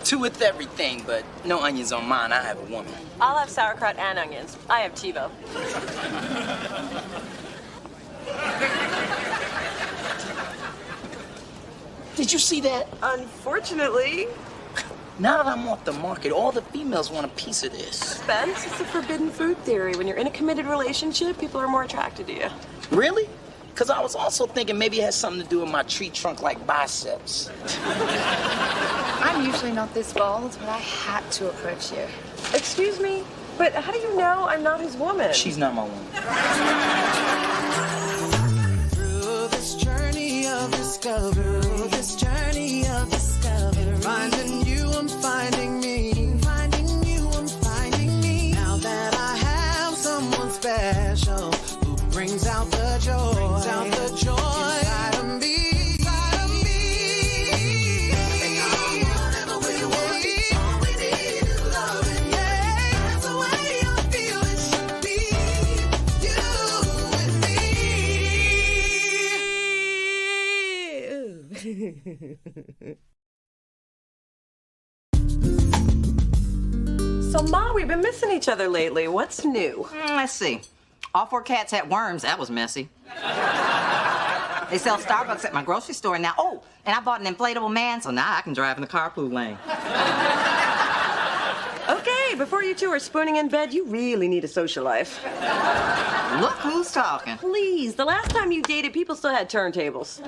Two with everything, but no onions on mine. I have a woman. I'll have sauerkraut and onions. I have TiVo. Did you see that? Unfortunately. Now that I'm off the market, all the females want a piece of this. Spence, it's a forbidden food theory. When you're in a committed relationship, people are more attracted to you. Really? Because I was also thinking maybe it has something to do with my tree trunk-like biceps. I'm usually not this bold, but I had to approach you. Excuse me, but how do you know I'm not his woman? She's not my woman. Through this journey of discovery, finding you, I'm finding me. Finding you, I'm finding me. Now that I have someone special who brings out the joy, inside of me. So, Ma, we've been missing each other lately. What's new? Let's see. All 4 cats had worms. That was messy. They sell Starbucks at my grocery store now. Oh, and I bought an inflatable man, so now I can drive in the carpool lane. Okay, before you two are spooning in bed, you really need a social life. Look who's talking. Please, the last time you dated, people still had turntables.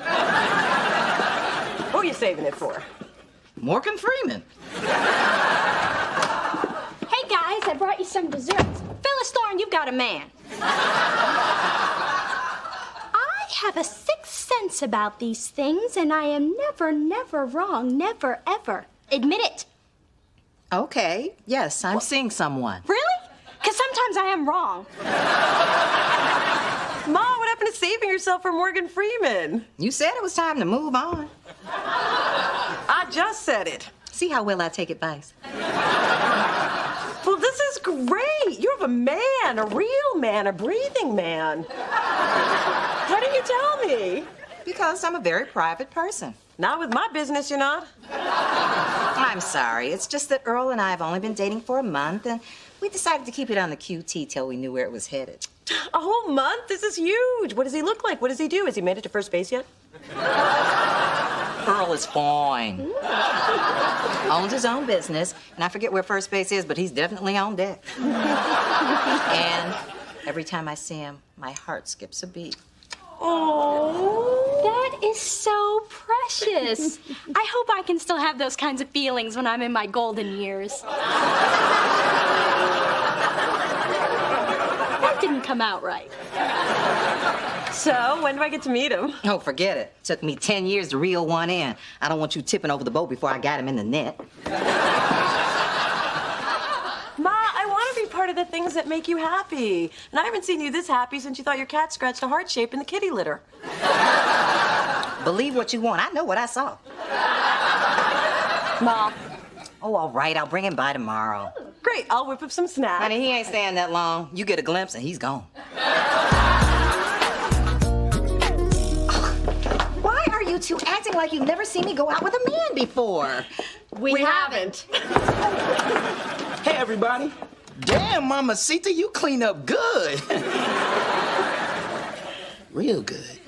What are you saving it for? Morgan Freeman. Hey, guys, I brought you some desserts. Phyllis Thorne, you've got a man. I have a sixth sense about these things, and I am never wrong. Never, ever. Admit it. Okay, yes, I'm seeing someone. Really? Because sometimes I am wrong. Ma, what happened to saving yourself for Morgan Freeman? You said it was time to move on. I just said it. See how well I take advice. Well, this is great. You have a man, a real man, a breathing man. Why didn't you tell me? Because I'm a very private person. Not with my business, you're not. I'm sorry. It's just that Earl and I have only been dating for a month, and we decided to keep it on the QT till we knew where it was headed. A whole month? This is huge. What does he look like? What does he do? Has he made it to first base yet? Earl is fine. Owns his own business, and I forget where first base is, but he's definitely on deck. And every time I see him, my heart skips a beat. Oh, that is so precious. I hope I can still have those kinds of feelings when I'm in my golden years. That didn't come out right. So, when do I get to meet him? Oh, forget it. Took me 10 years to reel one in. I don't want you tipping over the boat before I got him in the net. Ma, I want to be part of the things that make you happy. And I haven't seen you this happy since you thought your cat scratched a heart shape in the kitty litter. Believe what you want. I know what I saw. Ma. Oh, all right. I'll bring him by tomorrow. Great. I'll whip up some snacks. Honey, he ain't staying that long. You get a glimpse and he's gone. Why are you two acting like you've never seen me go out with a man before? We haven't. Hey, everybody. Damn, Mamacita, you clean up good. Real good.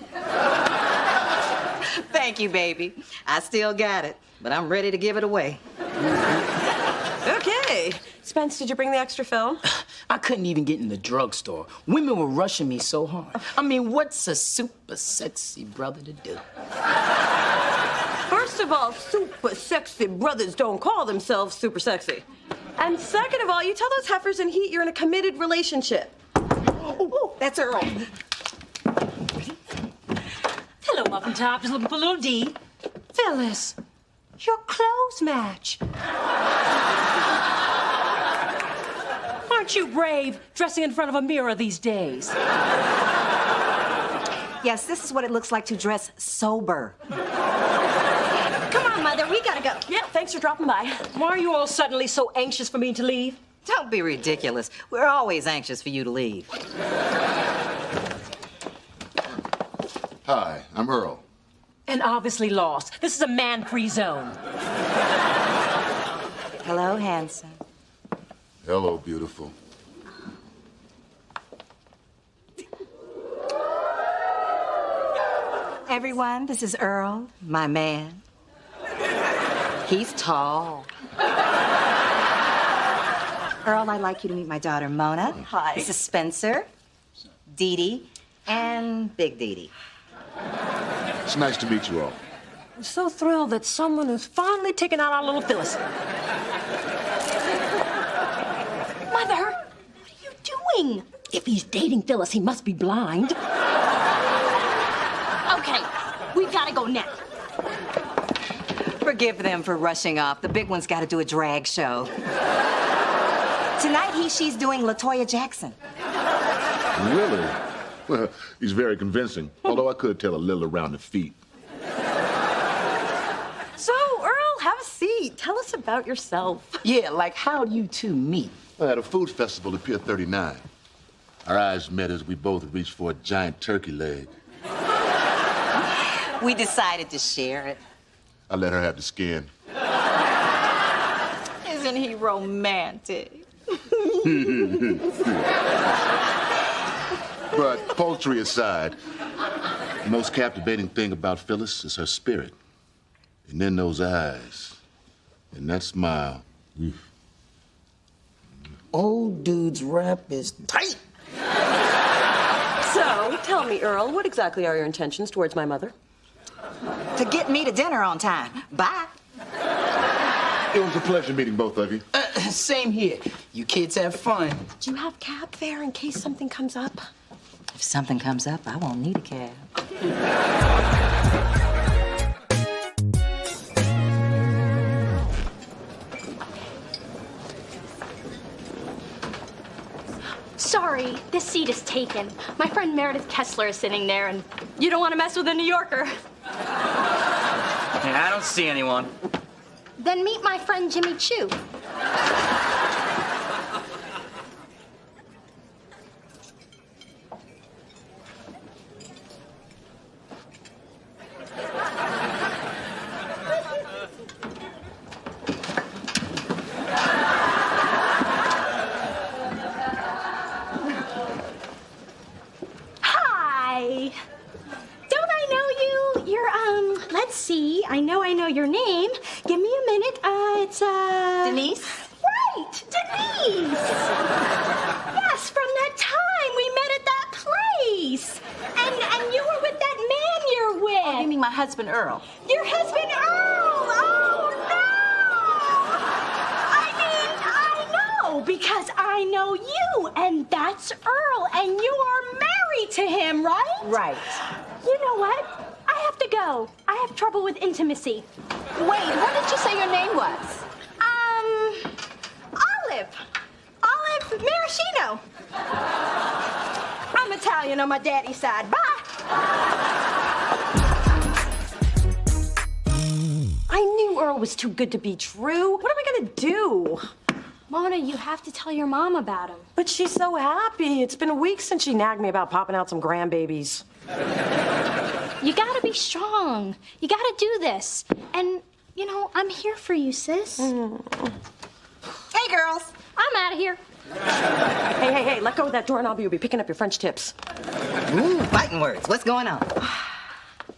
Thank you, baby. I still got it, but I'm ready to give it away. Okay. Spence, did you bring the extra film? I couldn't even get in the drugstore. Women were rushing me so hard. I mean, what's a super sexy brother to do? First of all, super sexy brothers don't call themselves super sexy. And second of all, you tell those heifers in heat you're in a committed relationship. Oh, that's Earl. Hello, Muffin Top. Just looking for little D. Phyllis, your clothes match. Aren't you brave dressing in front of a mirror these days? Yes, this is what it looks like to dress sober. Come on, Mother, we gotta go. Yeah, thanks for dropping by. Why are you all suddenly so anxious for me to leave? Don't be ridiculous. We're always anxious for you to leave. Hi, I'm Earl. And obviously lost. This is a man-free zone. Hello, handsome. Hello, beautiful. Everyone, this is Earl, my man. He's tall. Earl, I'd like you to meet my daughter, Mona. Hi. This is Spencer, Dee Dee, and Big Dee Dee. It's nice to meet you all. I'm so thrilled that someone has finally taken out our little Phyllis. Mother, What are you doing? if he's dating Phyllis, he must be blind. Okay, we've got to go now. Forgive them for rushing off. The big one's got to do a drag show. Tonight, she's doing LaToya Jackson. Really? Well, he's very convincing, although I could tell a little around the feet. So, Earl, have a seat. Tell us about yourself. Yeah, like how'd you two meet? I had a food festival at Pier 39. Our eyes met as we both reached for a giant turkey leg. We decided to share it. I let her have the skin. Isn't he romantic? But poultry aside, the most captivating thing about Phyllis is her spirit. And then those eyes. And that smile. Old dude's rap is tight. So, tell me, Earl, what exactly are your intentions towards my mother? To get me to dinner on time. Bye. It was a pleasure meeting both of you. Same here. You kids have fun. Do you have cab fare in case something comes up? If something comes up, I won't need a cab. Sorry, this seat is taken. My friend Meredith Kessler is sitting there, and you don't want to mess with a New Yorker. I don't see anyone. Then meet my friend Jimmy Choo. Hi. Don't I know you? You're, let's see. I know your name. Give me a minute. It's, Denise? Right, Denise. Yes, from that time we met at that place. And you were with that man you're with. Oh, you mean my husband, Earl? Your husband, Earl! Oh, no! I know, because I know you, and that's Earl, and you are married to him, right? Right. You know what? I have to go. I have trouble with intimacy. Wait, what did you say your name was? Olive Maraschino. I'm Italian on my daddy's side. Bye. I knew Earl was too good to be true. What am I gonna do? Mona, you have to tell your mom about him. But she's so happy. It's been a week since she nagged me about popping out some grandbabies. You gotta be strong. You gotta do this. And, you know, I'm here for you, sis. Hey, girls. I'm out of here. Hey, let go of that doorknob. You'll be picking up your French tips. Ooh, fighting words. What's going on?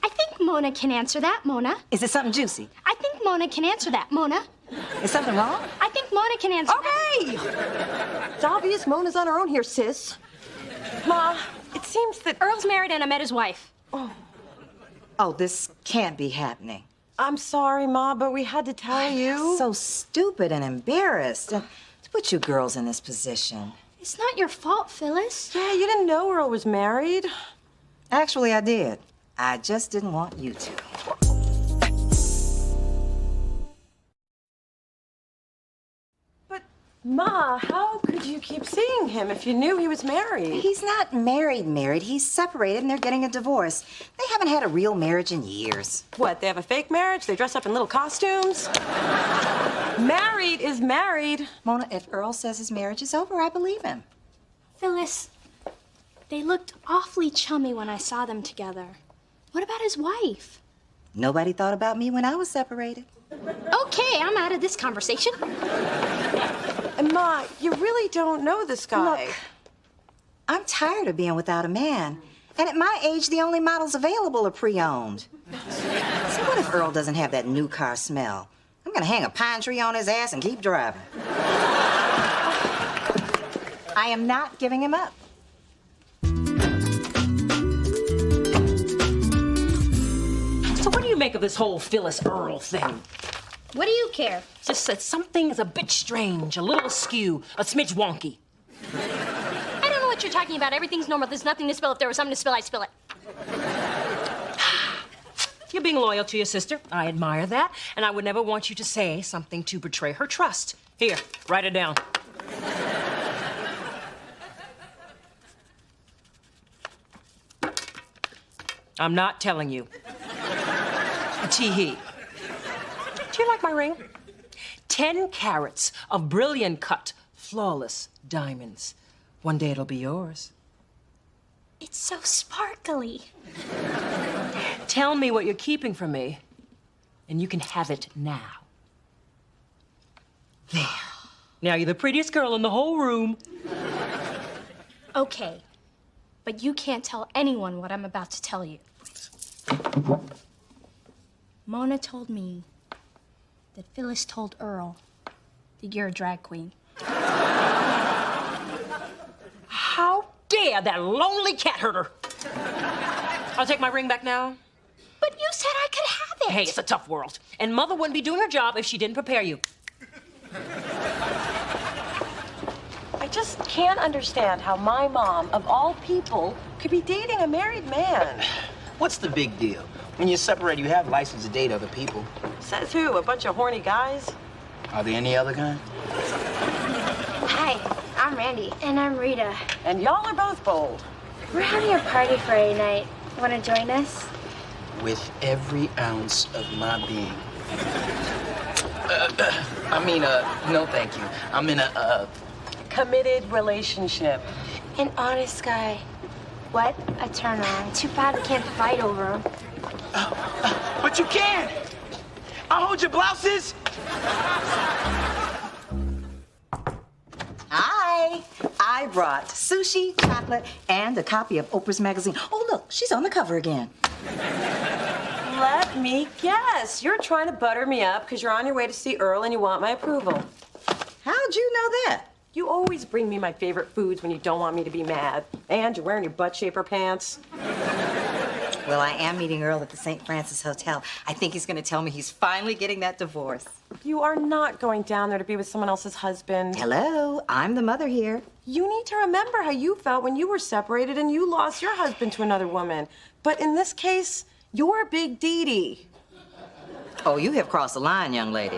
I think Mona can answer that, Mona. Is it something juicy? I think Mona can answer that, Mona. Is something wrong? I think Mona can answer that. Okay! It's obvious Mona's on her own here, sis. Ma, it seems that Earl's married and I met his wife. Oh, this can't be happening. I'm sorry, Ma, but we had to tell you. So stupid and embarrassed to put you girls in this position. It's not your fault, Phyllis. Yeah, you didn't know Earl was married. Actually, I did. I just didn't want you to. But, Ma, how could you keep seeing him if you knew he was married? He's not married. He's separated and they're getting a divorce. They haven't had a real marriage in years. What, they have a fake marriage? They dress up in little costumes? Married is married. Mona, if Earl says his marriage is over, I believe him. Phyllis, they looked awfully chummy when I saw them together. What about his wife? Nobody thought about me when I was separated. Okay, I'm out of this conversation. And Ma, you really don't know this guy. Look, I'm tired of being without a man. And at my age, the only models available are pre-owned. So what if Earl doesn't have that new car smell? I'm gonna hang a pine tree on his ass and keep driving. I am not giving him up. So what do you make of this whole Phyllis Earl thing? What do you care? Just that something is a bit strange, a little askew, a smidge wonky. I don't know what you're talking about. Everything's normal. There's nothing to spill. If there was something to spill, I'd spill it. You're being loyal to your sister. I admire that. And I would never want you to say something to betray her trust. Here, write it down. I'm not telling you. Tee-hee. Do you like my ring? 10 carats of brilliant cut, flawless diamonds. One day it'll be yours. It's so sparkly. Tell me what you're keeping from me, and you can have it now. There. Now you're the prettiest girl in the whole room. Okay, but you can't tell anyone what I'm about to tell you. Mona told me that Phyllis told Earl that you're a drag queen. How dare that lonely cat herder! I'll take my ring back now. But you said I could have it. Hey, it's a tough world. And Mother wouldn't be doing her job if she didn't prepare you. I just can't understand how my mom, of all people, could be dating a married man. What's the big deal? When you're separated, you have license to date other people. Says who? A bunch of horny guys? Are there any other kind? Hi, I'm Randy. And I'm Rita. And y'all are both bold. We're having a party Friday night. Want to join us? With every ounce of my being. No thank you. I'm in a, Committed relationship. An honest guy. What a turn on. Too bad we can't fight over him. But you can! I'll hold your blouses! Hi. I brought sushi, chocolate, and a copy of Oprah's magazine. Oh, look, she's on the cover again. Let me guess. You're trying to butter me up because you're on your way to see Earl and you want my approval. How'd you know that? You always bring me my favorite foods when you don't want me to be mad. And you're wearing your butt shaper pants. Well, I am meeting Earl at the St. Francis Hotel. I think he's going to tell me he's finally getting that divorce. You are not going down there to be with someone else's husband. Hello, I'm the mother here. You need to remember how you felt when you were separated and you lost your husband to another woman. But in this case, you're Big Dee Dee. Oh, you have crossed the line, young lady.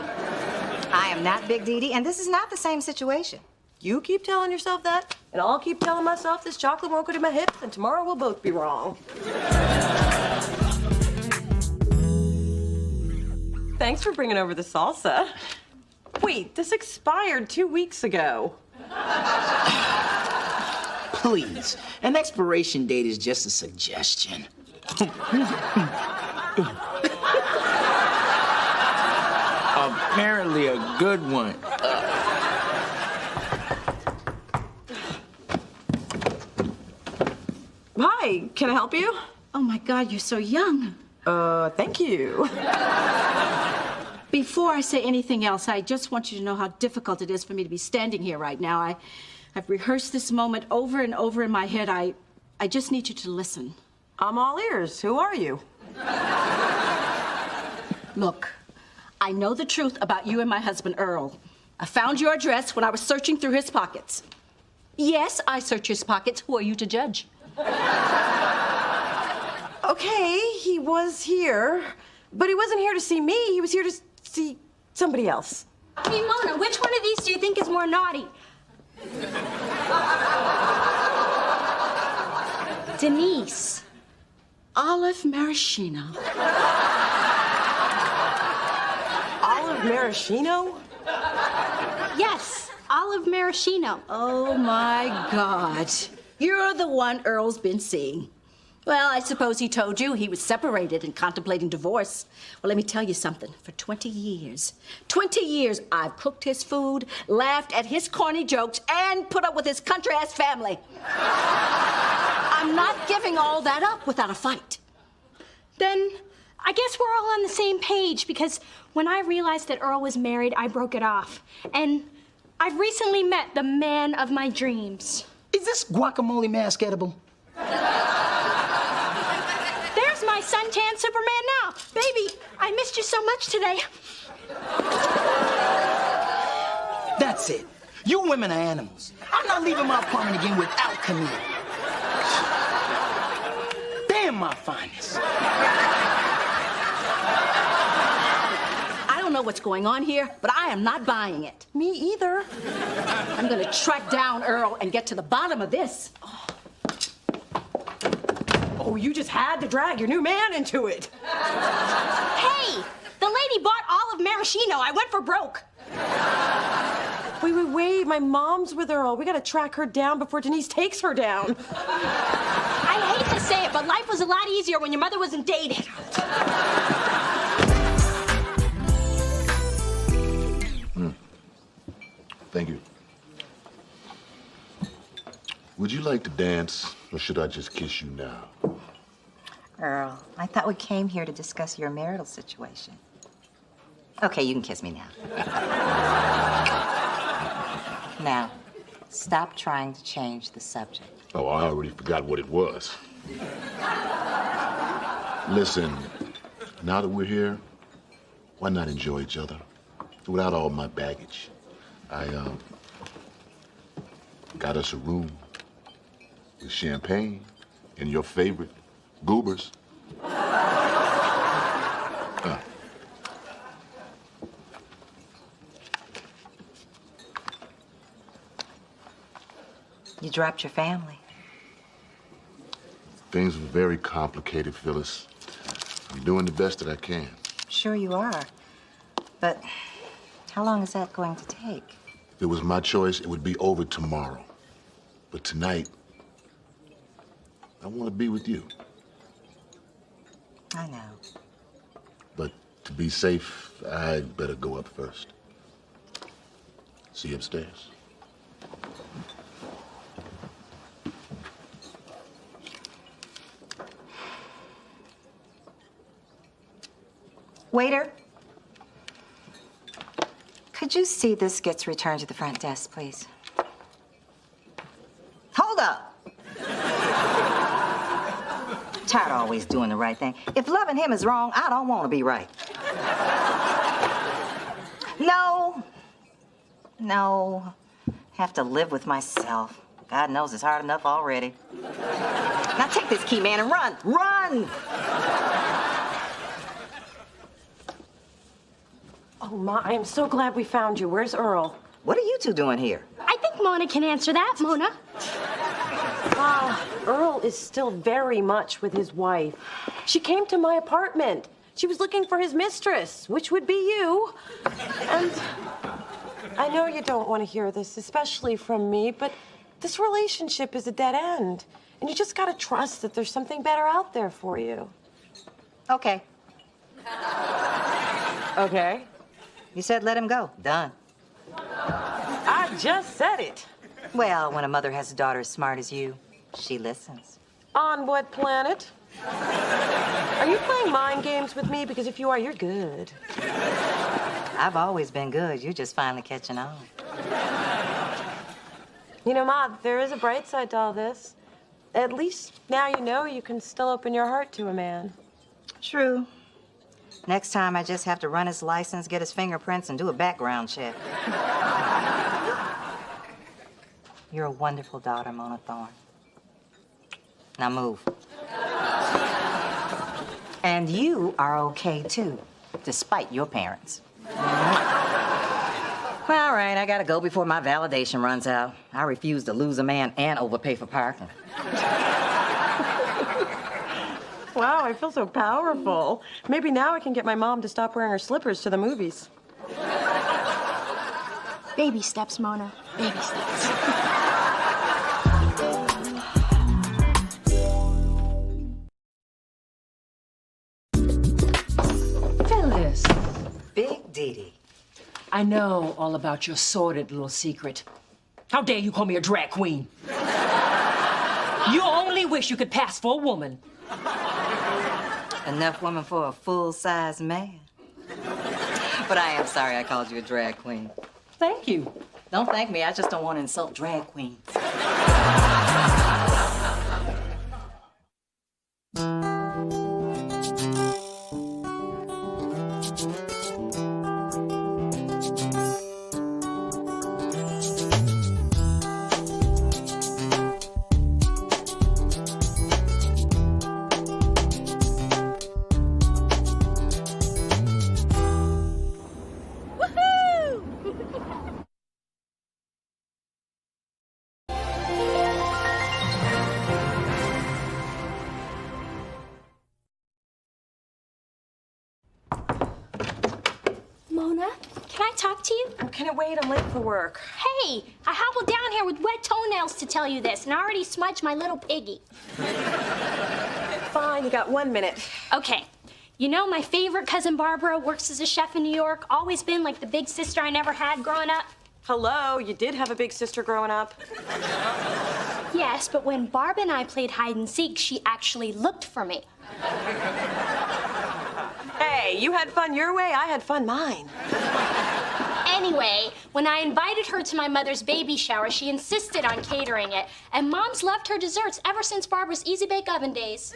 I am not Big Dee Dee, and this is not the same situation. You keep telling yourself that, and I'll keep telling myself this chocolate won't go to my hips, and tomorrow we'll both be wrong. Thanks for bringing over the salsa. Wait, this expired 2 weeks ago. Please. An expiration date is just a suggestion. Apparently a good one. Hi, can I help you? Oh my God, you're so young. Thank you. Before I say anything else, I just want you to know how difficult it is for me to be standing here right now. I've rehearsed this moment over and over in my head. I just need you to listen. I'm all ears. Who are you? Look, I know the truth about you and my husband, Earl. I found your address when I was searching through his pockets. Yes, I search his pockets. Who are you to judge? Okay, he was here, but he wasn't here to see me. He was here to see somebody else. Hey, Mona, which one of these do you think is more naughty? Denise. Olive Maraschino. Olive Maraschino? Yes, Olive Maraschino. Oh my God. You're the one Earl's been seeing. Well, I suppose he told you he was separated and contemplating divorce. Well, let me tell you something. For 20 years, I've cooked his food, laughed at his corny jokes, and put up with his country-ass family. I'm not giving all that up without a fight. Then I guess we're all on the same page, because when I realized that Earl was married, I broke it off. And I've recently met the man of my dreams. Is this guacamole mask edible? There's my suntan Superman now. Baby, I missed you so much today. That's it. You women are animals. I'm not leaving my apartment again without Camille. Damn my finest. I don't know what's going on here, but I am not buying it. Me either. I'm gonna track down Earl and get to the bottom of this. Oh, you just had to drag your new man into it. Hey, the lady bought all of Maraschino. I went for broke. Wait. My mom's with Earl. We gotta track her down before Denise takes her down. I hate to say it, but life was a lot easier when your mother wasn't dating. Thank you. Would you like to dance, or should I just kiss you now? Earl, I thought we came here to discuss your marital situation. Okay, you can kiss me now. Now, stop trying to change the subject. Oh, I already forgot what it was. Listen, now that we're here, why not enjoy each other without all my baggage? I got us a room with champagne and your favorite goobers. You dropped your family. Things were very complicated, Phyllis. I'm doing the best that I can. Sure you are. But how long is that going to take? If it was my choice, it would be over tomorrow. But tonight, I want to be with you. I know. But to be safe, I'd better go up first. See you upstairs. Waiter, could you see this gets returned to the front desk, please? Hold up! Tired of always doing the right thing. If loving him is wrong, I don't want to be right. No. Have to live with myself. God knows it's hard enough already. Now take this key, man, and run! Run! Oh, Ma, I am so glad we found you. Where's Earl? What are you two doing here? I think Mona can answer that, Mona. Earl is still very much with his wife. She came to my apartment. She was looking for his mistress, which would be you. And I know you don't want to hear this, especially from me, but this relationship is a dead end. And you just gotta trust that there's something better out there for you. Okay. Okay? You said let him go. Done. I just said it. Well, when a mother has a daughter as smart as you, she listens. On what planet? Are you playing mind games with me? Because if you are, you're good. I've always been good. You're just finally catching on. You know, Ma, there is a bright side to all this. At least now you know you can still open your heart to a man. True. Next time, I just have to run his license, get his fingerprints, and do a background check. You're a wonderful daughter, Mona Thorne. Now move. And you are okay, too, despite your parents. All right, I gotta go before my validation runs out. I refuse to lose a man and overpay for parking. Wow, I feel so powerful. Maybe now I can get my mom to stop wearing her slippers to the movies. Baby steps, Mona. Baby steps. Big Dee. I know all about your sordid little secret. How dare you call me a drag queen? You only wish you could pass for a woman. Enough woman for a full-size man. But I am sorry I called you a drag queen. Thank you. Don't thank me. I just don't want to insult drag queens. Mona, can I talk to you? Oh, can it wait? I'm late for work. Hey, I hobbled down here with wet toenails to tell you this, and I already smudged my little piggy. Fine, you got 1 minute. Okay. You know, my favorite cousin Barbara works as a chef in New York, always been like the big sister I never had growing up. Hello, you did have a big sister growing up. Yes, but when Barb and I played hide and seek, she actually looked for me. Hey, you had fun your way, I had fun mine. Anyway, when I invited her to my mother's baby shower, she insisted on catering it, and Mom's loved her desserts ever since Barbara's Easy Bake Oven days.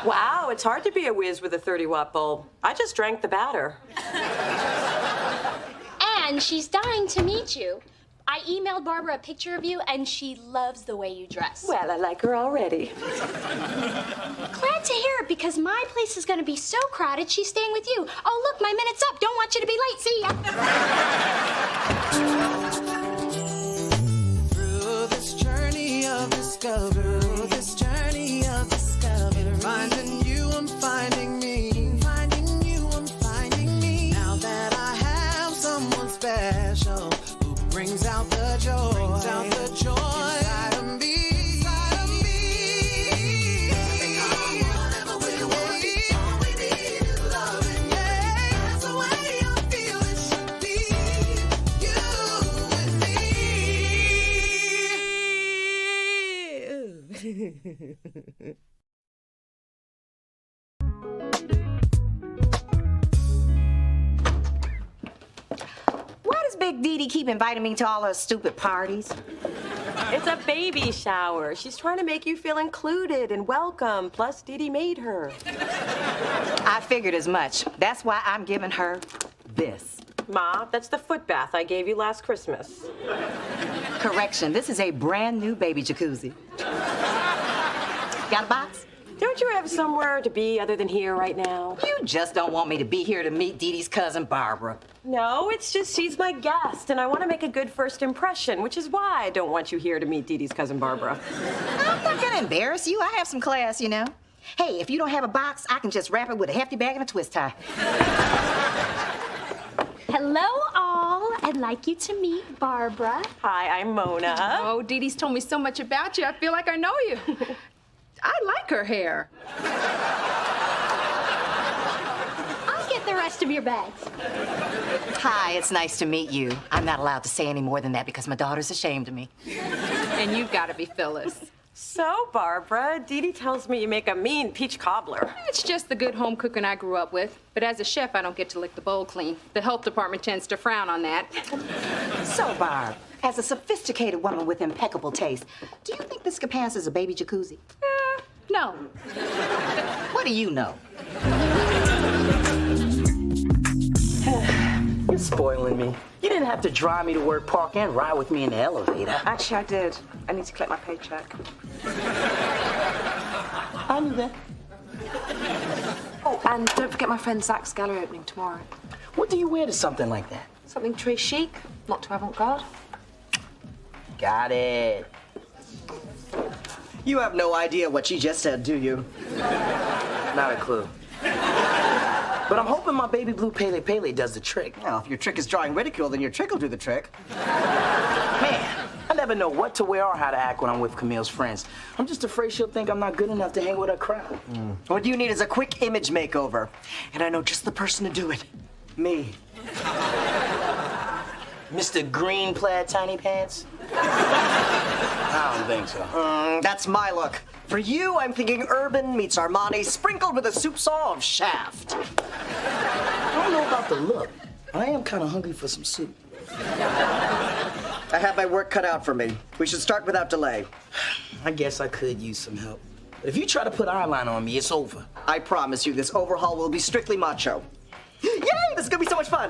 Wow, it's hard to be a whiz with a 30-watt bulb. I just drank the batter. And she's dying to meet you. I emailed Barbara a picture of you, and she loves the way you dress. Well, I like her already. Glad to hear it, because my place is going to be so crowded, she's staying with you. Oh, look, my minute's up. Don't want you to be late. See ya. Through this journey of discovery, finding you, I'm finding me. Finding you, I'm finding me. Now that I have someone special who brings out the joy, inside of me. Whatever we're waiting, all we need is loving. That's the way I feel it should be. You and me. Why does Big Dee keep inviting me to all her stupid parties? It's a baby shower. She's trying to make you feel included and welcome. Plus, Dee Dee made her. I figured as much. That's why I'm giving her this. Ma, that's the foot bath I gave you last Christmas. Correction, this is a brand new baby jacuzzi. Got a box? Don't you have somewhere to be other than here right now? You just don't want me to be here to meet Dee Dee's cousin, Barbara. No, it's just she's my guest, and I want to make a good first impression, which is why I don't want you here to meet Dee Dee's cousin, Barbara. I'm not gonna embarrass you. I have some class, you know. Hey, if you don't have a box, I can just wrap it with a hefty bag and a twist tie. Hello, all. I'd like you to meet Barbara. Hi, I'm Mona. Oh, Dee Dee's told me so much about you, I feel like I know you. I like her hair. I'll get the rest of your bags. Hi, it's nice to meet you. I'm not allowed to say any more than that because my daughter's ashamed of me. And you've got to be Phyllis. So, Barbara, Dee Dee tells me you make a mean peach cobbler. It's just the good home cooking I grew up with. But as a chef, I don't get to lick the bowl clean. The health department tends to frown on that. So, Barb, as a sophisticated woman with impeccable taste, do you think this could pass as a baby jacuzzi? No. What do you know? You're spoiling me. You didn't have to drive me to work, park, and ride with me in the elevator. Actually, I did. I need to collect my paycheck. I knew that. Oh, and don't forget my friend Zach's gallery opening tomorrow. What do you wear to something like that? Something très chic, not too avant-garde. Got it. You have no idea what she just said, do you? Not a clue. But I'm hoping my baby blue Pele Pele does the trick. Well, if your trick is drawing ridicule, then your trick will do the trick. Man, I never know what to wear or how to act when I'm with Camille's friends. I'm just afraid she'll think I'm not good enough to hang with her crowd. What you need is a quick image makeover. And I know just the person to do it. Me. Mr. Green Plaid Tiny Pants? I don't think so. That's my look. For you, I'm thinking Urban meets Armani sprinkled with a soup saw of Shaft. I don't know about the look. I am kind of hungry for some soup. I have my work cut out for me. We should start without delay. I guess I could use some help. But if you try to put eyeliner on me, it's over. I promise you, this overhaul will be strictly macho. Yay! This is gonna be so much fun.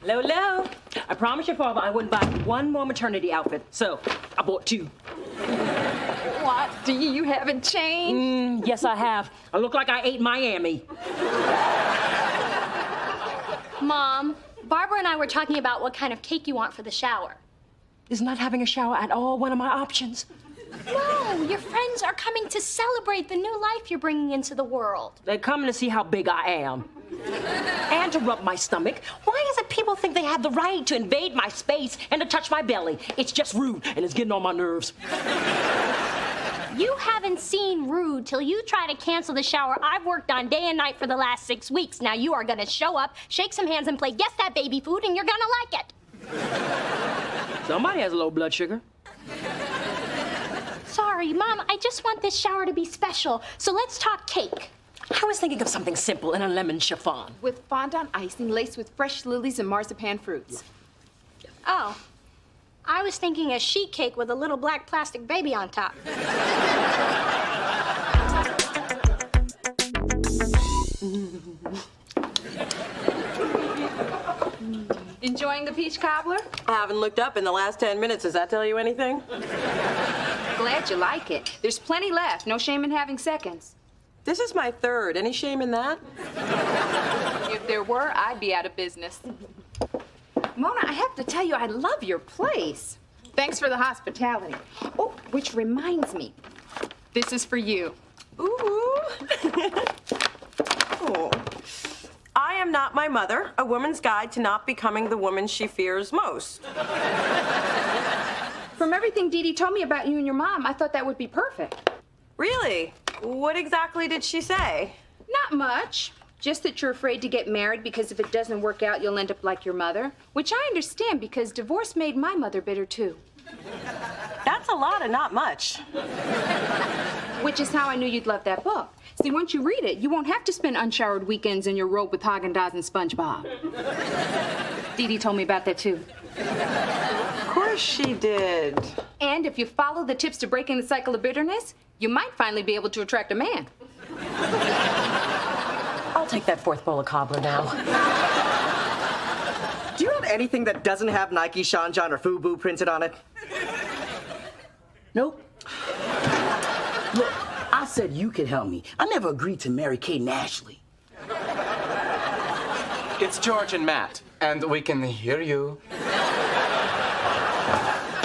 Hello. I promised your father I wouldn't buy one more maternity outfit, so I bought 2. What? You haven't changed? Yes, I have. I look like I ate Miami. Mom, Barbara and I were talking about what kind of cake you want for the shower. Is not having a shower at all one of my options? No, your friends are coming to celebrate the new life you're bringing into the world. They're coming to see how big I am. And to rub my stomach. Why is it people think they have the right to invade my space and to touch my belly? It's just rude, and it's getting on my nerves. You haven't seen rude till you try to cancel the shower I've worked on day and night for the last 6 weeks. Now you are gonna show up, shake some hands, and play Guess That Baby Food, and you're gonna like it. Somebody has low blood sugar. Sorry, Mom, I just want this shower to be special, so let's talk cake. I was thinking of something simple in a lemon chiffon. With fondant icing laced with fresh lilies and marzipan fruits. Oh, I was thinking a sheet cake with a little black plastic baby on top. Enjoying the peach cobbler? I haven't looked up in the last 10 minutes. Does that tell you anything? Glad you like it. There's plenty left. No shame in having seconds. This is my 3rd. Any shame in that? If there were, I'd be out of business. Mona, I have to tell you, I love your place. Thanks for the hospitality. Oh, which reminds me, this is for you. Ooh. Oh. I Am Not My Mother, A Woman's Guide to Not Becoming the Woman She Fears Most. From everything Dee Dee told me about you and your mom, I thought that would be perfect. Really? What exactly did she say? Not much. Just that you're afraid to get married because if it doesn't work out, you'll end up like your mother. Which I understand because divorce made my mother bitter too. That's a lot and not much. Which is how I knew you'd love that book. See, once you read it, you won't have to spend unshowered weekends in your robe with Haagen-Dazs and SpongeBob. Dee Dee told me about that too. Of course she did. And if you follow the tips to breaking the cycle of bitterness, you might finally be able to attract a man. I'll take that 4th bowl of cobbler now. Do you have anything that doesn't have Nike, Sean John, or FUBU printed on it? Nope. Look, I said you could help me. I never agreed to marry Kate and Ashley. It's George and Matt, and we can hear you.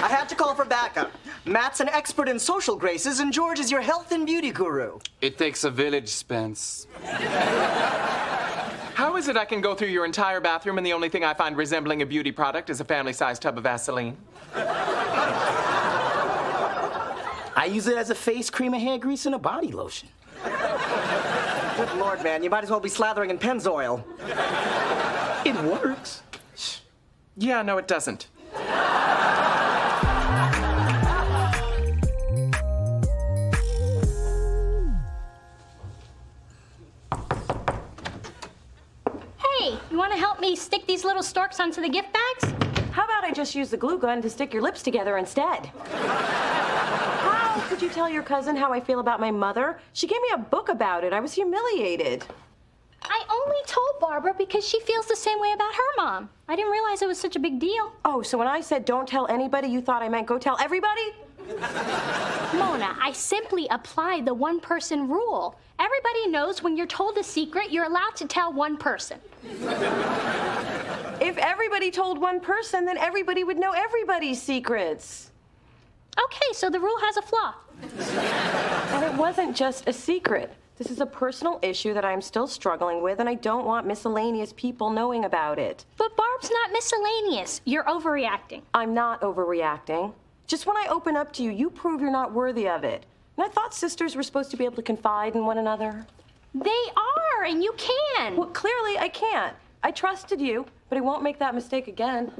I had to call for backup. Matt's an expert in social graces, and George is your health and beauty guru. It takes a village, Spence. How is it I can go through your entire bathroom and the only thing I find resembling a beauty product is a family-sized tub of Vaseline? I use it as a face cream, a hair grease, and a body lotion. Good Lord, man, you might as well be slathering in Pennzoil. It works. Yeah, no, it doesn't. Hey, you want to help me stick these little storks onto the gift bags? How about I just use the glue gun to stick your lips together instead? How could you tell your cousin how I feel about my mother? She gave me a book about it. I was humiliated. I only told Barbara because she feels the same way about her mom. I didn't realize it was such a big deal. Oh, so when I said don't tell anybody, you thought I meant go tell everybody? Mona, I simply applied the one-person rule. Everybody knows when you're told a secret, you're allowed to tell one person. If everybody told one person, then everybody would know everybody's secrets. Okay, so the rule has a flaw. And it wasn't just a secret. This is a personal issue that I'm still struggling with, and I don't want miscellaneous people knowing about it. But Barb's not miscellaneous. You're overreacting. I'm not overreacting. Just when I open up to you, you prove you're not worthy of it. And I thought sisters were supposed to be able to confide in one another. They are, and you can. Well, clearly I can't. I trusted you, but I won't make that mistake again.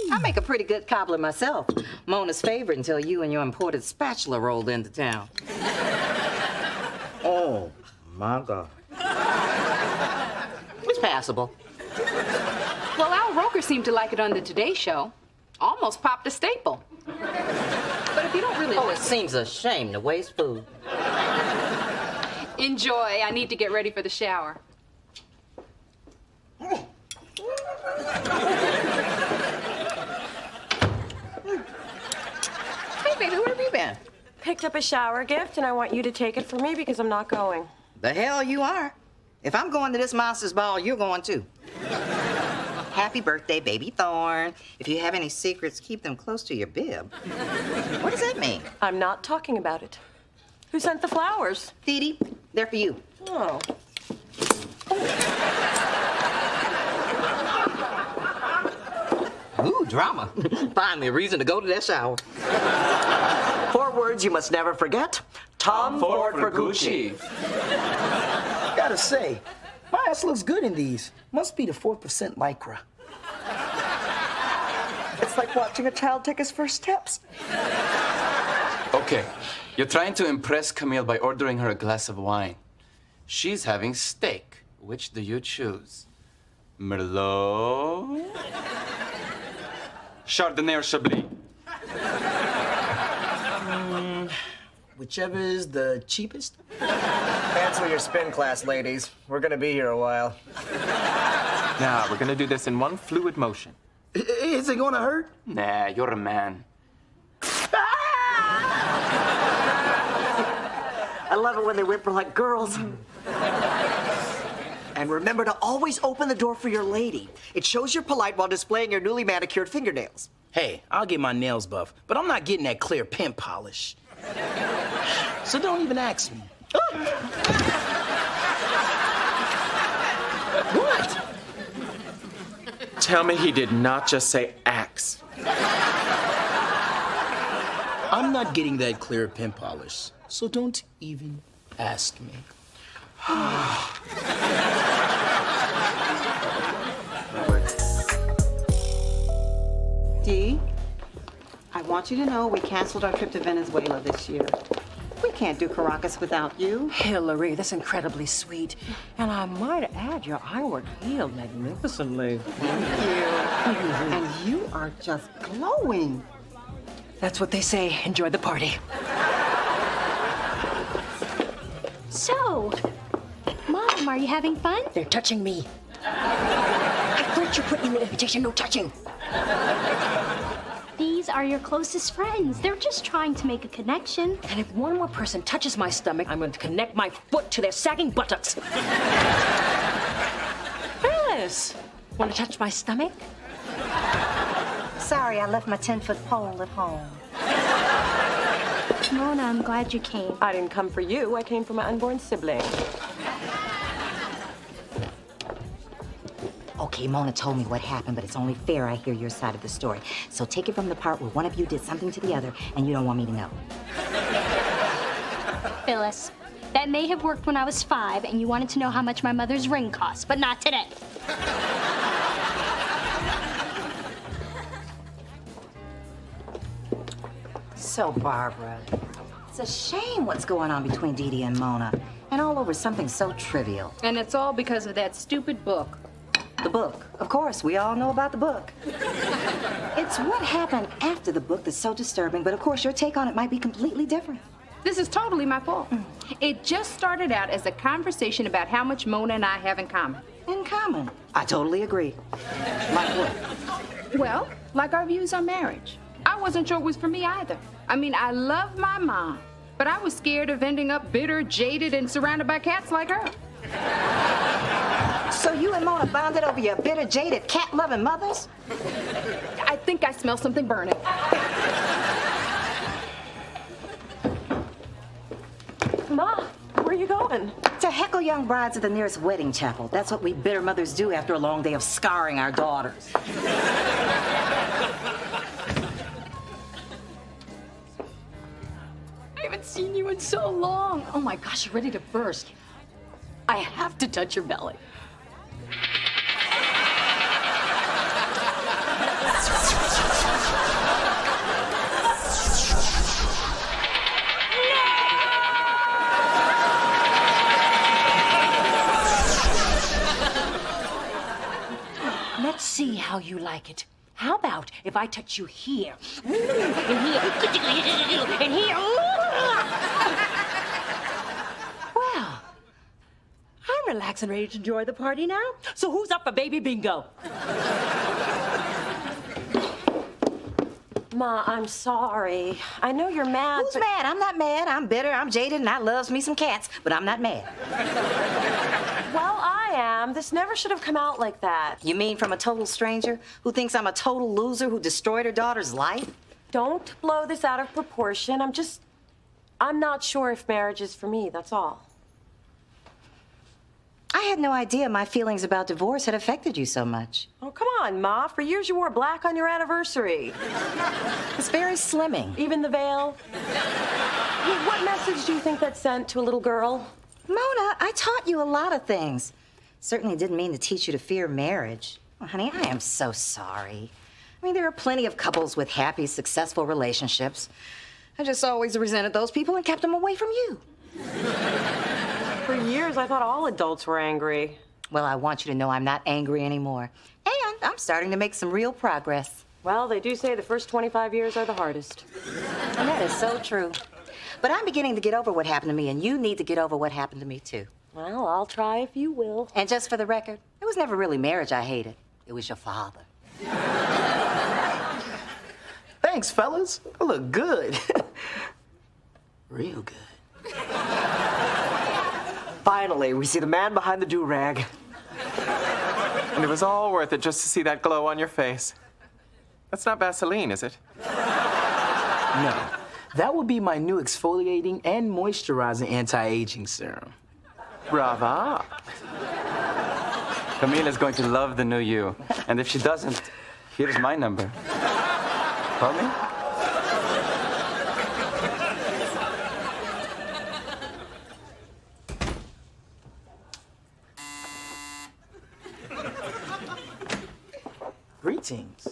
I make a pretty good cobbler myself. Mona's favorite until you and your imported spatula rolled into town. Oh, my God. It's passable. Well, Al Roker seemed to like it on the Today Show. Almost popped a staple. But if you don't really... Oh, it seems a shame to waste food. Enjoy. I need to get ready for the shower. Hey, baby, where have you been? Picked up a shower gift, and I want you to take it for me because I'm not going. The hell you are. If I'm going to this monster's ball, you're going too. Happy birthday, baby Thorn. If you have any secrets, keep them close to your bib. What does that mean? I'm not talking about it. Who sent the flowers? Dee Dee, they're for you. Oh. Ooh, drama. Finally, a reason to go to that shower. 4 words you must never forget. Tom Ford for Gucci. Gotta say, my ass looks good in these. Must be the 4% Lycra. It's like watching a child take his first steps. Okay, you're trying to impress Camille by ordering her a glass of wine. She's having steak. Which do you choose? Merlot? Chardonnay or Chablis? Whichever is the cheapest. Cancel your spin class, ladies. We're gonna be here a while. Now, we're gonna do this in one fluid motion. Is it gonna hurt? Nah, you're a man. I love it when they whimper like girls. And remember to always open the door for your lady. It shows you're polite while displaying your newly manicured fingernails. Hey, I'll get my nails buff, but I'm not getting that clear pimp polish. So don't even ask me. What? Tell me he did not just say axe. I'm not getting that clear pimp polish, so don't even ask me. Dee, I want you to know we canceled our trip to Venezuela this year. We can't do Caracas without you. Hillary, that's incredibly sweet. And I might add, your eyework healed magnificently. Thank you. And you are just glowing. That's what they say. Enjoy the party. So, Mom, are you having fun? They're touching me. I thought you put in the invitation, no touching. These are your closest friends. They're just trying to make a connection. And if one more person touches my stomach, I'm going to connect my foot to their sagging buttocks. Phyllis, want to touch my stomach? Sorry, I left my 10-foot pole at home. Mona, I'm glad you came. I didn't come for you. I came for my unborn sibling. Okay, Mona told me what happened, but it's only fair I hear your side of the story. So take it from the part where one of you did something to the other and you don't want me to know. Phyllis, that may have worked when I was 5 and you wanted to know how much my mother's ring cost, but not today. So, Barbara, it's a shame what's going on between Dee Dee and Mona, and all over something so trivial. And it's all because of that stupid book. The book. Of course, we all know about the book. It's what happened after the book that's so disturbing, but of course your take on it might be completely different. This is totally my fault. It just started out as a conversation about how much Mona and I have in common. In common? I totally agree. Like what? Well, like our views on marriage. I wasn't sure it was for me either. I mean, I love my mom, but I was scared of ending up bitter, jaded, and surrounded by cats like her. So you and Mona bonded over your bitter, jaded, cat-loving mothers? I think I smell something burning. Ma, where are you going? To heckle young brides at the nearest wedding chapel. That's what we bitter mothers do after a long day of scarring our daughters. I haven't seen you in so long. Oh my gosh, you're ready to burst. I have to touch your belly. Let's see how you like it. How about if I touch you here? And here. And here. Well, I'm relaxed and ready to enjoy the party now. So who's up for baby bingo? Ma, I'm sorry. I know you're mad. Who's mad? I'm not mad. I'm bitter, I'm jaded, and I loves me some cats, but I'm not mad. Well, I am. This never should have come out like that. You mean from a total stranger who thinks I'm a total loser who destroyed her daughter's life? Don't blow this out of proportion. I'm not sure if marriage is for me, that's all. I had no idea my feelings about divorce had affected you so much. Oh, come on, Ma. For years you wore black on your anniversary. It's very slimming. Even the veil. What message do you think that sent to a little girl? Mona, I taught you a lot of things. Certainly didn't mean to teach you to fear marriage. Well, honey, I am so sorry. I mean, there are plenty of couples with happy, successful relationships. I just always resented those people and kept them away from you. For years, I thought all adults were angry. Well, I want you to know I'm not angry anymore. And I'm starting to make some real progress. Well, they do say the first 25 years are the hardest. And that is so true. But I'm beginning to get over what happened to me, and you need to get over what happened to me, too. Well, I'll try if you will. And just for the record, it was never really marriage I hated. It was your father. Thanks, fellas. I look good. Real good. Finally, we see the man behind the do-rag. And it was all worth it just to see that glow on your face. That's not Vaseline, is it? No. That would be my new exfoliating and moisturizing anti-aging serum. Brava. Camille's going to love the new you. And if she doesn't, here's my number. Call me? Greetings.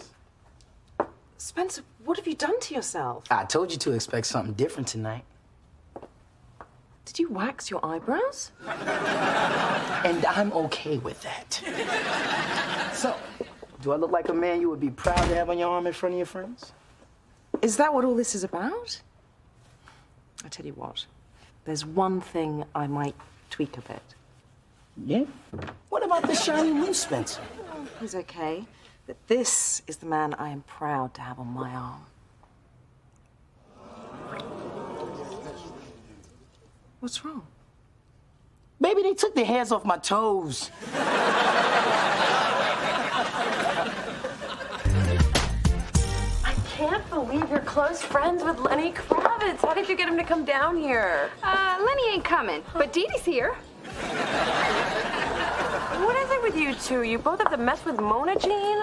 Spencer, what have you done to yourself? I told you to expect something different tonight. Did you wax your eyebrows? And I'm okay with that. So, do I look like a man you would be proud to have on your arm in front of your friends? Is that what all this is about? I tell you what, there's one thing I might tweak a bit. Yeah? What about the shiny new Spencer? He's okay, but this is the man I am proud to have on my arm. What's wrong? Baby, they took their hands off my toes. I can't believe you're close friends with Lenny Kravitz. How did you get him to come down here? Lenny ain't coming, but Dee Dee's here. What is it with you two? You both have to mess with Mona Jean?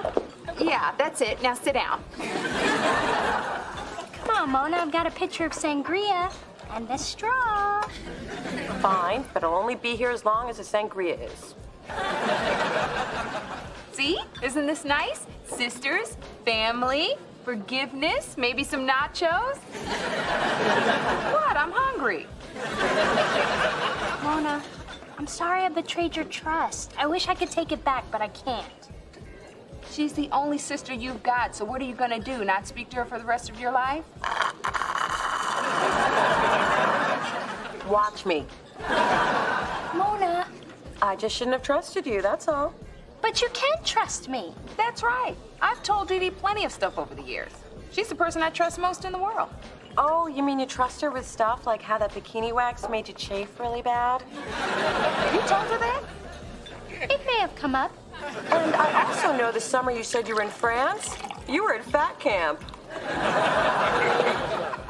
Yeah, that's it. Now sit down. Come on, Mona. I've got a picture of sangria and the straw. Fine, but I'll only be here as long as the sangria is. See? Isn't this nice? Sisters, family, forgiveness, maybe some nachos. What? I'm hungry. Mona, I'm sorry I betrayed your trust. I wish I could take it back, but I can't. She's the only sister you've got, so what are you gonna do? Not speak to her for the rest of your life? Watch me. Mona. I just shouldn't have trusted you, that's all. But you can trust me. That's right. I've told Dee Dee plenty of stuff over the years. She's the person I trust most in the world. Oh, you mean you trust her with stuff like how that bikini wax made you chafe really bad? You told her that? It may have come up. And I also know the summer you said you were in France, you were at fat camp.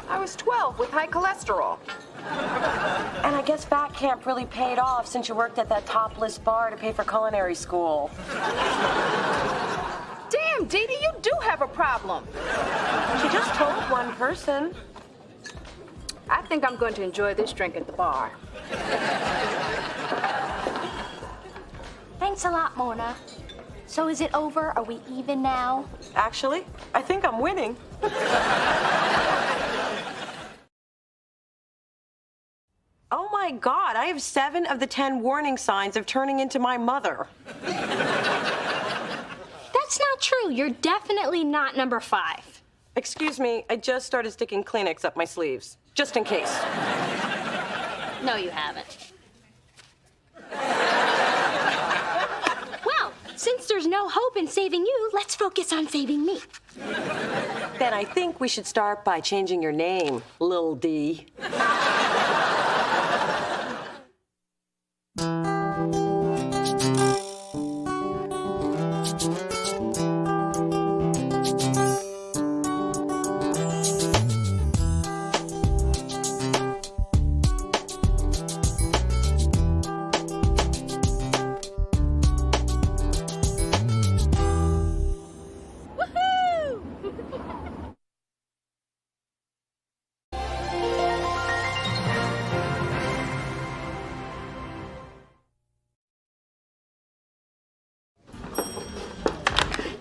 I was 12 with high cholesterol. And I guess fat camp really paid off since you worked at that topless bar to pay for culinary school. Damn, Dee Dee, you do have a problem. She just told one person. I think I'm going to enjoy this drink at the bar. Thanks a lot, Mona. So is it over? Are we even now? Actually, I think I'm winning. Oh my God, I have 7 of the 10 warning signs of turning into my mother. That's not true. You're definitely not number 5. Excuse me, I just started sticking Kleenex up my sleeves, just in case. No, you haven't. Well, since there's no hope in saving you, let's focus on saving me. Then I think we should start by changing your name, Lil D.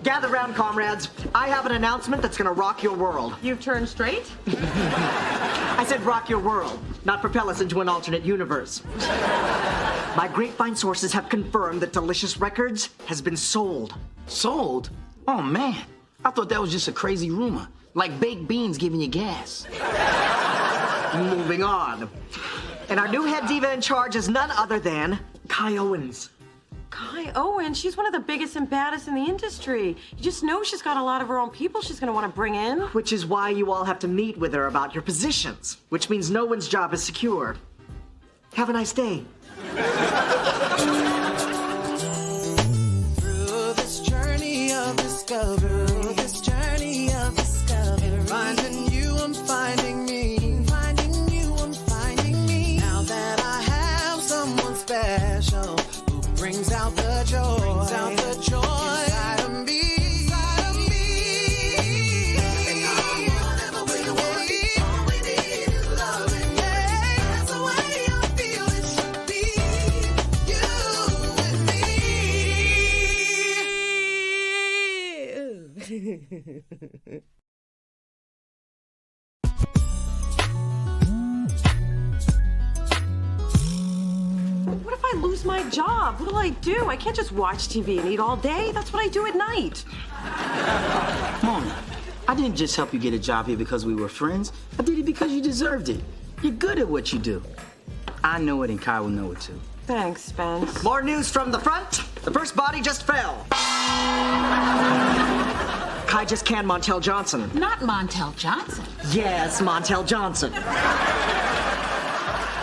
Gather round, comrades. I have an announcement that's gonna rock your world. You've turned straight? I said rock your world, not propel us into an alternate universe. My grapevine sources have confirmed that Delicious Records has been sold. Sold? Oh, man. I thought that was just a crazy rumor. Like baked beans giving you gas. Moving on. And our new head diva in charge is none other than Kai Owens. Kai Owens, she's one of the biggest and baddest in the industry. You just know she's got a lot of her own people she's gonna want to bring in. Which is why you all have to meet with her about your positions, which means no one's job is secure. Have a nice day. Through this journey of discovery, finding you, I'm finding me. Finding you, I'm finding me. Now that I have someone special who brings out the joy, inside of me. And I'm whatever way you want me. All we need is love and that's the way I feel it should be. You and me. What if I lose my job? What'll I do? I can't just watch TV and eat all day. That's what I do at night. Mona, I didn't just help you get a job here because we were friends. I did it because you deserved it. You're good at what you do. I know it and Kai will know it too. Thanks, Spence. More news from the front. The first body just fell. Kai just canned Montel Johnson. Not Montel Johnson. Yes, Montel Johnson.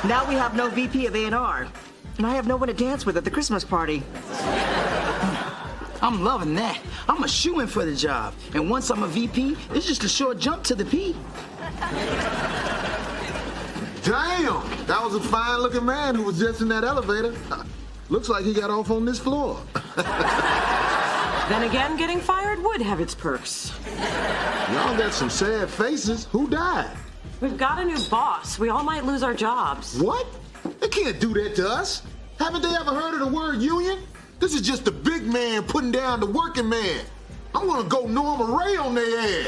Now we have no VP of A&R. And I have no one to dance with at the Christmas party. I'm loving that. I'm a shoo-in for the job. And once I'm a VP, it's just a short jump to the P. Damn! That was a fine-looking man who was just in that elevator. Looks like he got off on this floor. Then again, getting fired would have its perks. Y'all got some sad faces. Who died? We've got a new boss. We all might lose our jobs. What? They can't do that to us. Haven't they ever heard of the word union? This is just the big man putting down the working man. I'm gonna go Norma Ray on their ass.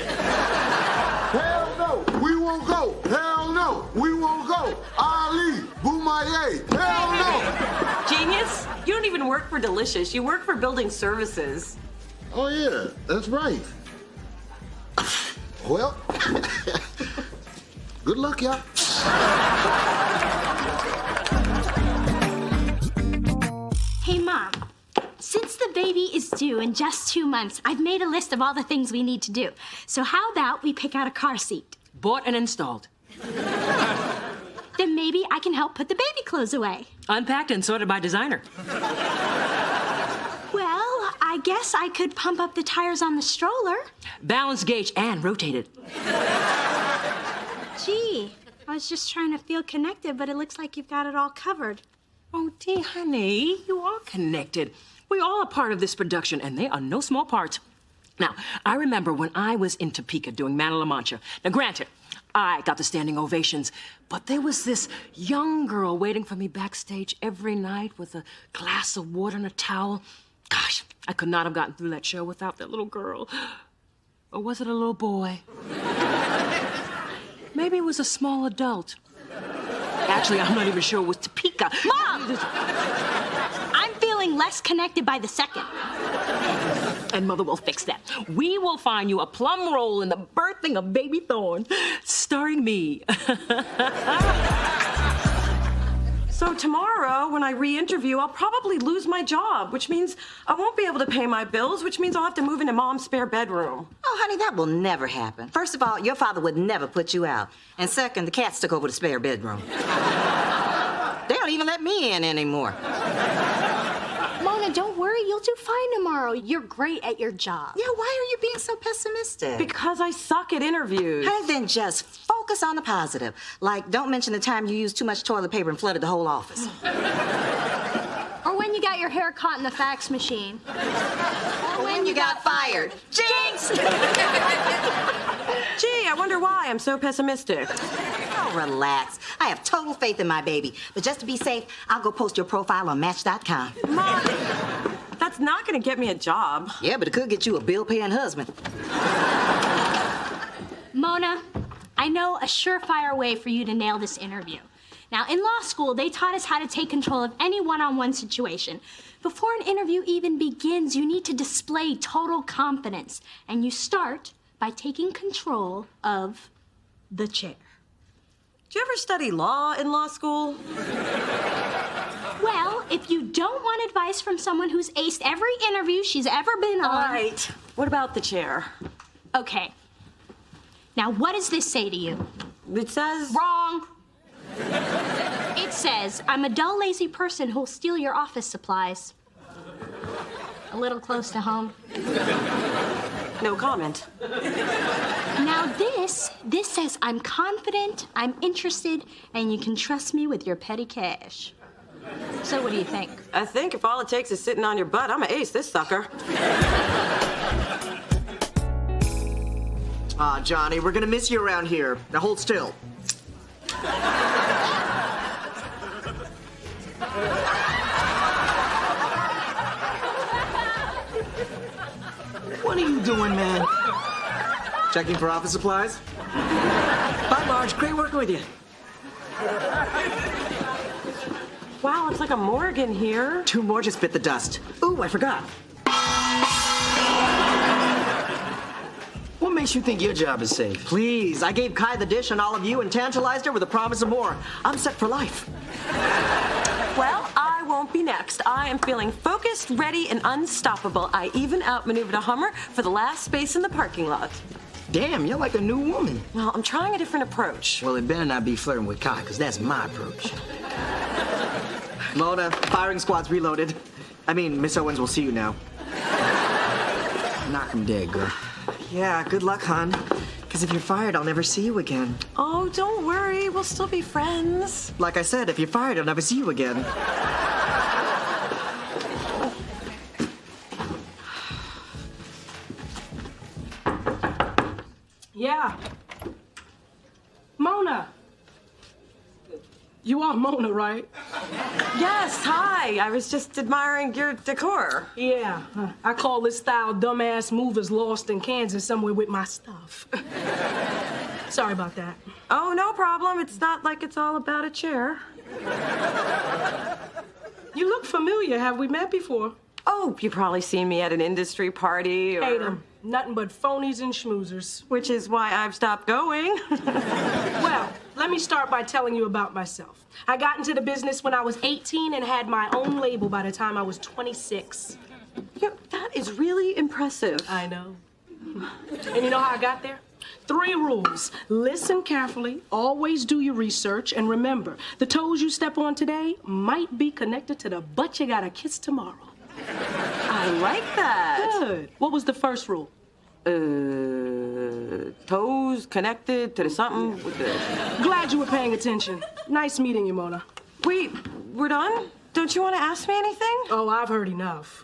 Hell no, we won't go. Hell no, we won't go. Ali, Boumaye, hell no. Genius, you don't even work for Delicious. You work for building services. Oh yeah, that's right. Well, good luck, y'all. Hey, Mom. Since the baby is due in just 2 months, I've made a list of all the things we need to do. So how about we pick out a car seat? Bought and installed. Then maybe I can help put the baby clothes away. Unpacked and sorted by designer. I guess I could pump up the tires on the stroller. Balance gauge and rotate it. Gee, I was just trying to feel connected, but it looks like you've got it all covered. Oh, dear honey, you are connected. We all are part of this production, and they are no small part. Now, I remember when I was in Topeka doing Man of La Mancha. Now, granted, I got the standing ovations, but there was this young girl waiting for me backstage every night with a glass of water and a towel. Gosh, I could not have gotten through that show without that little girl. Or was it a little boy? Maybe it was a small adult. Actually, I'm not even sure it was Topeka. Mom! I'm feeling less connected by the second. And Mother will fix that. We will find you a plum role in the birthing of Baby Thorn, starring me. So tomorrow, when I re-interview, I'll probably lose my job, which means I won't be able to pay my bills, which means I'll have to move into Mom's spare bedroom. Oh, honey, that will never happen. First of all, your father would never put you out. And second, the cats took over the spare bedroom. They don't even let me in anymore. Mona, don't worry. You'll do fine tomorrow. You're great at your job. Yeah, why are you being so pessimistic? Because I suck at interviews. Honey, then just focus on the positive. Like, don't mention the time you used too much toilet paper and flooded the whole office. Or when you got your hair caught in the fax machine. Or when you got fired. Jinx! Gee, I wonder why I'm so pessimistic. Oh, relax. I have total faith in my baby. But just to be safe, I'll go post your profile on Match.com. Mom, that's not gonna get me a job. Yeah, but it could get you a bill-paying husband. Mona, I know a surefire way for you to nail this interview. Now, in law school, they taught us how to take control of any one-on-one situation. Before an interview even begins, you need to display total confidence. And you start by taking control of the chair. Did you ever study law in law school? Well, if you don't want advice from someone who's aced every interview she's ever been on... All right. What about the chair? Okay. Now, what does this say to you? It says... Wrong. It says, I'm a dull, lazy person who'll steal your office supplies. A little close to home. No comment. Now this says I'm confident, I'm interested, and you can trust me with your petty cash. So what do you think? I think if all it takes is sitting on your butt, I'm gonna ace this sucker. Johnny, we're gonna miss you around here. Now hold still. What are you doing, man? Checking for office supplies? Bye, Marge. Great working with you. Wow, it's like a morgue in here. 2 more just bit the dust. Ooh, I forgot. What makes you think your job is safe? Please, I gave Kai the dish on all of you and tantalized her with a promise of more. I'm set for life. Well, I won't be next. I am feeling focused, ready, and unstoppable. I even outmaneuvered a Hummer for the last space in the parking lot. Damn, you're like a new woman. Well, I'm trying a different approach. Well, it better not be flirting with Kai, because that's my approach. Mona, firing squad's reloaded. I mean, Miss Owens will see you now. Knock him dead, girl. Yeah, good luck, hon. Because if you're fired, I'll never see you again. Oh, don't worry. We'll still be friends. Like I said, if you're fired, I'll never see you again. Yeah. Mona. You are Mona, right? Yes, hi. I was just admiring your decor. Yeah. I call this style dumbass movers lost in Kansas somewhere with my stuff. Sorry about that. Oh, no problem. It's not like it's all about a chair. You look familiar. Have we met before? Oh, you've probably seen me at an industry party or... Hate 'em. Nothing but phonies and schmoozers. Which is why I've stopped going. Well, let me start by telling you about myself. I got into the business when I was 18 and had my own label by the time I was 26. Yeah, that is really impressive. I know. And you know how I got there? 3 rules. Listen carefully, always do your research, and remember, the toes you step on today might be connected to the butt you gotta kiss tomorrow. I like that. Good. What was the first rule? Toes connected to the something with the... Glad you were paying attention. Nice meeting you, Mona. Wait, we're done? Don't you want to ask me anything? Oh, I've heard enough.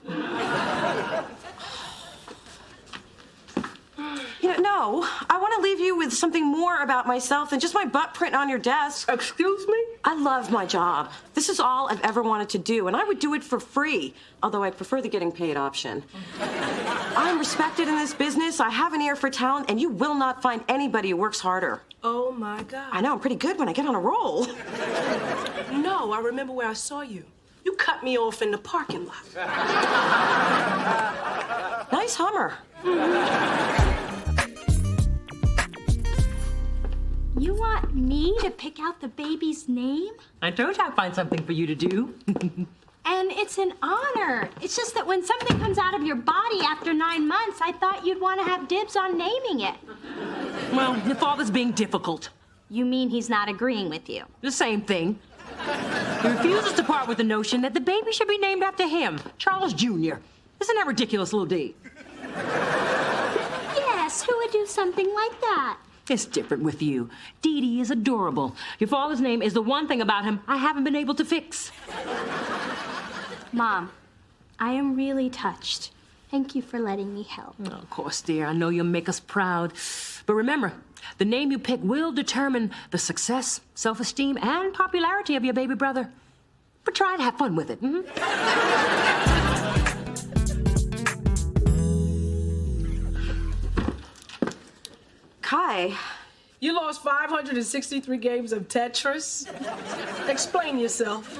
No, I want to leave you with something more about myself than just my butt print on your desk. Excuse me? I love my job. This is all I've ever wanted to do, and I would do it for free, although I prefer the getting paid option. I'm respected in this business, I have an ear for talent, and you will not find anybody who works harder. Oh, my God. I know, I'm pretty good when I get on a roll. No, I remember where I saw you. You cut me off in the parking lot. Nice Hummer. You want me to pick out the baby's name? I told you I'd find something for you to do. And it's an honor. It's just that when something comes out of your body after 9 months, I thought you'd want to have dibs on naming it. Well, your father's being difficult. You mean he's not agreeing with you? The same thing. He refuses to part with the notion that the baby should be named after him, Charles Jr. Isn't that ridiculous, little D? Yes, who would do something like that? It's different with you. Dee Dee is adorable. Your father's name is the one thing about him I haven't been able to fix. Mom, I am really touched. Thank you for letting me help. Oh, of course, dear. I know you'll make us proud. But remember, the name you pick will determine the success, self-esteem, and popularity of your baby brother. But try to have fun with it. Kai. You lost 563 games of Tetris? Explain yourself.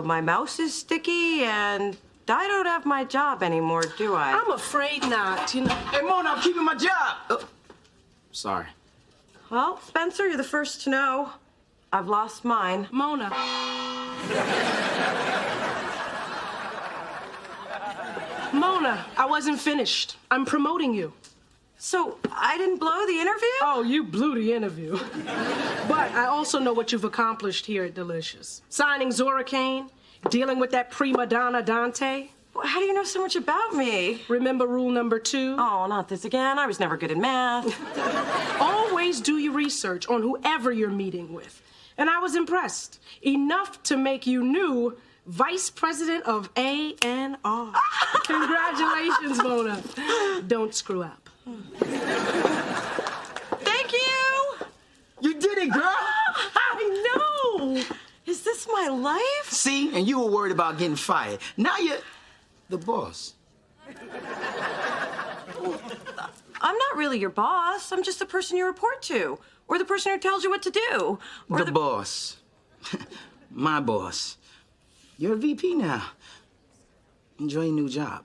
My mouse is sticky, and I don't have my job anymore, do I? I'm afraid not, you know. Hey, Mona, I'm keeping my job. Oh, sorry. Well, Spencer, you're the first to know. I've lost mine. Mona. Mona, I wasn't finished. I'm promoting you. So, I didn't blow the interview? Oh, you blew the interview. But I also know what you've accomplished here at Delicious. Signing Zora Kane, dealing with that prima donna Dante. Well, how do you know so much about me? Remember rule number 2? Oh, not this again. I was never good at math. Always do your research on whoever you're meeting with. And I was impressed. Enough to make you new Vice President of A&R. Congratulations, Mona. Don't screw up. Thank you! You did it, girl! I know! Is this my life? See? And you were worried about getting fired. Now you're the boss. I'm not really your boss. I'm just the person you report to. Or the person who tells you what to do. Or The boss. My boss. You're a VP now. Enjoy your new job.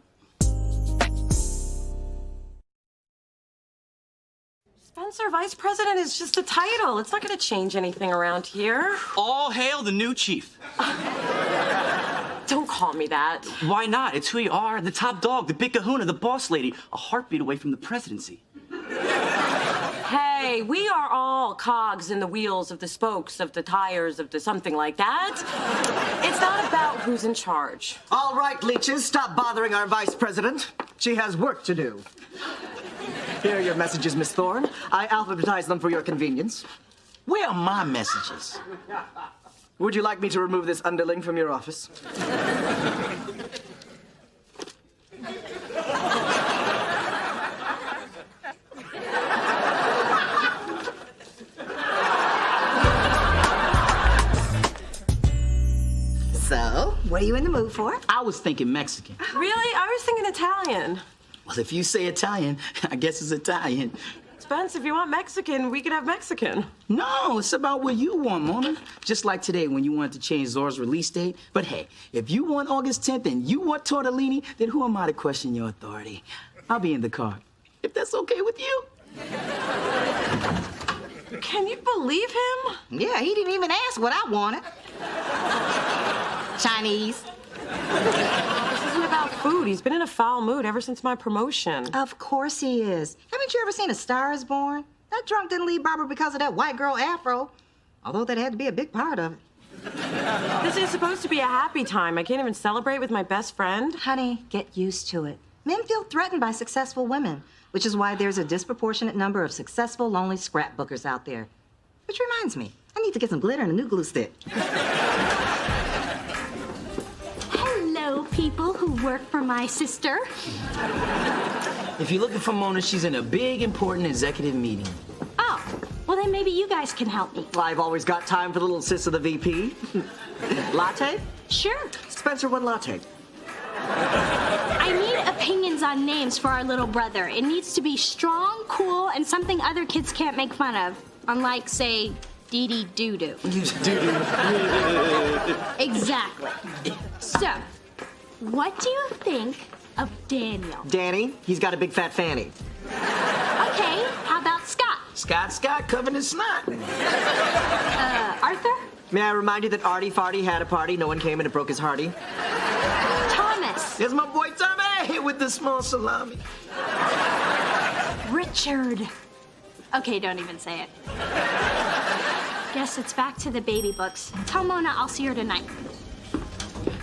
Spencer, Vice President is just a title. It's not going to change anything around here. All hail the new chief. Don't call me that. Why not? It's who you are. The top dog, the big kahuna, the boss lady. A heartbeat away from the presidency. Hey, we are all cogs in the wheels of the spokes of the tires of the something like that. It's not about who's in charge. All right, leeches, stop bothering our vice president. She has work to do. Here are your messages, Miss Thorne. I alphabetized them for your convenience. Where are my messages? Would you like me to remove this underling from your office? So, what are you in the mood for? I was thinking Mexican. Really? I was thinking Italian. Well, if you say Italian, I guess it's Italian. Spence, if you want Mexican, we could have Mexican. No, it's about what you want, Mona. Just like today when you wanted to change Zora's release date. But hey, if you want August 10th and you want tortellini, then who am I to question your authority? I'll be in the car, if that's okay with you. Can you believe him? Yeah, he didn't even ask what I wanted. Chinese. This isn't about food. He's been in a foul mood ever since my promotion. Of course he is. Haven't you ever seen A Star is Born? That drunk didn't leave Barbara because of that white girl afro. Although that had to be a big part of it. This is supposed to be a happy time. I can't even celebrate with my best friend. Honey, get used to it. Men feel threatened by successful women, which is why there's a disproportionate number of successful, lonely scrapbookers out there. Which reminds me, I need to get some glitter and a new glue stick. Hello, people who work for my sister. If you're looking for Mona, she's in a big, important executive meeting. Oh, well then maybe you guys can help me. Well, I've always got time for the little sis of the VP. Latte? Sure. Spencer, one latte. I need opinions on names for our little brother. It needs to be strong, cool, and something other kids can't make fun of. Unlike, say, Dee Dee Doo-Doo. Exactly. So, what do you think of Daniel? Danny, he's got a big fat fanny. Okay, how about Scott? Scott, covered in snot. Arthur? May I remind you that Artie Farty had a party, no one came and it broke his hearty? Thomas. There's my boy Tommy with the small salami. Richard. Okay, don't even say it. Guess it's back to the baby books. Tell Mona I'll see her tonight.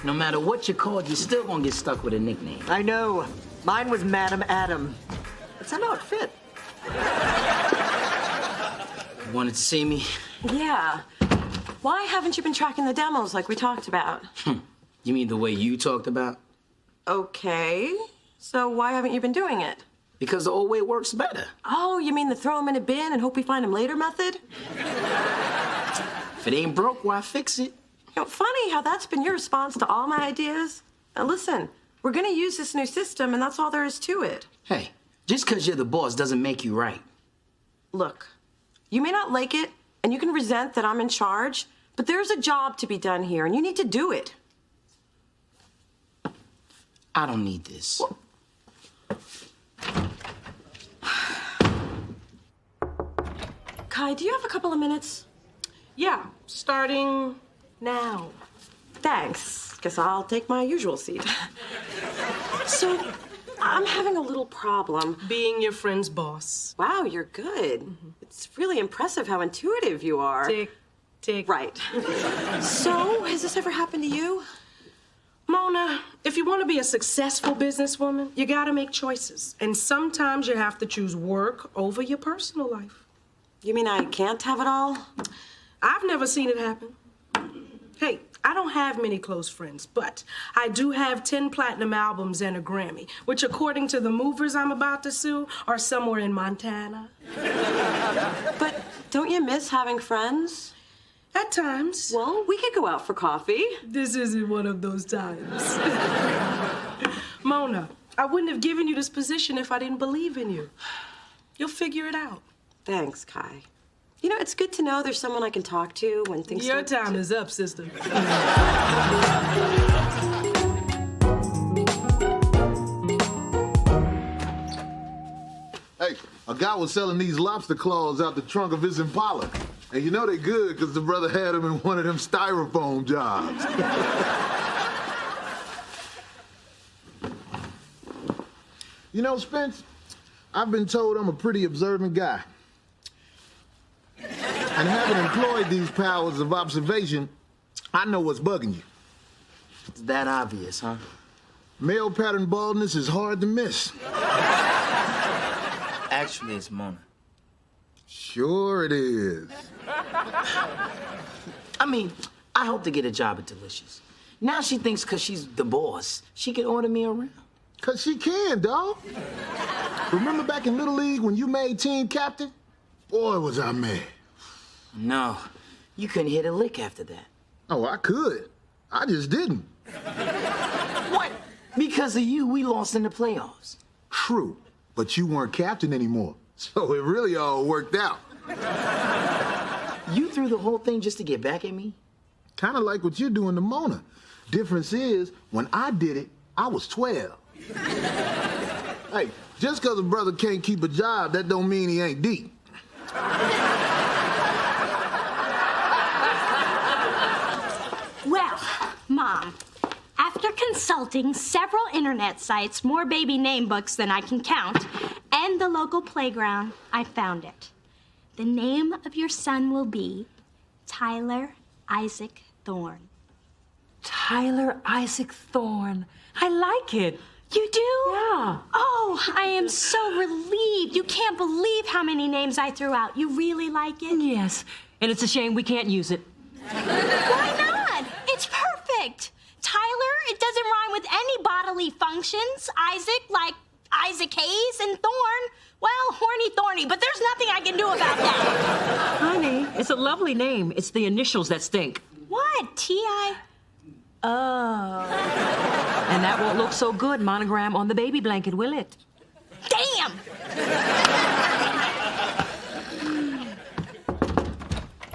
No matter what you're called, you're still gonna get stuck with a nickname. I know. Mine was Madam Adam. But somehow it fit. Wanted to see me? Yeah. Why haven't you been tracking the demos like we talked about? You mean the way you talked about? Okay. So why haven't you been doing it? Because the old way works better. Oh, you mean the throw them in a bin and hope we find them later method? If it ain't broke, why fix it? You know, funny how that's been your response to all my ideas. Now listen, we're gonna use this new system and that's all there is to it. Hey, just because you're the boss doesn't make you right. Look, you may not like it and you can resent that I'm in charge, but there's a job to be done here and you need to do it. I don't need this. Kai, do you have a couple of minutes? Yeah, starting now. Thanks. Guess I'll take my usual seat. So, I'm having a little problem. Being your friend's boss. Wow, you're good. It's really impressive how intuitive you are. Tick. Right. So, has this ever happened to you? Mona, if you want to be a successful businesswoman, you gotta make choices. And sometimes you have to choose work over your personal life. You mean I can't have it all? I've never seen it happen. Hey, I don't have many close friends, but I do have 10 platinum albums and a Grammy, which according to the movers I'm about to sue are somewhere in Montana. But don't you miss having friends? At times. Well, we could go out for coffee. This isn't one of those times. Mona, I wouldn't have given you this position if I didn't believe in you. You'll figure it out. Thanks, Kai. You know, it's good to know there's someone I can talk to when things Your start time is up, sister. Hey, a guy was selling these lobster claws out the trunk of his Impala. And you know they good because the brother had them in one of them styrofoam jobs. You know, Spence, I've been told I'm a pretty observant guy. And having employed these powers of observation, I know what's bugging you. It's that obvious, huh? Male pattern baldness is hard to miss. Actually, it's Mona. Sure it is. I mean, I hope to get a job at Delicious. Now she thinks because she's the boss, she can order me around. Because she can, dawg. Remember back in Little League when you made team captain? Boy, was I mad. No, you couldn't hit a lick after that. Oh, I could. I just didn't. What? Because of you, we lost in the playoffs. True, but you weren't captain anymore. So it really all worked out. You threw the whole thing just to get back at me? Kind of like what you're doing to Mona. Difference is, when I did it, I was 12. Hey, just because a brother can't keep a job, that don't mean he ain't deep. Well, Mom, after consulting several internet sites, more baby name books than I can count, and the local playground, I found it. The name of your son will be Tyler Isaac Thorne. Tyler Isaac Thorne. I like it. You do? Yeah. Oh, I am so relieved. You can't believe how many names I threw out. You really like it? Yes. And it's a shame we can't use it. Why not? It's perfect. Tyler, it doesn't rhyme with any bodily functions. Isaac, like Isaac Hayes, and Thorne, well, horny thorny, but there's nothing I can do about that. Honey, it's a lovely name. It's the initials that stink. What? T.I.? Oh. And that won't look so good monogram on the baby blanket, will it? Damn!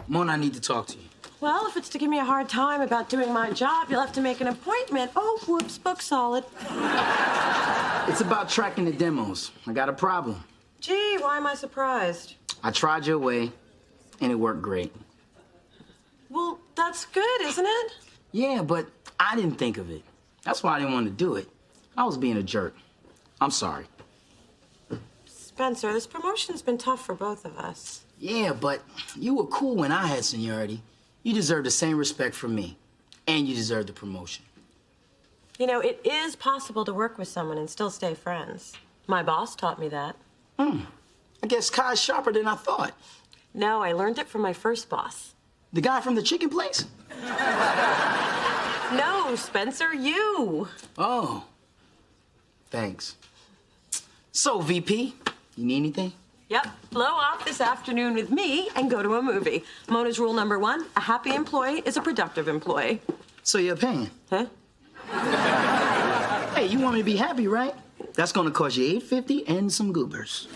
Mona, I need to talk to you. Well, if it's to give me a hard time about doing my job, you'll have to make an appointment. Oh, whoops, book solid. It's about tracking the demos. I got a problem. Gee, why am I surprised? I tried your way, and it worked great. Well, that's good, isn't it? Yeah, but I didn't think of it. That's why I didn't want to do it. I was being a jerk. I'm sorry. Spencer, this promotion's been tough for both of us. Yeah, but you were cool when I had seniority. You deserve the same respect from me. And you deserve the promotion. You know, it is possible to work with someone and still stay friends. My boss taught me that. I guess Kai's sharper than I thought. No, I learned it from my first boss. The guy from the chicken place? No, Spencer, you. Oh. Thanks. So, VP, you need anything? Yep, blow off this afternoon with me and go to a movie. Mona's rule number 1, a happy employee is a productive employee. So you're paying? Huh? Hey, you want me to be happy, right? That's gonna cost you $8.50 and some goobers.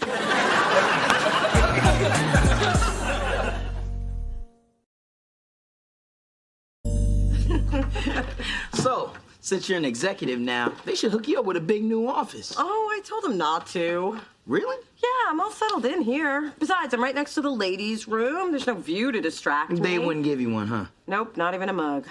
So, since you're an executive now, they should hook you up with a big new office. Oh, I told him not to. Really? Yeah, I'm all settled in here. Besides, I'm right next to the ladies' room. There's no view to distract me. They wouldn't give you one, huh? Nope, not even a mug.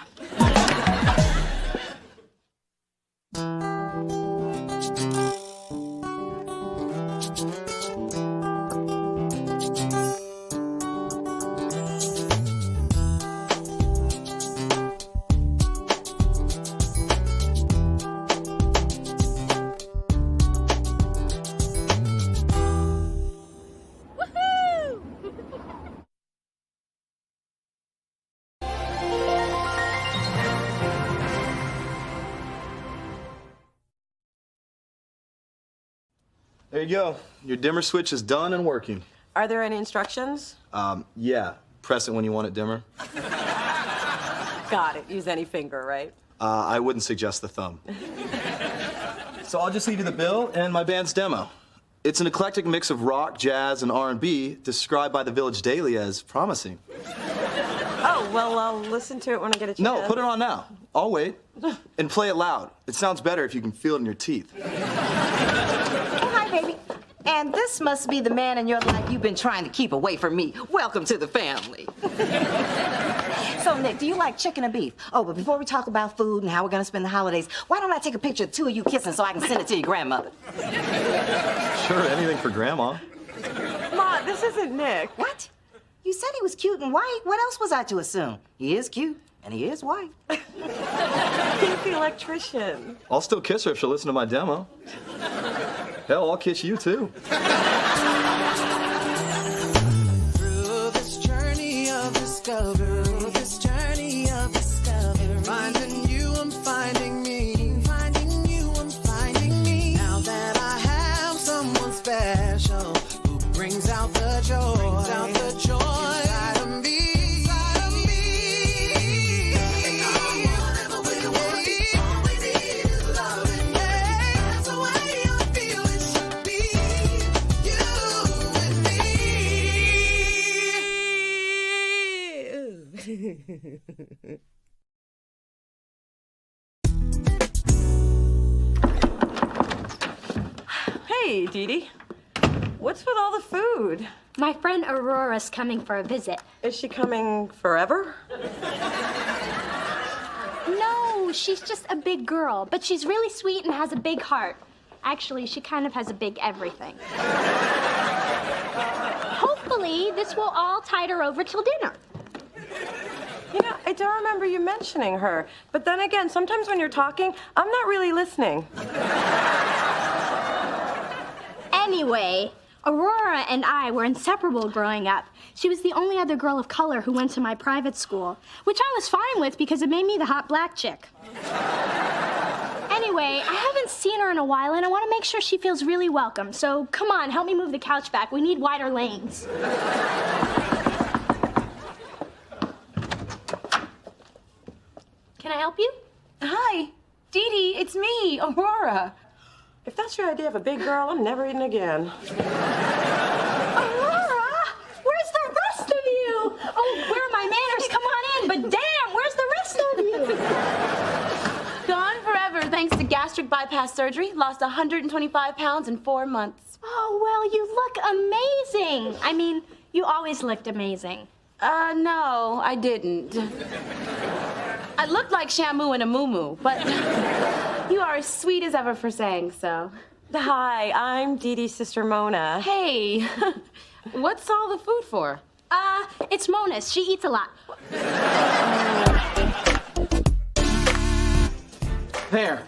There you go. Your dimmer switch is done and working. Are there any instructions? Yeah. Press it when you want it dimmer. Got it. Use any finger, right? I wouldn't suggest the thumb. So I'll just leave you the bill and my band's demo. It's an eclectic mix of rock, jazz, and R&B described by the Village Daily as promising. Oh, well, I'll listen to it when I get a chance. No, put it on now. I'll wait. And play it loud. It sounds better if you can feel it in your teeth. Hi, baby. And this must be the man in your life you've been trying to keep away from me. Welcome to the family. So, Nick, do you like chicken or beef? Oh, but before we talk about food and how we're gonna spend the holidays, why don't I take a picture of two of you kissing so I can send it to your grandmother? Sure, anything for Grandma. Ma, this isn't Nick. What? You said he was cute and white. What else was I to assume? He is cute, and he is white. He's the electrician. I'll still kiss her if she'll listen to my demo. Hell, I'll kiss you too. Through this journey of discovery, finding you, I'm finding me, finding you, I'm finding me. Now that I have someone special who brings out the joy, inside of me. And whatever we want, all we need is loving. That's the way I feel it should be. You and me. Hey, Dee Dee. What's with all the food? My friend Aurora's coming for a visit. Is she coming forever? No, she's just a big girl, but she's really sweet and has a big heart. Actually, she kind of has a big everything. Hopefully, this will all tide her over till dinner. Yeah, I don't remember you mentioning her. But then again, sometimes when you're talking, I'm not really listening. Anyway, Aurora and I were inseparable growing up. She was the only other girl of color who went to my private school, which I was fine with because it made me the hot black chick. Anyway, I haven't seen her in a while, and I want to make sure she feels really welcome. So come on, help me move the couch back. We need wider lanes. Can I help you? Hi, Dee Dee, it's me, Aurora. If that's your idea of a big girl, I'm never eating again. Aurora, where's the rest of you? Oh, where are my manners? Come on in. But damn, where's the rest of you? Gone forever thanks to gastric bypass surgery. Lost 125 pounds in 4 months. Oh, well, you look amazing. I mean, you always looked amazing. No, I didn't. I looked like Shamu in a muumuu, but you are as sweet as ever for saying so. Hi, I'm Dee Dee's sister Mona. Hey, what's all the food for? It's Mona's. She eats a lot. There.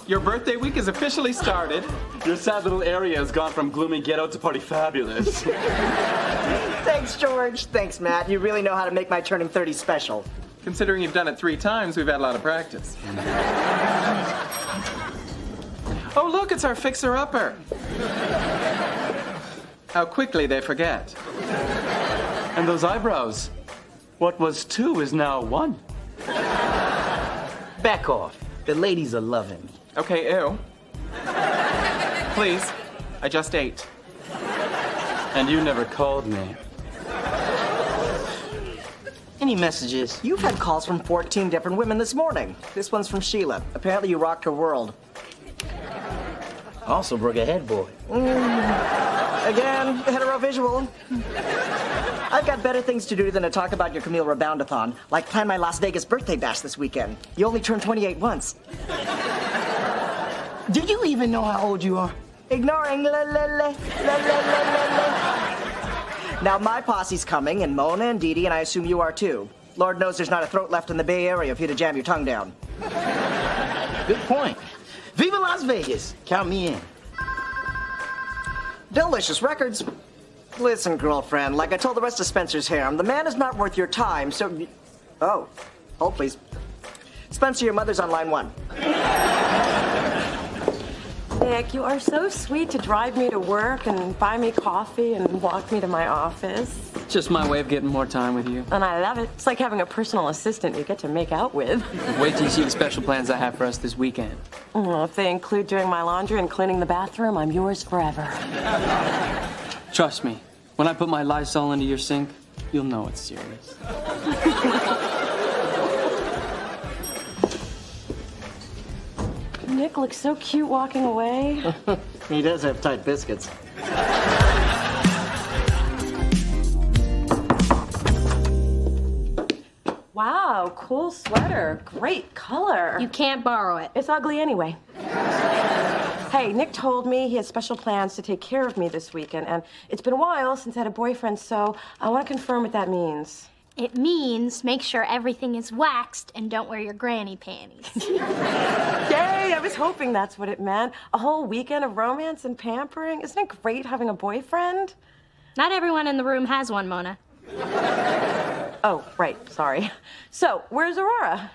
Your birthday week has officially started. Your sad little area has gone from gloomy ghetto to party fabulous. Thanks, George. Thanks, Matt. You really know how to make my turning 30 special. Considering you've done it 3 times, we've had a lot of practice. Oh, look, it's our fixer-upper. How quickly they forget. And those eyebrows. What was 2 is now 1. Back off. The ladies are loving me. Okay, ew. Please, I just ate. And you never called me. Any messages? You've had calls from 14 different women this morning. This one's from Sheila. Apparently you rocked her world. Also broke a head boy. Again, heterovisual. I've got better things to do than to talk about your Camille Reboundathon, like plan my Las Vegas birthday bash this weekend. You only turned 28 once. Do you even know how old you are? Ignoring la la la la la la la. Now my posse's coming, and Mona and Dee Dee, and I assume you are too. Lord knows there's not a throat left in the Bay Area for you to jam your tongue down. Good point. Viva Las Vegas. Count me in. Delicious records. Listen, girlfriend, like I told the rest of Spencer's harem, the man is not worth your time, so... Oh, hold please. Spencer, your mother's on line 1. Nick, you are so sweet to drive me to work and buy me coffee and walk me to my office. Just my way of getting more time with you. And I love it. It's like having a personal assistant you get to make out with. Wait till you see the special plans I have for us this weekend. Well, if they include doing my laundry and cleaning the bathroom, I'm yours forever. Trust me, when I put my Lysol into your sink, you'll know it's serious. Nick looks so cute walking away. He does have tight biscuits. Wow, cool sweater. Great color. You can't borrow it. It's ugly anyway. Hey, Nick told me he has special plans to take care of me this weekend, and it's been a while since I had a boyfriend, so I want to confirm what that means. It means make sure everything is waxed and don't wear your granny panties. Yay, I was hoping that's what it meant. A whole weekend of romance and pampering. Isn't it great having a boyfriend? Not everyone in the room has one, Mona. Oh, right, sorry. So, where's Aurora?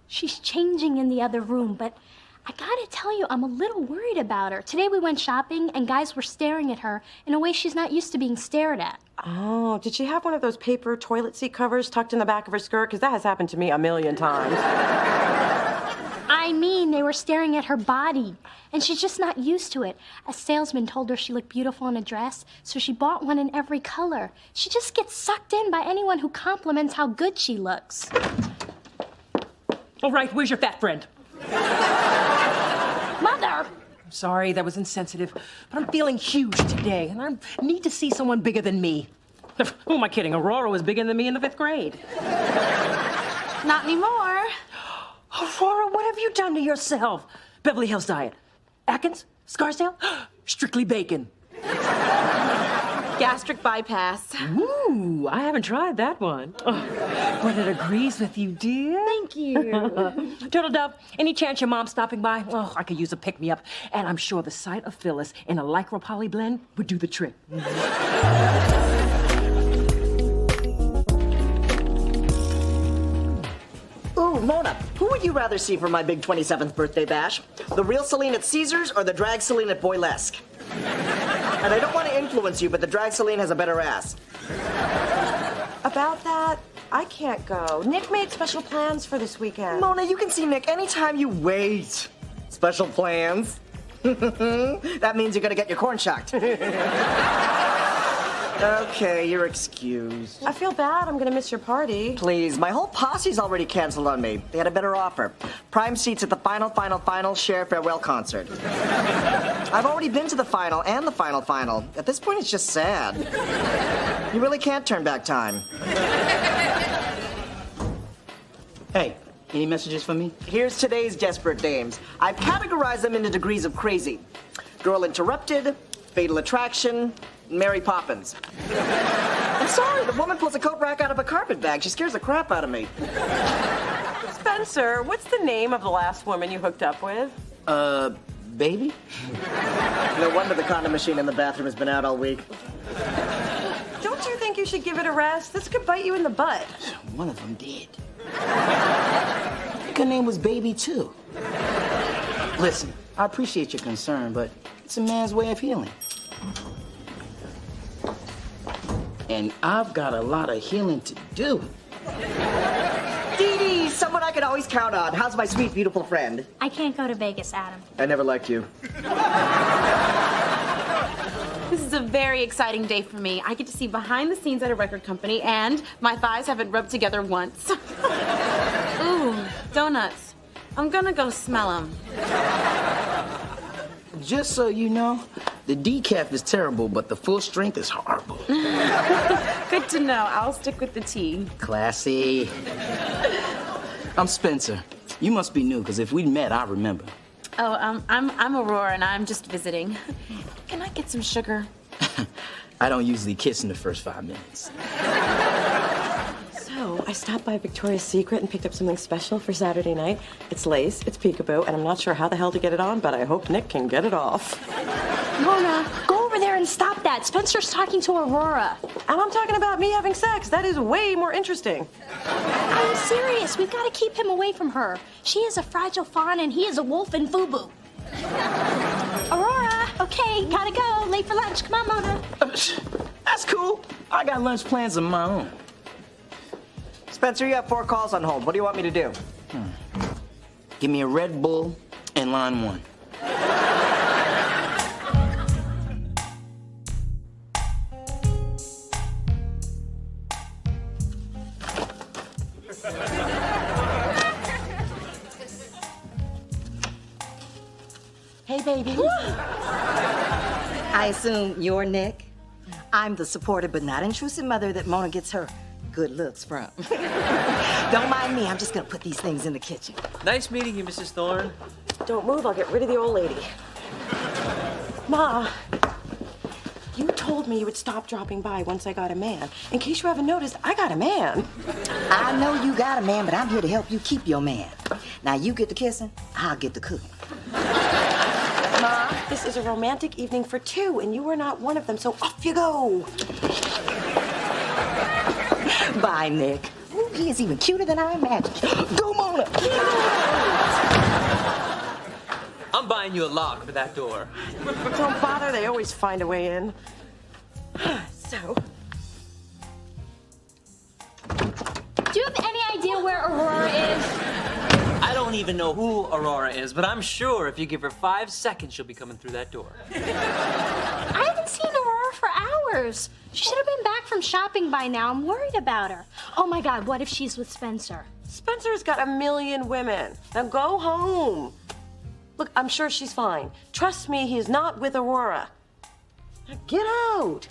She's changing in the other room, but I gotta tell you, I'm a little worried about her. Today we went shopping and guys were staring at her in a way she's not used to being stared at. Oh, did she have one of those paper toilet seat covers tucked in the back of her skirt? Because that has happened to me a million times. I mean, they were staring at her body, and she's just not used to it. A salesman told her she looked beautiful in a dress, so she bought one in every color. She just gets sucked in by anyone who compliments how good she looks. All right, where's your fat friend? Mother! Sorry, that was insensitive, but I'm feeling huge today, and I need to see someone bigger than me. Who am I kidding? Aurora was bigger than me in the 5th grade. Not anymore. Aurora, what have you done to yourself? Beverly Hills Diet. Atkins? Scarsdale? Strictly bacon. Gastric bypass. Ooh, I haven't tried that one. Oh, but it agrees with you, dear. Thank you. Turtle Dove, any chance your mom's stopping by? Oh, I could use a pick-me-up. And I'm sure the sight of Phyllis in a Lycra poly blend would do the trick. Ooh, Mona, who would you rather see for my big 27th birthday bash? The real Celine at Caesars or the drag Celine at Boylesque? And I don't want to influence you, but the drag Celine has a better ass. About that, I can't go. Nick made special plans for this weekend. Mona, you can see Nick anytime you wait. Special plans? That means you're gonna get your corn shocked. Okay, you're excused. I feel bad. I'm gonna miss your party. Please, my whole posse's already canceled on me. They had a better offer. Prime seats at the final Cher farewell concert. I've already been to the final and the final. At this point, it's just sad. You really can't turn back time. Hey, any messages for me? Here's today's desperate dames. I've categorized them into degrees of crazy. Girl Interrupted, Fatal Attraction, Mary Poppins. I'm sorry, the woman pulls a coat rack out of a carpet bag. She scares the crap out of me. Spencer, what's the name of the last woman you hooked up with? Baby? No wonder the condom machine in the bathroom has been out all week. Don't you think you should give it a rest? This could bite you in the butt. One of them did. I think her name was Baby, too. Listen, I appreciate your concern, but it's a man's way of healing. And I've got a lot of healing to do. Dee Dee, someone I could always count on. How's my sweet, beautiful friend? I can't go to Vegas, Adam. I never liked you. This is a very exciting day for me. I get to see behind the scenes at a record company, and my thighs haven't rubbed together once. Ooh, donuts. I'm gonna go smell them. Just so you know, the decaf is terrible, but the full strength is horrible. Good to know. I'll stick with the tea. Classy. I'm Spencer. You must be new, because if we met, I remember. Oh, I'm Aurora, and I'm just visiting. Can I get some sugar? I don't usually kiss in the first 5 minutes. So, I stopped by Victoria's Secret and picked up something special for Saturday night. It's lace, it's peekaboo, and I'm not sure how the hell to get it on, but I hope Nick can get it off. Mona, go over there and stop that. Spencer's talking to Aurora. And I'm talking about me having sex. That is way more interesting. I'm serious. We've got to keep him away from her. She is a fragile fawn and he is a wolf in FUBU. Aurora, okay, gotta go. Late for lunch. Come on, Mona. That's cool. I got lunch plans of my own. Spencer, you have 4 calls on hold. What do you want me to do? Give me a Red Bull and line 1. Hey, baby. I assume you're Nick? I'm the supportive but not intrusive mother that Mona gets her good looks from. Don't mind me, I'm just gonna put these things in the kitchen. Nice meeting you, Mrs. Thorne. Don't move, I'll get rid of the old lady. Ma, you told me you would stop dropping by once I got a man. In case you haven't noticed, I got a man. I know you got a man, but I'm here to help you keep your man. Now you get the kissing, I'll get the cooking. Ma, this is a romantic evening for 2, and you are not one of them, so off you go. Bye, Nick. Ooh, he is even cuter than I imagined. Go, Mona! I'm buying you a lock for that door. Don't bother, they always find a way in. So, Do you have any idea where Aurora is? I don't even know who Aurora is, but I'm sure if you give her 5 seconds, she'll be coming through that door. I haven't seen Aurora for hours. She should have been back from shopping by now. I'm worried about her. Oh my God, what if she's with Spencer? Spencer's got a million women. Now go home. Look, I'm sure she's fine. Trust me, he's not with Aurora. Now get out.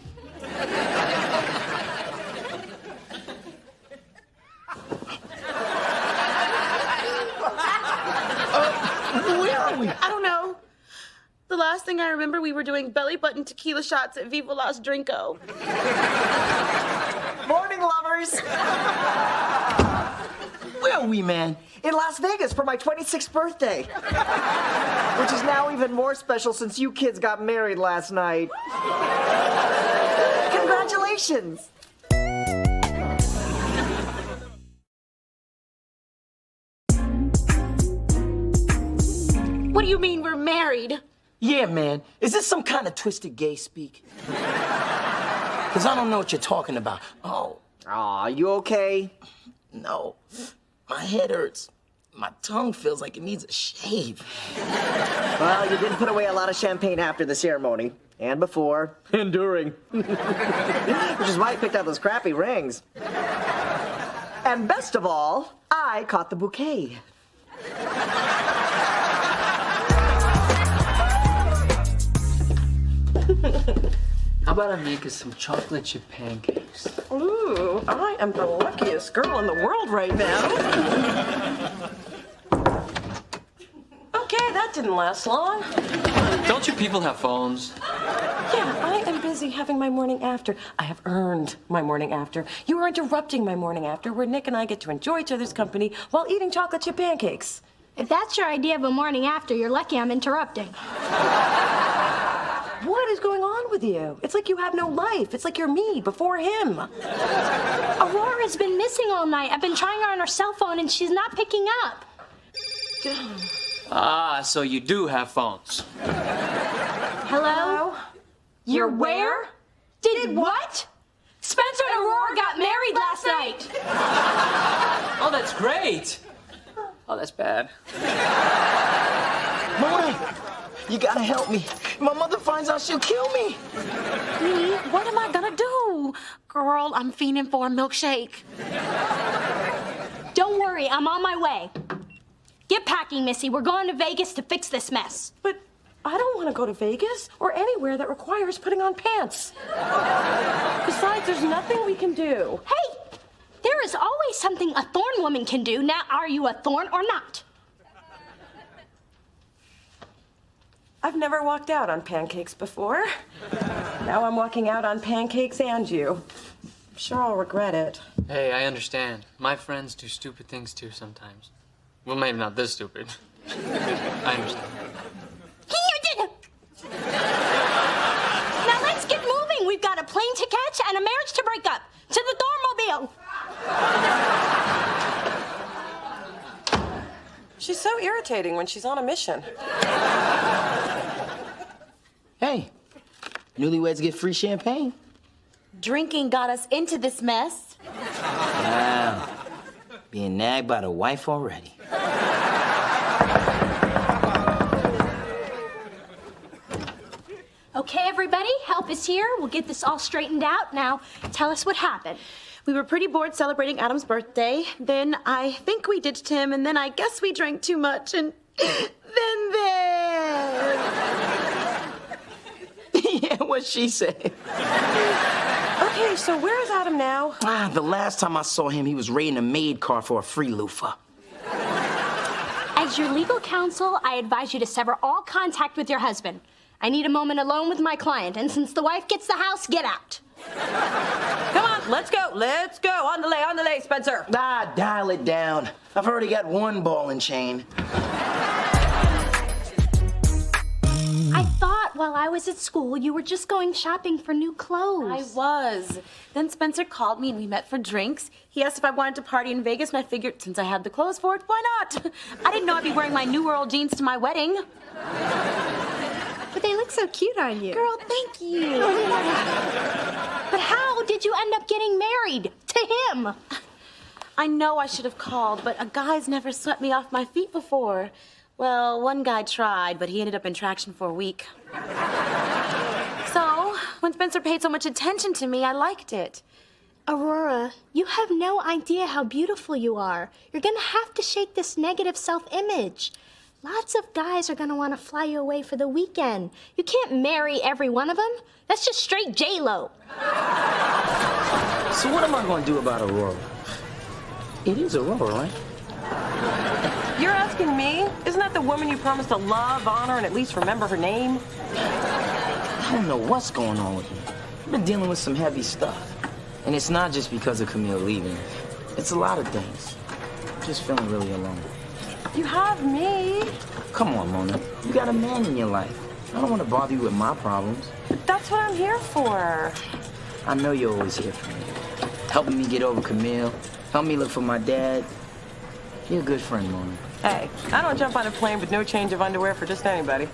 Where are we? I don't know. The last thing I remember, we were doing belly button tequila shots at Viva Las Drinko. Morning, lovers! Where are we, man? In Las Vegas for my 26th birthday. Which is now even more special since you kids got married last night. Congratulations! What do you mean we're married? Yeah, man. Is this some kind of twisted gay speak? Because I don't know what you're talking about. Oh. Aw, you okay? No. My head hurts. My tongue feels like it needs a shave. Well, you did put away a lot of champagne after the ceremony. And before. And during. Which is why I picked out those crappy rings. And best of all, I caught the bouquet. How about I make us some chocolate chip pancakes? Ooh, I am the luckiest girl in the world right now. Okay, that didn't last long. Don't you people have phones? Yeah, I am busy having my morning after. I have earned my morning after. You are interrupting my morning after, where Nick and I get to enjoy each other's company while eating chocolate chip pancakes. If that's your idea of a morning after, you're lucky I'm interrupting. What is going on with you? It's like you have no life. It's like you're me before him. Aurora's been missing all night. I've been trying her on her cell phone and she's not picking up. Ah, so you do have phones. Hello? You're where? Did what? Spencer and Aurora got married last night. Oh, that's great. Oh, that's bad. Mona, you gotta help me. My mother finds out, she'll kill me. Me? What am I gonna do? Girl, I'm fiending for a milkshake. Don't worry, I'm on my way. Get packing, Missy. We're going to Vegas to fix this mess. But I don't want to go to Vegas or anywhere that requires putting on pants. Besides, there's nothing we can do. Hey, there is always something a thorn woman can do. Now, are you a thorn or not? I've never walked out on pancakes before. Now I'm walking out on pancakes and you. I'm sure I'll regret it. Hey, I understand. My friends do stupid things too sometimes. Well, maybe not this stupid. I understand. You did it! Now let's get moving. We've got a plane to catch and a marriage to break up. To the Thornmobile. She's so irritating when she's on a mission. Hey, newlyweds get free champagne. Drinking got us into this mess. Wow. Being nagged by the wife already. Okay, everybody, help is here. We'll get this all straightened out. Now, tell us what happened. We were pretty bored celebrating Adam's birthday. Then I think we ditched him, and then I guess we drank too much, and then there. Yeah, what she said. Okay, so where is Adam now? The last time I saw him, he was raiding a maid car for a free loofah. As your legal counsel, I advise you to sever all contact with your husband. I need a moment alone with my client, and since the wife gets the house, get out. Come on, let's go. Let's go. On the lay, Spencer. Dial it down. I've already got one ball and chain. I thought while I was at school, you were just going shopping for new clothes. I was. Then Spencer called me and we met for drinks. He asked if I wanted to party in Vegas, and I figured since I had the clothes for it, why not? I didn't know I'd be wearing my New World jeans to my wedding. But they look so cute on you. Girl, thank you. But how did you end up getting married to him? I know I should have called, but a guy's never swept me off my feet before. Well, one guy tried, but he ended up in traction for a week. So, when Spencer paid so much attention to me, I liked it. Aurora, you have no idea how beautiful you are. You're gonna have to shake this negative self-image. Lots of guys are gonna wanna fly you away for the weekend. You can't marry every one of them. That's just straight J-Lo. So what am I gonna do about Aurora? It is Aurora, right? You're asking me? Isn't that the woman you promised to love, honor, and at least remember her name? I don't know what's going on with me. I've been dealing with some heavy stuff. And it's not just because of Camille leaving. It's a lot of things. I'm just feeling really alone. You have me. Come on, Mona. You got a man in your life. I don't want to bother you with my problems. That's what I'm here for. I know you're always here for me. Helping me get over Camille. Help me look for my dad. You're a good friend, Mona. Hey, I don't jump on a plane with no change of underwear for just anybody.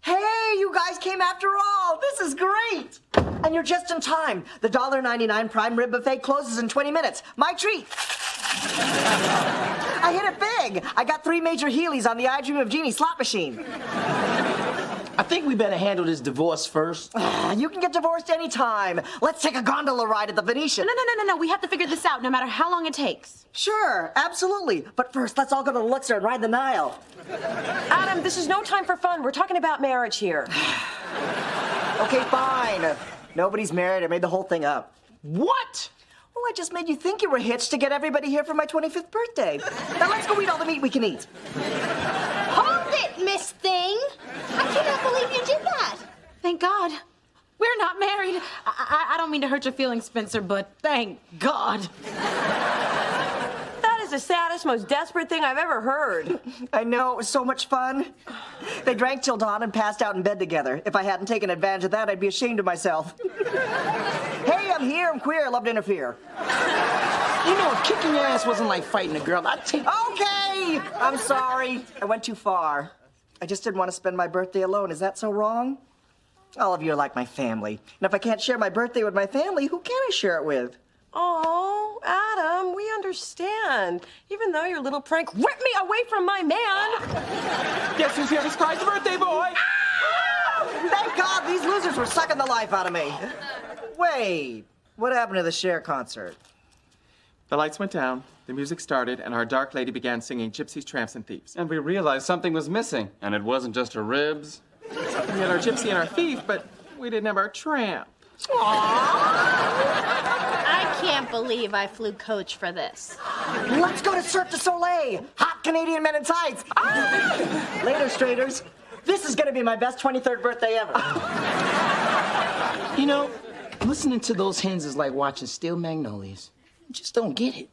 Hey, you guys came after all. This is great. And you're just in time. The $1.99 prime rib buffet closes in 20 minutes. My treat. I hit it big. I got 3 major Heelys on the I Dream of Jeannie slot machine. I think we better handle this divorce first. You can get divorced anytime. Let's take a gondola ride at the Venetian. No. We have to figure this out no matter how long it takes. Sure, absolutely. But first, let's all go to the Luxor and ride the Nile. Adam, this is no time for fun. We're talking about marriage here. Okay, fine. Nobody's married. I made the whole thing up. What? Well, I just made you think you were hitched to get everybody here for my 25th birthday. Now let's go eat all the meat we can eat. Hold it, Miss Thing. I cannot believe you did that. Thank God. We're not married. I don't mean to hurt your feelings, Spencer, but thank God. That is the saddest, most desperate thing I've ever heard. I know, it was so much fun. They drank till dawn and passed out in bed together. If I hadn't taken advantage of that, I'd be ashamed of myself. Hey, I'm here, I'm queer, I love to interfere. You know, if kicking your ass wasn't like fighting a girl, I'd take... Okay! I'm sorry. I went too far. I just didn't want to spend my birthday alone. Is that so wrong? All of you are like my family. And if I can't share my birthday with my family, who can I share it with? Oh, Adam, we understand. Even though your little prank ripped me away from my man. Guess who's here to surprise the birthday boy? Thank God these losers were sucking the life out of me. Wait, what happened to the Cher concert? The lights went down, the music started, and our dark lady began singing Gypsies, Tramps, and Thieves. And we realized something was missing, and it wasn't just her ribs. We had our gypsy and our thief, but we didn't have our tramp. I can't believe I flew coach for this. Let's go to Cirque du Soleil. Hot Canadian men in tights. Later, straighters. This is going to be my best 23rd birthday ever. You know, listening to those hens is like watching Steel Magnolias. You just don't get it.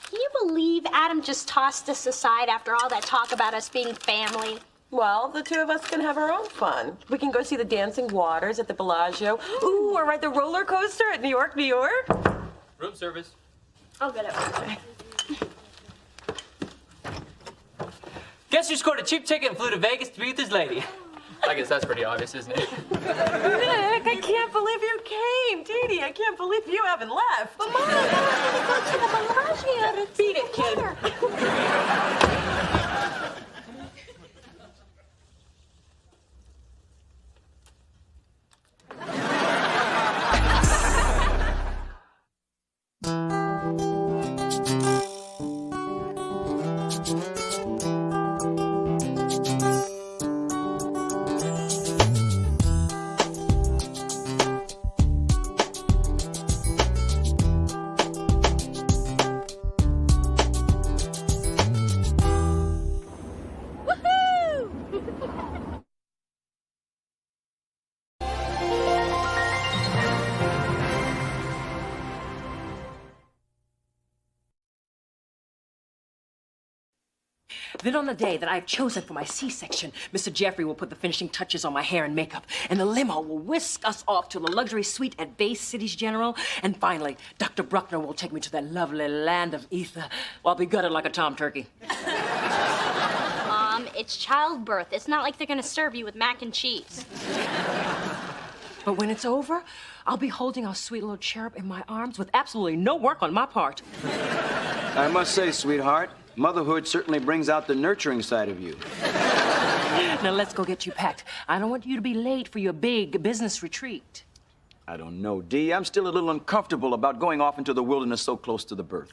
Can you believe Adam just tossed us aside after all that talk about us being family? Well, the two of us can have our own fun. We can go see the dancing waters at the Bellagio. Ooh, or ride the roller coaster at New York, New York. Room service. I'll get it. Guess who scored a cheap ticket and flew to Vegas to be with his lady? I guess that's pretty obvious, isn't it? Nick, I can't believe you came. Dee Dee, I can't believe you haven't left. But Mom, I want to go to the Bellagio. Beat it, kid. Then on the day that I've chosen for my C-section, Mr. Jeffrey will put the finishing touches on my hair and makeup, and the limo will whisk us off to the luxury suite at Bay Cities General, and finally, Dr. Bruckner will take me to that lovely land of ether. I'll be gutted like a tom turkey. Mom, it's childbirth. It's not like they're gonna serve you with mac and cheese. But when it's over, I'll be holding our sweet little cherub in my arms with absolutely no work on my part. I must say, sweetheart, motherhood certainly brings out the nurturing side of you. Now let's go get you packed. I don't want you to be late for your big business retreat. I don't know, Dee. I'm still a little uncomfortable about going off into the wilderness so close to the birth.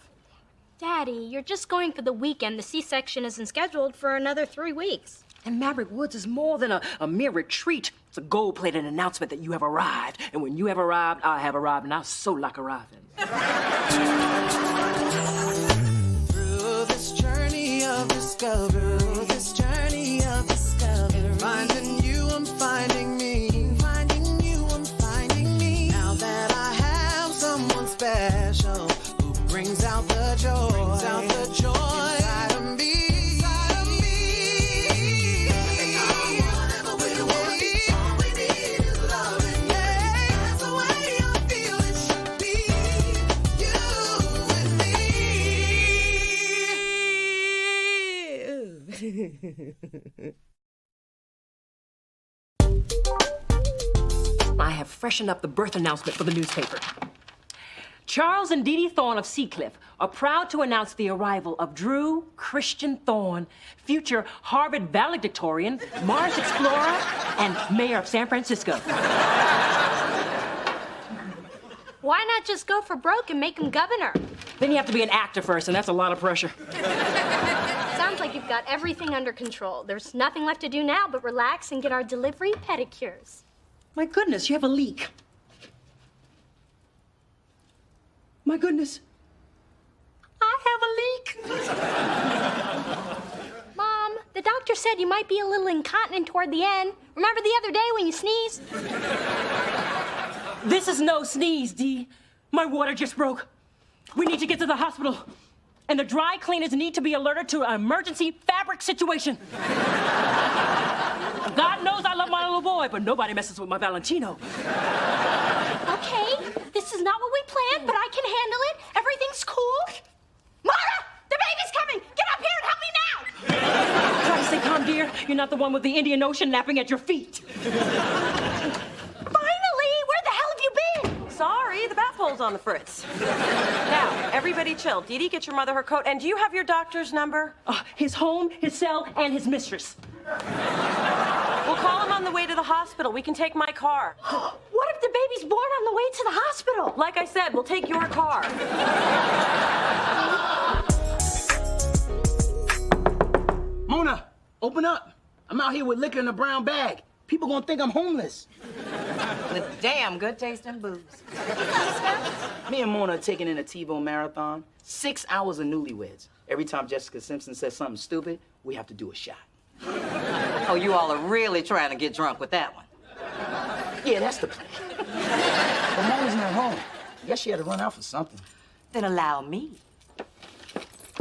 Daddy, you're just going for the weekend. The C-section isn't scheduled for another 3 weeks. And Maverick Woods is more than a mere retreat. It's a gold-plated announcement that you have arrived. And when you have arrived, I have arrived, and I so like arriving. Through this journey of discovery, finding you, I'm finding me. Finding you, I'm finding me. Now that I have someone special who brings out the joy, inside of me. Whatever we want, all we need is loving. That's the way I feel it should be. You and me. I have freshened up the birth announcement for the newspaper. Charles and Dee Dee Thorne of Seacliff are proud to announce the arrival of Drew Christian Thorne, future Harvard valedictorian, Mars explorer, and mayor of San Francisco. Why not just go for broke and make him governor? Then you have to be an actor first, and that's a lot of pressure. Sounds like you've got everything under control. There's nothing left to do now but relax and get our delivery pedicures. My goodness, you have a leak. My goodness. I have a leak. Mom, the doctor said you might be a little incontinent toward the end. Remember the other day when you sneezed? This is no sneeze, Dee. My water just broke. We need to get to the hospital. And the dry cleaners need to be alerted to an emergency fabric situation. God knows I love my little boy, but nobody messes with my Valentino. Okay, this is not what we planned, but I can handle it. Everything's cool. Mara, the baby's coming. Get up here and help me now. Try to stay calm, dear. You're not the one with the Indian Ocean napping at your feet. Finally! Where the hell have you been? Sorry, the bat pole's on the fritz. Now, everybody chill. Dee Dee, get your mother her coat. And do you have your doctor's number? His home, his cell, and his mistress. We'll call him on the way to the hospital. We can take my car. What if the baby's born on the way to the hospital? Like I said, we'll take your car. Mona, open up. I'm out here with liquor in a brown bag. People gonna think I'm homeless. With damn good tasting booze. Me and Mona are taking in a TiVo marathon. 6 hours of Newlyweds. Every time Jessica Simpson says something stupid, we have to do a shot. Oh, you all are really trying to get drunk with that one. Yeah, that's the plan. But Mona's not home. I guess she had to run out for something. Then allow me.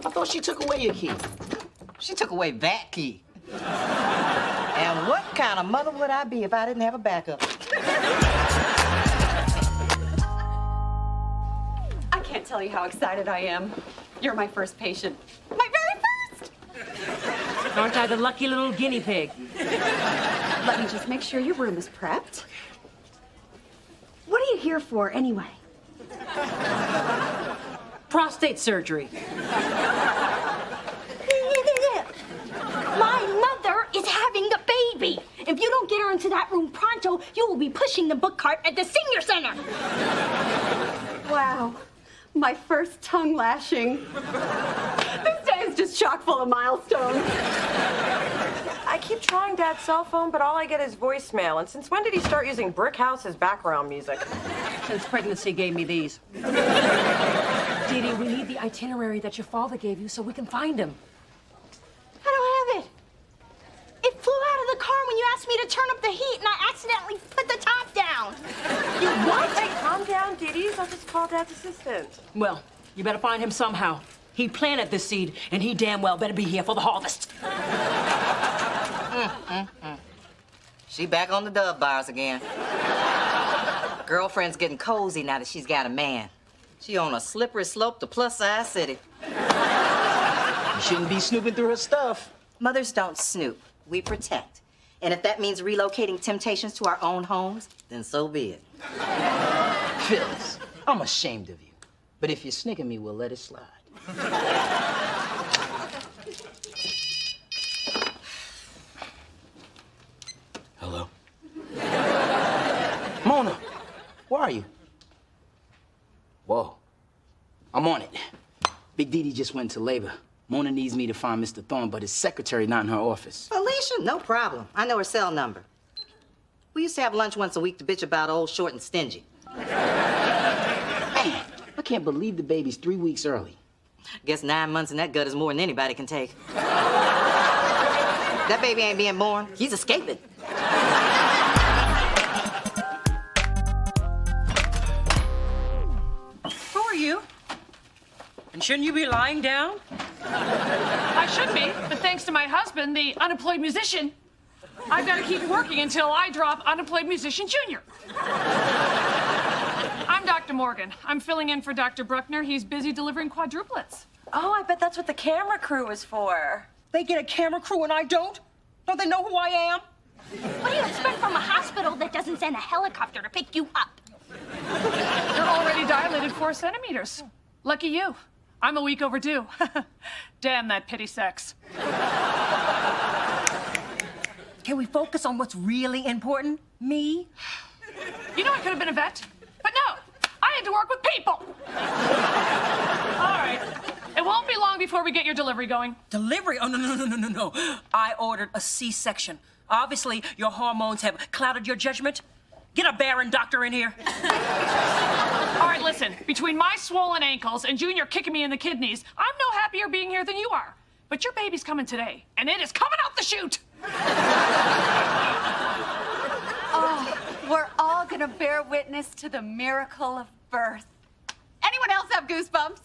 I thought she took away your key. She took away that key. And what kind of mother would I be if I didn't have a backup? I can't tell you how excited I am. You're my first patient. My very first! Aren't I the lucky little guinea pig? Let me just make sure your room is prepped. What are you here for, anyway? Prostate surgery. My mother is having a baby. If you don't get her into that room pronto, you will be pushing the book cart at the senior center. Wow. My first tongue lashing. This day is just chock full of milestones. I keep trying Dad's cell phone, but all I get is voicemail. And since when did he start using Brick House as background music? Since pregnancy gave me these. Dee Dee, we need the itinerary that your father gave you so we can find him. I don't have it. It flew out of the car when you asked me to turn up the heat, and I accidentally put the top down. You what? Hey, calm down, Dee Dee. I'll just call Dad's assistant. Well, you better find him somehow. He planted this seed, and he damn well better be here for the harvest. She back on the Dove bars again. Girlfriend's getting cozy now that she's got a man. She on a slippery slope to plus-size city. You shouldn't be snooping through her stuff. Mothers don't snoop. We protect. And if that means relocating Temptations to our own homes, then so be it. Phyllis, I'm ashamed of you. But if you're snicking me, we'll let it slide. Hello? Mona, where are you? Whoa. I'm on it. Big Dee Dee just went into labor. Mona needs me to find Mr. Thorne, but his secretary not in her office. Alicia, no problem. I know her cell number. We used to have lunch once a week to bitch about old, short, and stingy. Man, I can't believe the baby's 3 weeks early. Guess 9 months in that gut is more than anybody can take. That baby ain't being born. He's escaping. Who are you? And shouldn't you be lying down? I should be, but thanks to my husband, the unemployed musician, I've got to keep working until I drop Unemployed Musician Jr. I'm Dr. Morgan. I'm filling in for Dr. Bruckner. He's busy delivering quadruplets. Oh, I bet that's what the camera crew is for. They get a camera crew and I don't? Don't they know who I am? What do you expect from a hospital that doesn't send a helicopter to pick you up? You're already dilated 4 centimeters. Lucky you. I'm a week overdue. Damn that pity sex. Can we focus on what's really important? Me? You know I could have been a vet, but no. I had to work with people. All right. It won't be long before we get your delivery going. Delivery? Oh, no. I ordered a C-section. Obviously, your hormones have clouded your judgment. Get a barren doctor in here. All right, listen. Between my swollen ankles and Junior kicking me in the kidneys, I'm no happier being here than you are. But your baby's coming today, and it is coming out the chute. Oh, we're all gonna bear witness to the miracle of birth. Anyone else have goosebumps?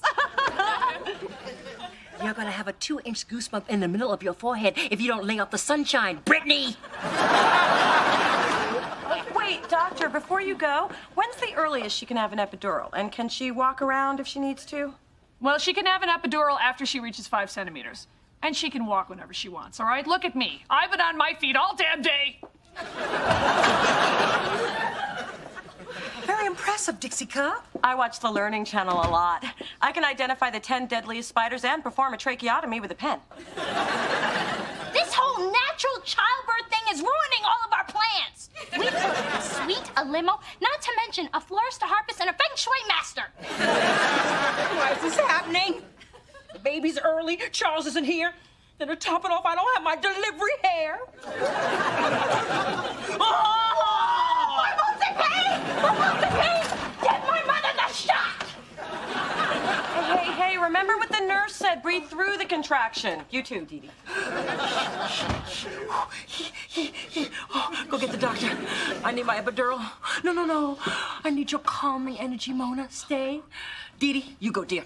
You're gonna have a 2-inch goosebump in the middle of your forehead if you don't lay off the sunshine, Brittany! Wait, doctor, before you go, when's the earliest she can have an epidural? And can she walk around if she needs to? Well, she can have an epidural after she reaches 5 centimeters. And she can walk whenever she wants, all right? Look at me. I've been on my feet all damn day. Very impressive, Dixie Cup. I watch the Learning Channel a lot. I can identify the 10 deadliest spiders and perform a tracheotomy with a pen. This whole natural childbirth thing is ruining all of our plans. We took a suite, a limo, not to mention a florist, a harpist, and a feng shui master. Why is this happening? The baby's early, Charles isn't here. And to top it off, I don't have my delivery hair. I'm on the pain! Get my mother the shot! Hey, remember what the nurse said. Breathe through the contraction. You too, Dee Dee. Go get the doctor. I need my epidural. No. I need your calming energy, Mona. Stay. Dee Dee, you go, dear.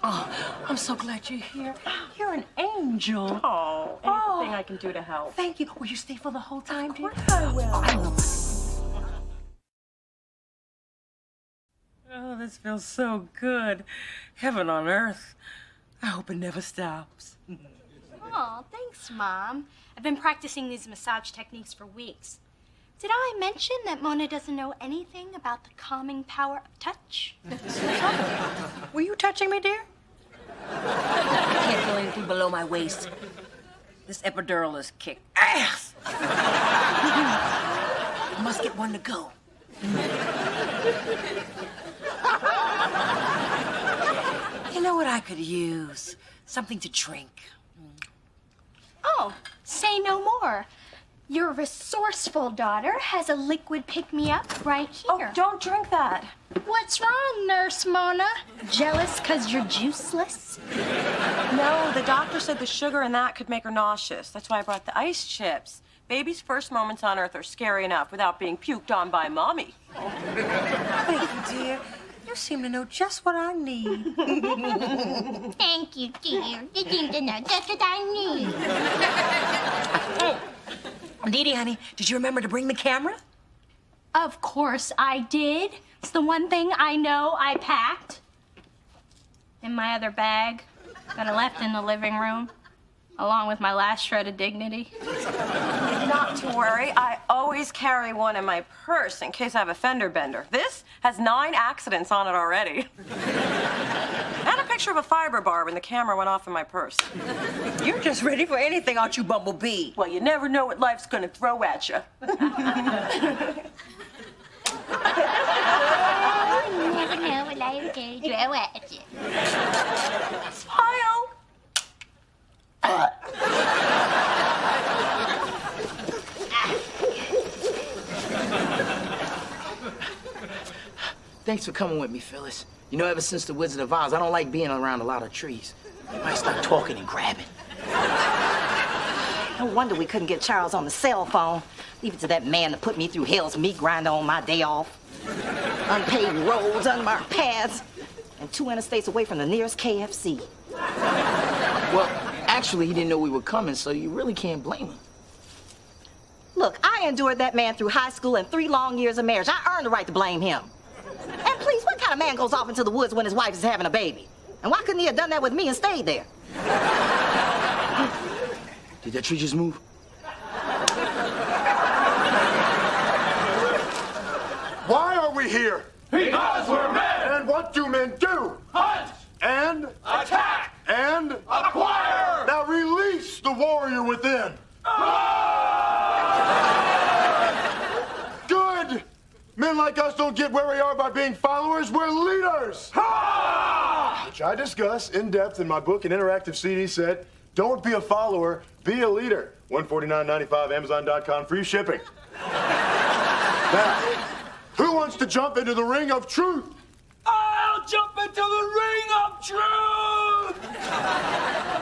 Oh, I'm so glad you're here. You're an angel. Oh, anything I can do to help. Thank you. Will you stay for the whole time, dear? Of course I will. I know. Oh, this feels so good. Heaven on earth. I hope it never stops. Oh, thanks, Mom. I've been practicing these massage techniques for weeks. Did I mention that Mona doesn't know anything about the calming power of touch? Were you touching me, dear? I can't feel anything below my waist. This epidural is kick ass. I must get one to go. You know what I could use? Something to drink. Oh, say no more. Your resourceful daughter has a liquid pick-me-up right here. Oh, don't drink that. What's wrong, Nurse Mona? Jealous 'cause you're juiceless? No, the doctor said the sugar in that could make her nauseous. That's why I brought the ice chips. Baby's first moments on Earth are scary enough without being puked on by Mommy. Thank you, dear. You seem to know just what I need. Thank you, dear. You seem to know just what I need. Dee Dee, honey, did you remember to bring the camera? Of course I did. It's the one thing I know I packed. In my other bag that I left in the living room, along with my last shred of dignity. Not to worry, I always carry one in my purse in case I have a fender bender. This has 9 accidents on it already. And a picture of a fiber bar when the camera went off in my purse. You're just ready for anything, aren't you, Bumblebee? Well, you never know what life's gonna throw at you. Never know what life's gonna throw at you. Smile. Thanks for coming with me, Phyllis. You know, ever since the Wizard of Oz, I don't like being around a lot of trees. They might start talking and grabbing. No wonder we couldn't get Charles on the cell phone. Leave it to that man to put me through hell's meat grinder on my day off. Unpaved roads, unmarked paths, and 2 interstates away from the nearest KFC. Well, actually, he didn't know we were coming, so you really can't blame him. Look, I endured that man through high school and 3 long years of marriage. I earned the right to blame him. And please, what kind of man goes off into the woods when his wife is having a baby? And why couldn't he have done that with me and stayed there? Did that tree just move? Why are we here? Because we're men! And what do men do? Hunt! And? Attack! And? Acquire! Now release the warrior within. Good! Men like us don't get where we are by being followers, we're leaders! Which I discuss in depth in my book and interactive CD set, Don't Be a Follower, Be a Leader. $149.95, Amazon.com, free shipping. Now, who wants to jump into the ring of truth? I'll jump into the ring of truth!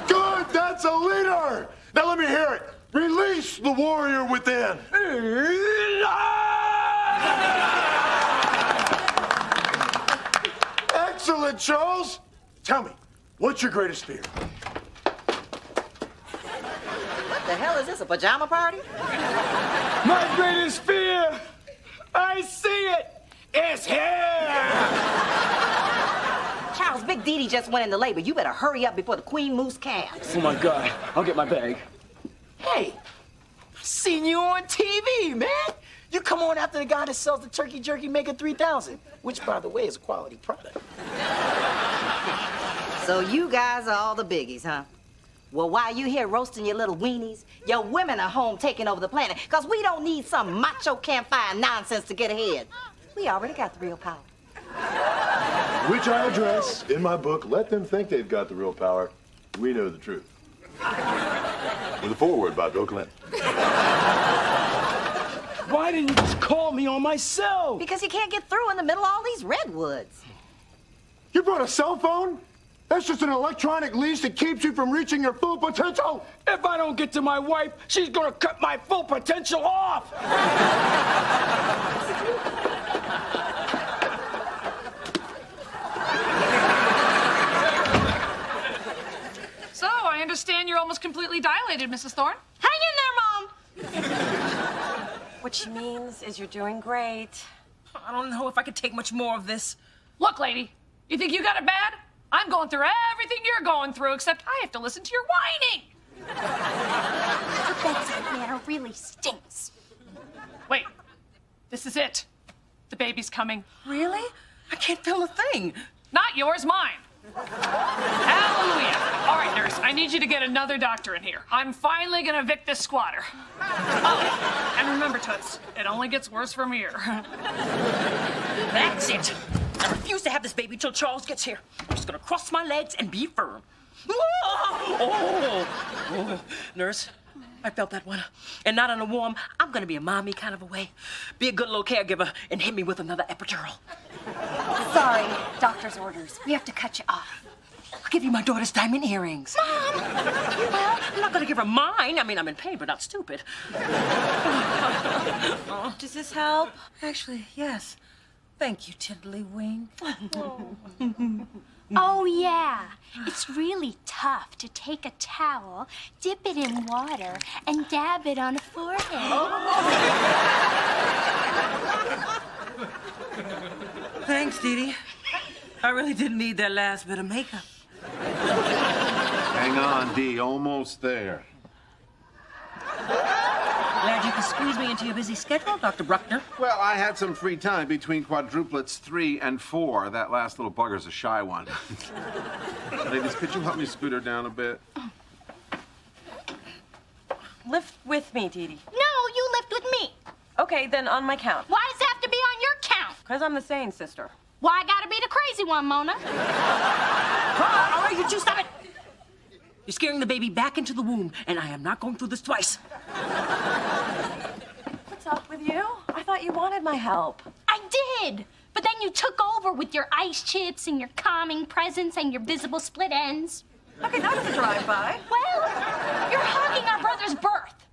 Good, that's a leader! Now let me hear it. Release the warrior within. Excellent, Charles. Tell me, what's your greatest fear? What the hell is this, a pajama party? My greatest fear, I see it, is here! Charles, Big Dee just went into labor. You better hurry up before the queen moves calves. Oh my God, I'll get my bag. Hey, I seen you on TV, man. You come on after the guy that sells the turkey jerky maker 3000, which, by the way, is a quality product. So you guys are all the biggies, huh? Well, while you here roasting your little weenies, your women are home taking over the planet, because we don't need some macho campfire nonsense to get ahead. We already got the real power. Which I address in my book, Let Them Think They've Got the Real Power. We know the truth. With a foreword by Bill Clinton. Why didn't you just call me on my cell? Because you can't get through in the middle of all these redwoods. You brought a cell phone? That's just an electronic leash that keeps you from reaching your full potential. If I don't get to my wife, she's gonna cut my full potential off! So, I understand you're almost completely dilated, Mrs. Thorne. Hang in there, Mom! What she means is you're doing great. I don't know if I could take much more of this. Look, lady, you think you got it bad? I'm going through everything you're going through, except I have to listen to your whining. Her bedside manner really stinks. Wait, this is it. The baby's coming. Really? I can't feel a thing. Not yours, mine. Hallelujah. All right, nurse, I need you to get another doctor in here. I'm finally gonna evict this squatter. Oh, and remember, Toots, it only gets worse from here. That's it. I refuse to have this baby till Charles gets here. I'm just gonna cross my legs and be firm. Oh. Nurse, I felt that one. And not in a warm, I'm gonna be a mommy kind of a way. Be a good little caregiver and hit me with another epidural. Sorry, doctor's orders. We have to cut you off. I'll give you my daughter's diamond earrings. Mom! Well, I'm not gonna give her mine. I mean, I'm in pain, but not stupid. Does this help? Actually, yes. Thank you, Tiddlywink. Oh, yeah. It's really tough to take a towel, dip it in water, and dab it on a forehead. Thanks, Dee Dee. I really didn't need that last bit of makeup. Hang on, Dee. Almost there. Glad you could squeeze me into your busy schedule, Dr. Bruckner. Well, I had some free time between quadruplets 3 and 4. That last little bugger's a shy one. Ladies, could you help me scoot her down a bit? Lift with me, Dee Dee. No, you lift with me. Okay, then on my count. Why does it have to be on your count? Because I'm the sane sister. Why I gotta be the crazy one, Mona? All right, you two, stop it. You're scaring the baby back into the womb, and I am not going through this twice. What's up with you? I thought you wanted my help. I did, but then you you took over with your ice chips and your calming presence and your visible split ends. Okay, that was a drive-by. Well, you're hogging our brother's birth.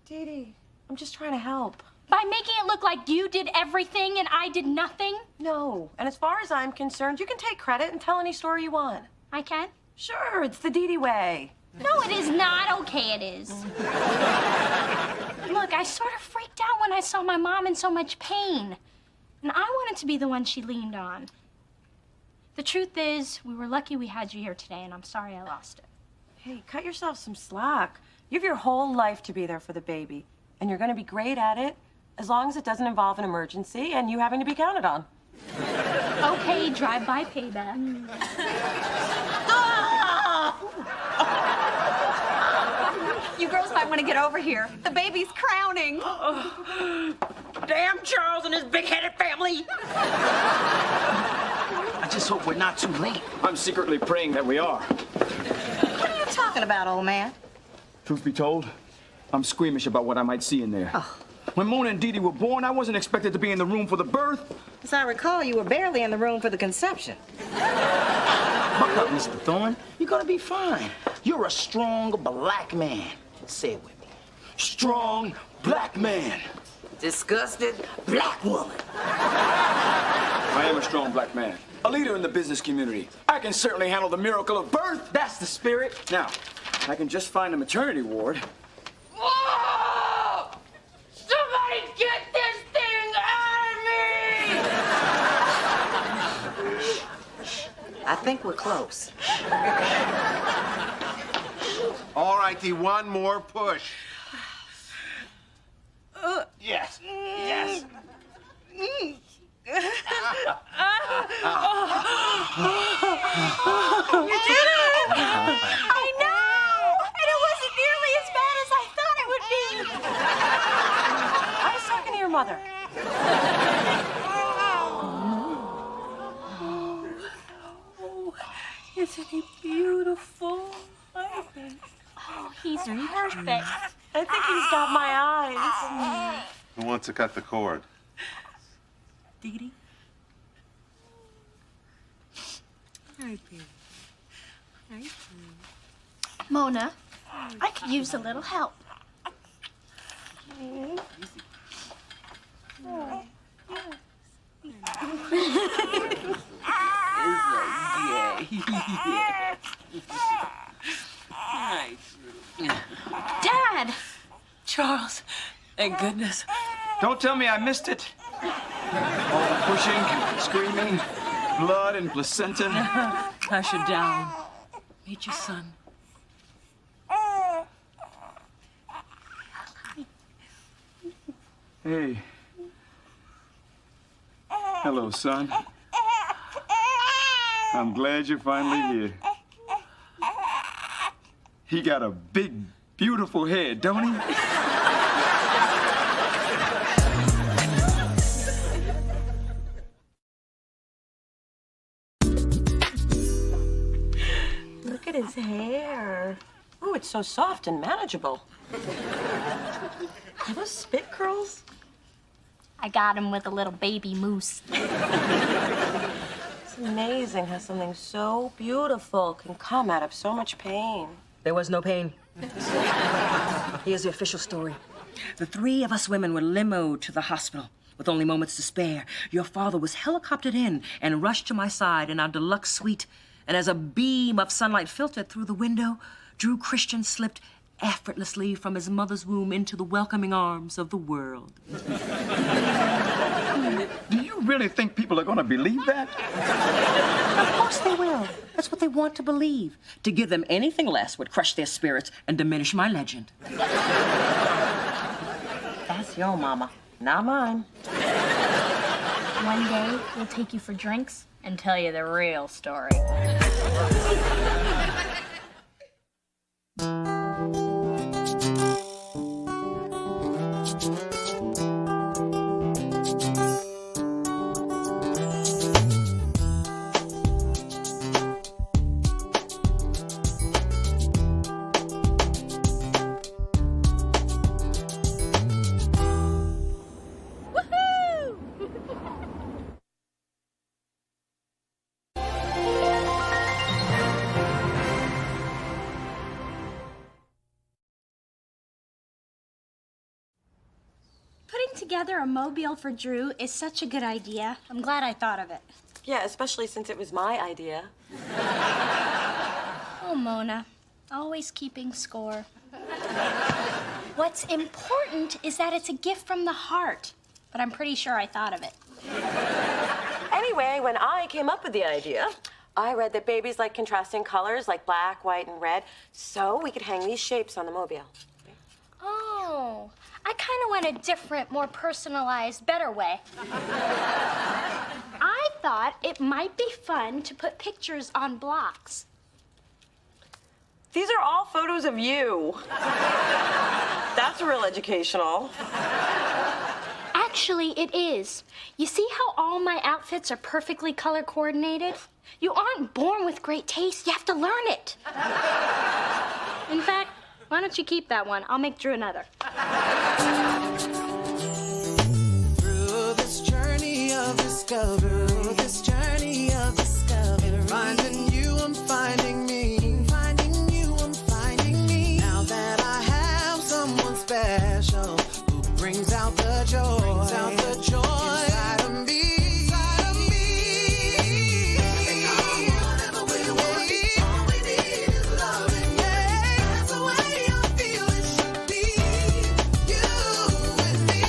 Dee Dee, I'm just trying to help. By making it look like you did everything and I did nothing? No, and as far as I'm concerned, you can take credit and tell any story you want. I can? Sure, it's the Dee Dee way. No, it is not okay, it is. Look, I sort of freaked out when I saw my mom in so much pain. And I wanted to be the one she leaned on. The truth is, we were lucky we had you here today, and I'm sorry I lost it. Hey, cut yourself some slack. You have your whole life to be there for the baby, and you're gonna be great at it, as long as it doesn't involve an emergency and you having to be counted on. Okay, drive-by payback. You girls might want to get over here. The baby's crowning. Damn Charles and his big-headed family. I just hope we're not too late. I'm secretly praying that we are. What are you talking about, old man? Truth be told, I'm squeamish about what I might see in there. When Mona and Dee Dee were born, I wasn't expected to be in the room for the birth. As I recall, you were barely in the room for the conception. Buck up, Mr. Thorne. You're gonna be fine. You're a strong black man. Say it with me. Strong black man. Disgusted black woman. I am a strong black man. A leader in the business community. I can certainly handle the miracle of birth. That's the spirit. Now, I can just find a maternity ward. Whoa! Somebody get this thing out of me! I think we're close. All righty, one more push. Yes. Yes. You did it! I know! And it wasn't nearly as bad as I thought it would be. I was talking to your mother. Isn't he beautiful? Oh, he's perfect. I think he's got my eyes. Who wants to cut the cord? Dee Dee? Mona, I could use a little help. Dad! Charles, thank goodness. Don't tell me I missed it. All the pushing, screaming, blood and placenta. Hush it down. Meet your son. Hey. Hello, son. I'm glad you're finally here. He got a big, beautiful head, don't he? Look at his hair. Oh, it's so soft and manageable. Are those spit curls? I got him with a little baby moose. It's amazing how something so beautiful can come out of so much pain. There was no pain. Here's the official story. The three of us women were limoed to the hospital with only moments to spare. Your father was helicoptered in and rushed to my side in our deluxe suite. And as a beam of sunlight filtered through the window, Drew Christian slipped effortlessly from his mother's womb into the welcoming arms of the world. Do you really think people are going to believe that? Of course they will. That's what they want to believe. To give them anything less would crush their spirits and diminish my legend. That's your mama, not mine. One day, we'll take you for drinks and tell you the real story. together a mobile for Drew is such a good idea. I'm glad I thought of it. Yeah, especially since it was my idea. Oh, Mona, always keeping score. What's important is that it's a gift from the heart, but I'm pretty sure I thought of it. Anyway, when I came up with the idea, I read that babies like contrasting colors like black, white, and red, so we could hang these shapes on the mobile. Oh, I kind of went a different, more personalized, better way. I thought it might be fun to put pictures on blocks. These are all photos of you. That's real educational. Actually, it is. You see how all my outfits are perfectly color coordinated? You aren't born with great taste. You have to learn it. In fact, why don't you keep that one? I'll make Drew another. Through this journey of discovery, finding you, I'm finding me. Finding you, I'm finding me. Now that I have someone special who brings out the joy, inside of me. Whatever we want, all we need is loving. That's the way I feel it should be. You and me.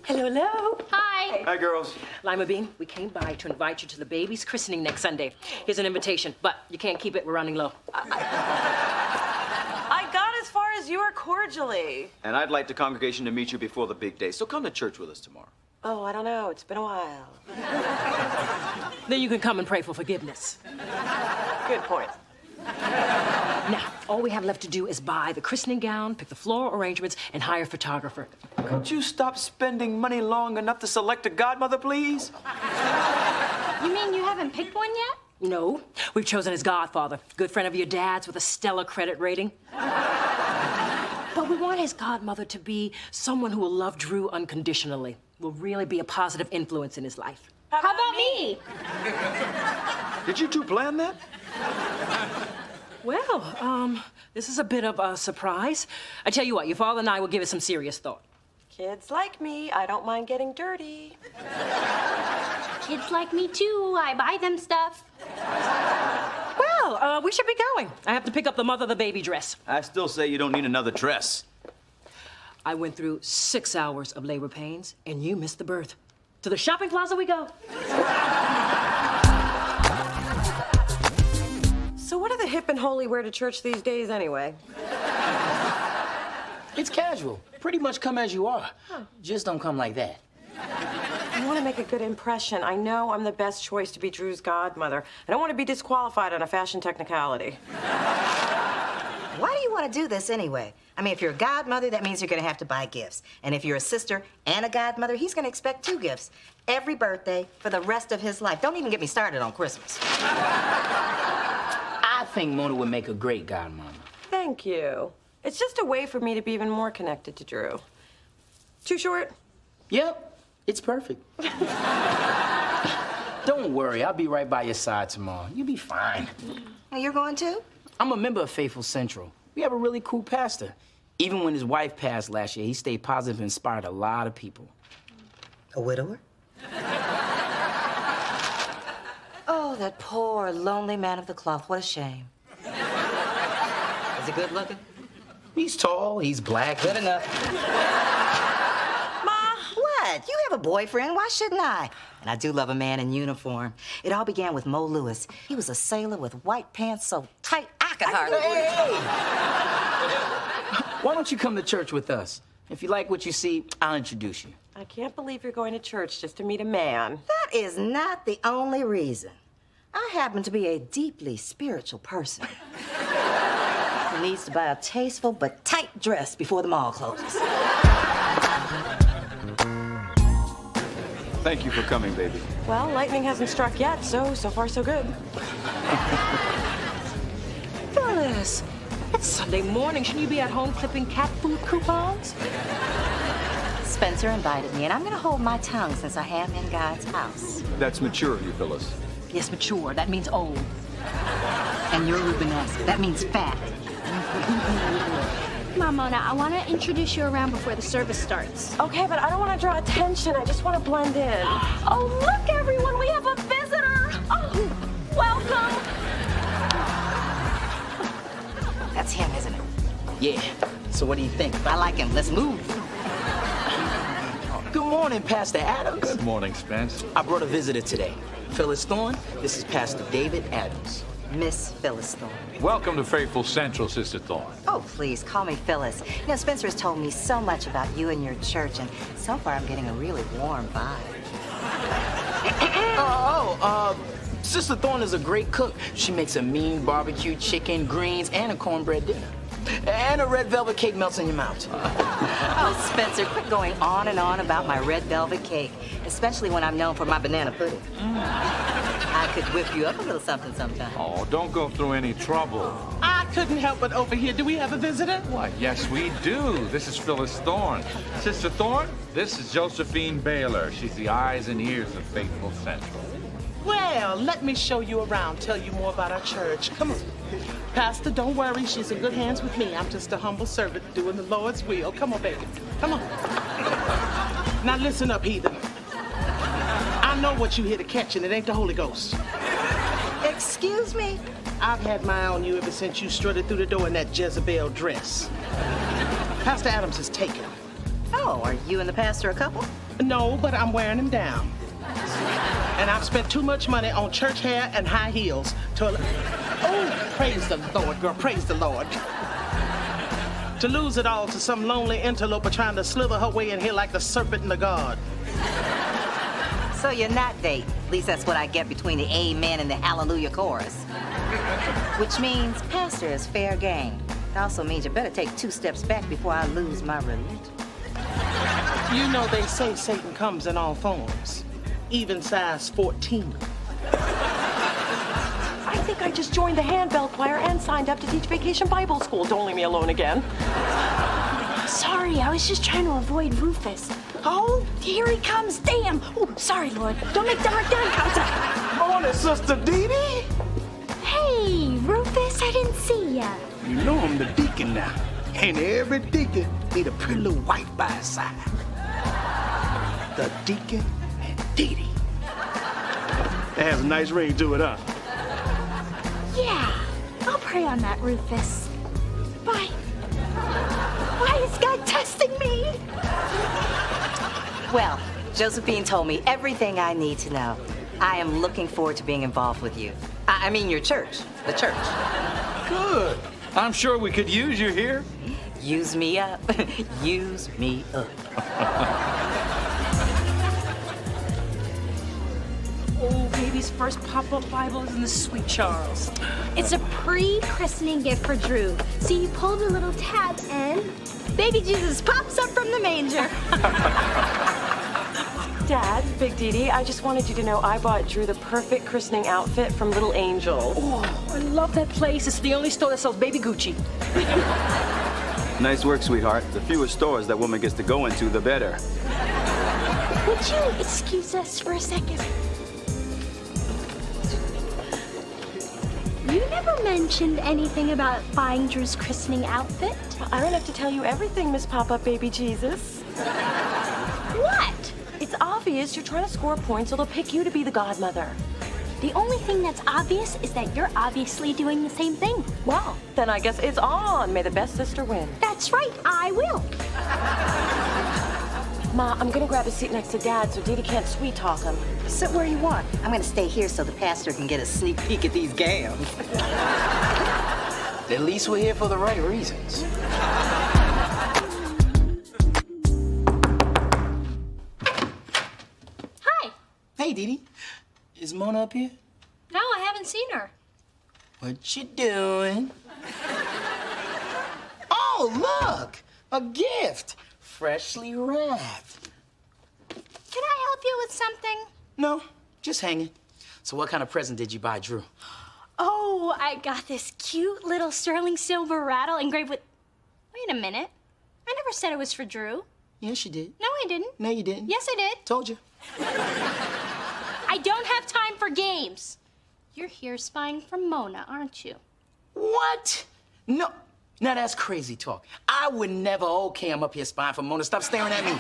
Hello, hello. Hi. Hi, girls. Lima Bean, we came by to invite you to the baby's christening next Sunday. Here's an invitation, but you can't keep it. We're running low. I got as far as you are cordially. And I'd like the congregation to meet you before the big day, so come to church with us tomorrow. Oh, I don't know. It's been a while. Then you can come and pray for forgiveness. Good point. Now, all we have left to do is buy the christening gown, pick the floral arrangements, and hire a photographer. Could you stop spending money long enough to select a godmother, please? You mean you haven't picked one yet? No, we've chosen his godfather, good friend of your dad's with a stellar credit rating. But we want his godmother to be someone who will love Drew unconditionally, will really be a positive influence in his life. How about me? Did you two plan that? Well, this is a bit of a surprise. I tell you what, your father and I will give it some serious thought. Kids like me, I don't mind getting dirty. Kids like me too. I buy them stuff. Well, we should be going. I have to pick up the mother of the baby dress. I still say you don't need another dress. I went through 6 hours of labor pains, and you missed the birth. To the shopping plaza we go. So what do the hip and holy wear to church these days anyway? It's casual. Pretty much come as you are. Just don't come like that. I want to make a good impression. I know I'm the best choice to be Drew's godmother. I don't want to be disqualified on a fashion technicality. Why do you want to do this anyway? I mean, if you're a godmother, that means you're going to have to buy gifts. And if you're a sister and a godmother, he's going to expect 2 gifts every birthday for the rest of his life. Don't even get me started on Christmas. I think Mona would make a great godmama. Thank you. It's just a way for me to be even more connected to Drew. Too short? Yep, it's perfect. Don't worry, I'll be right by your side tomorrow. You'll be fine. Well, you're going too? I'm a member of Faithful Central. We have a really cool pastor. Even when his wife passed last year, he stayed positive and inspired a lot of people. A widower? Oh, that poor, lonely man of the cloth. What a shame. Is he good looking? He's tall, he's black. Good enough. Ma, what? You have a boyfriend. Why shouldn't I? And I do love a man in uniform. It all began with Mo Lewis. He was a sailor with white pants so tight I could hardly breathe. Why don't you come to church with us? If you like what you see, I'll introduce you. I can't believe you're going to church just to meet a man. That is not the only reason. I happen to be a deeply spiritual person who needs to buy a tasteful but tight dress before the mall closes. Thank you for coming, baby. Well, lightning hasn't struck yet, so far so good. Phyllis, it's Sunday morning. Shouldn't you be at home clipping cat food coupons? Spencer invited me, and I'm going to hold my tongue since I am in God's house. That's mature of you, Phyllis. Yes, mature. That means old. And you're Rubenesque. That means fat. Come on, Mona, I want to introduce you around before the service starts. Okay, but I don't want to draw attention. I just want to blend in. Oh, look, everyone, we have a visitor. Oh, welcome. That's him, isn't it? Yeah. So what do you think? I like him. Let's move. Good morning, Pastor Adams. Good morning, Spence. I brought a visitor today. Phyllis Thorne, this is Pastor David Adams. Miss Phyllis Thorne. Welcome to Faithful Central, Sister Thorne. Oh, please, call me Phyllis. You know, Spencer has told me so much about you and your church, and so far I'm getting a really warm vibe. Sister Thorne is a great cook. She makes a mean barbecue chicken, greens, and a cornbread dinner. And a red velvet cake melts in your mouth. Oh, Spencer, quit going on and on about my red velvet cake, especially when I'm known for my banana pudding. I could whip you up a little something sometime. Oh, don't go through any trouble. I couldn't help but overhear. Do we have a visitor? Why, yes, we do. This is Phyllis Thorne. Sister Thorne, this is Josephine Baylor. She's the eyes and ears of Faithful Central. Well, let me show you around, tell you more about our church. Come on. Pastor, don't worry. She's in good hands with me. I'm just a humble servant doing the Lord's will. Come on, baby. Come on. Now listen up, heathen. I know what you here to catch, and it ain't the Holy Ghost. Excuse me? I've had my eye on you ever since you strutted through the door in that Jezebel dress. Pastor Adams is taken. Oh, are you and the pastor a couple? No, but I'm wearing him down. And I've spent too much money on church hair and high heels to... Oh, praise the Lord, girl, praise the Lord. To lose it all to some lonely interloper trying to slither her way in here like the serpent in the garden. So you're not dating. At least that's what I get between the amen and the hallelujah chorus. Which means pastor is fair game. It also means you better take 2 steps back before I lose my religion. You know they say Satan comes in all forms. Even size 14. I think I just joined the handbell choir and signed up to teach vacation Bible school. Don't leave me alone again. Sorry, I was just trying to avoid Rufus. Oh, here he comes. Damn. Oh, sorry, Lord. Don't make dark contact. Morning, Sister Dee Dee. Hey, Rufus, I didn't see ya. You know I'm the deacon now. And every deacon need a pretty little wife by his side. The deacon and Dee Dee. That has a nice ring to it, huh? Yeah, I'll pray on that, Rufus. Bye. Why is God testing me? Well, Josephine told me everything I need to know. I am looking forward to being involved with you. I mean your church, the church. Good. I'm sure we could use you here. Use me up. Use me up. Oh, baby's first pop-up Bible is in the Sweet Charles. It's a pre-christening gift for Drew. So you pull the little tab and baby Jesus pops up from the manger. Dad, Big Dee Dee, I just wanted you to know I bought Drew the perfect christening outfit from Little Angel. Oh, I love that place. It's the only store that sells baby Gucci. Nice work, sweetheart. The fewer stores that woman gets to go into, the better. Would you excuse us for a second? You never mentioned anything about buying Drew's christening outfit. I don't have to tell you everything, Miss Pop-Up Baby Jesus. What? It's obvious you're trying to score points, so they'll pick you to be the godmother. The only thing that's obvious is that you're obviously doing the same thing. Well, then I guess it's on. May the best sister win. That's right, I will. Ma, I'm gonna grab a seat next to Dad so Dee Dee can't sweet talk him. Sit where you want. I'm gonna stay here so the pastor can get a sneak peek at these gams. At least we're here for the right reasons. Hi. Hey, Dee Dee. Is Mona up here? No, I haven't seen her. What you doing? Oh, look! A gift! Freshly wrapped. Can I help you with something? No, just hanging. So what kind of present did you buy Drew? Oh, I got this cute little sterling silver rattle engraved with... Wait a minute. I never said it was for Drew. Yes, you did. No, I didn't. No, you didn't. Yes, I did. Told you. I don't have time for games. You're here spying for Mona, aren't you? What? No. Now that's crazy talk. I would never. Okay, I'm up here spying for Mona. Stop staring at me.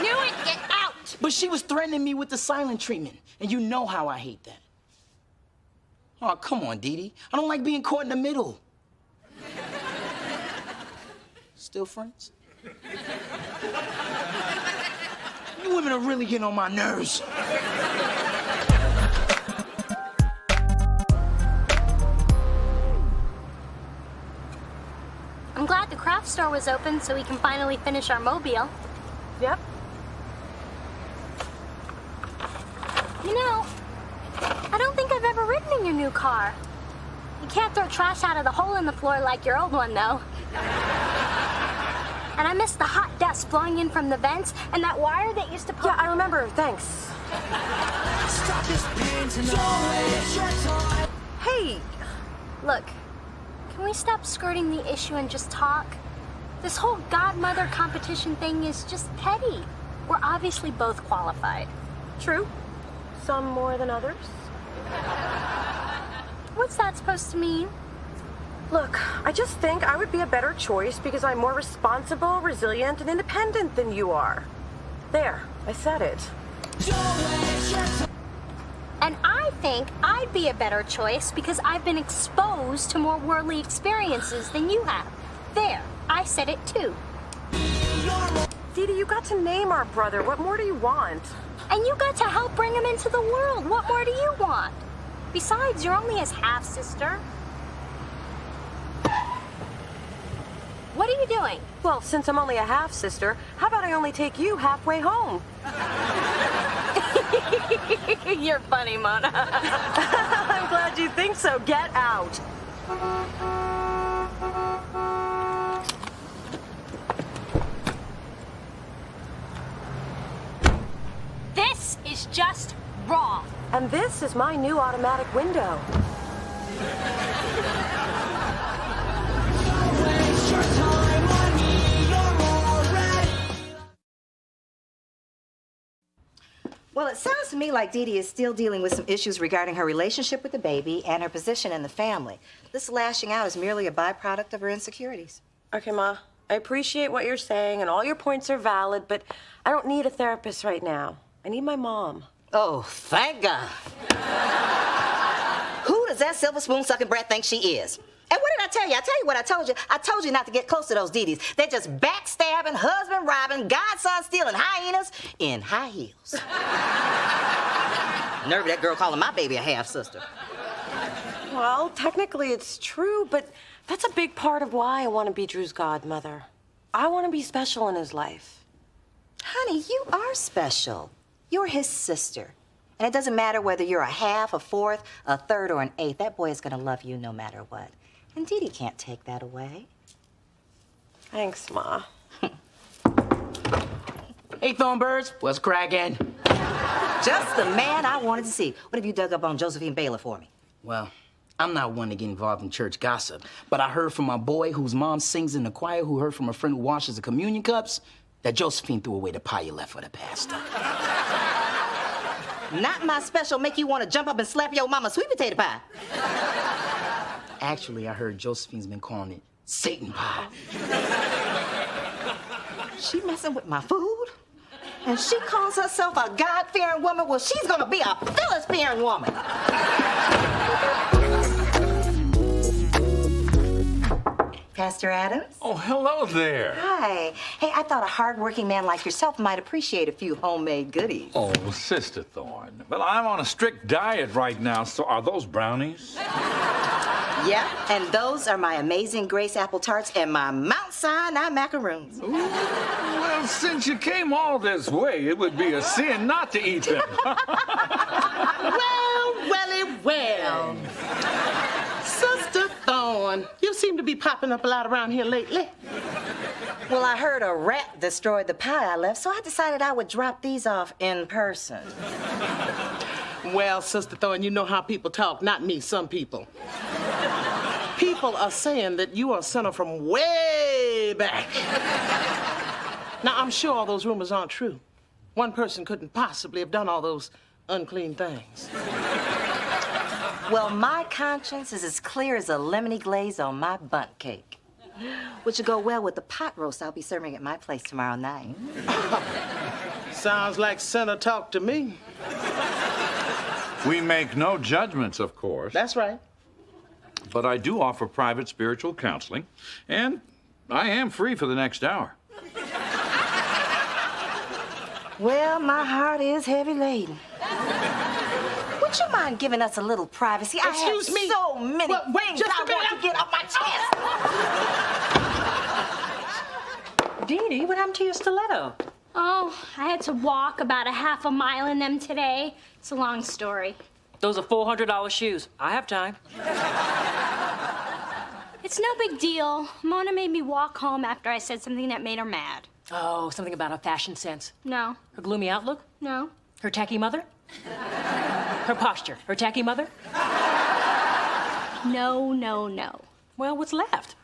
Knew it. Get out. But she was threatening me with the silent treatment, and you know how I hate that. Oh, come on, Dee Dee. I don't like being caught in the middle. Still friends? You women are really getting on my nerves. I'm glad the craft store was open so we can finally finish our mobile. Yep. You know, I don't think I've ever ridden in your new car. You can't throw trash out of the hole in the floor like your old one, though. And I miss the hot dust blowing in from the vents and that wire that used to pop. Yeah, I remember. Thanks. Hey! Look, can we stop skirting the issue and just talk? This whole godmother competition thing is just petty. We're obviously both qualified. True. Some more than others. What's that supposed to mean? Look, I just think I would be a better choice because I'm more responsible, resilient, and independent than you are. There, I said it. And I think I'd be a better choice because I've been exposed to more worldly experiences than you have. There, I said it too. Dee Dee, you got to name our brother. What more do you want? And you got to help bring him into the world. What more do you want? Besides, you're only his half-sister. What are you doing? Well, since I'm only a half-sister, how about I only take you halfway home? You're funny, Mona. I'm glad you think so. Get out. This is just wrong. And this is my new automatic window. Well, it sounds to me like Dee Dee is still dealing with some issues regarding her relationship with the baby and her position in the family. This lashing out is merely a byproduct of her insecurities. Okay, Ma. I appreciate what you're saying, and all your points are valid, but I don't need a therapist right now. I need my mom. Oh, thank God. Who does that silver spoon sucking brat think she is? And what did I tell you? I tell you what I told you. I told you not to get close to those Dee-Dees. They're just backstabbing, husband robbing, godson stealing hyenas in high heels. Nerve of that girl calling my baby a half-sister. Well, technically it's true, but that's a big part of why I want to be Drew's godmother. I want to be special in his life. Honey, you are special. You're his sister. And it doesn't matter whether you're a half, a fourth, a third, or an eighth. That boy is going to love you no matter what. And Dee Dee can't take that away. Thanks, Ma. Hey, Thornbirds, what's cracking? Just the man I wanted to see. What have you dug up on Josephine Baylor for me? Well, I'm not one to get involved in church gossip, but I heard from my boy whose mom sings in the choir, who heard from a friend who washes the communion cups, that Josephine threw away the pie you left for the pastor. Not my special make you want to jump up and slap your mama's sweet potato pie. Actually, I heard Josephine's been calling it Satan pie. She messing with my food? And she calls herself a God-fearing woman? Well, she's gonna be a Phyllis-fearing woman. Pastor Adams? Oh, hello there. Hi. Hey, I thought a hard-working man like yourself might appreciate a few homemade goodies. Oh, Sister Thorne. Well, I'm on a strict diet right now, so are those brownies? Yeah, and those are my Amazing Grace apple tarts and my Mount Sinai macaroons. Ooh, well, since you came all this way, it would be a sin not to eat them. Well. Sister Thorne, you seem to be popping up a lot around here lately. Well, I heard a rat destroyed the pie I left, so I decided I would drop these off in person. Well, Sister Thorne, you know how people talk. Not me, some people. People are saying that you are a sinner from way back. Now, I'm sure all those rumors aren't true. One person couldn't possibly have done all those unclean things. Well, my conscience is as clear as a lemony glaze on my bundt cake, which will go well with the pot roast I'll be serving at my place tomorrow night. Sounds like center talk to me. We make no judgments, of course. That's right. But I do offer private spiritual counseling, and I am free for the next hour. Well, my heart is heavy laden. Would you mind giving us a little privacy? Excuse me. So many Well, wait, things just I a minute. want to get off my chest. Dee Dee, what happened to your stiletto? Oh, I had to walk about a half a mile in them today. It's a long story. Those are $400 shoes. I have time. It's no big deal. Mona made me walk home after I said something that made her mad. Oh, something about her fashion sense. No. Her gloomy outlook? No. Her tacky mother? Her posture? Her tacky mother? No, no, no. Well, what's left?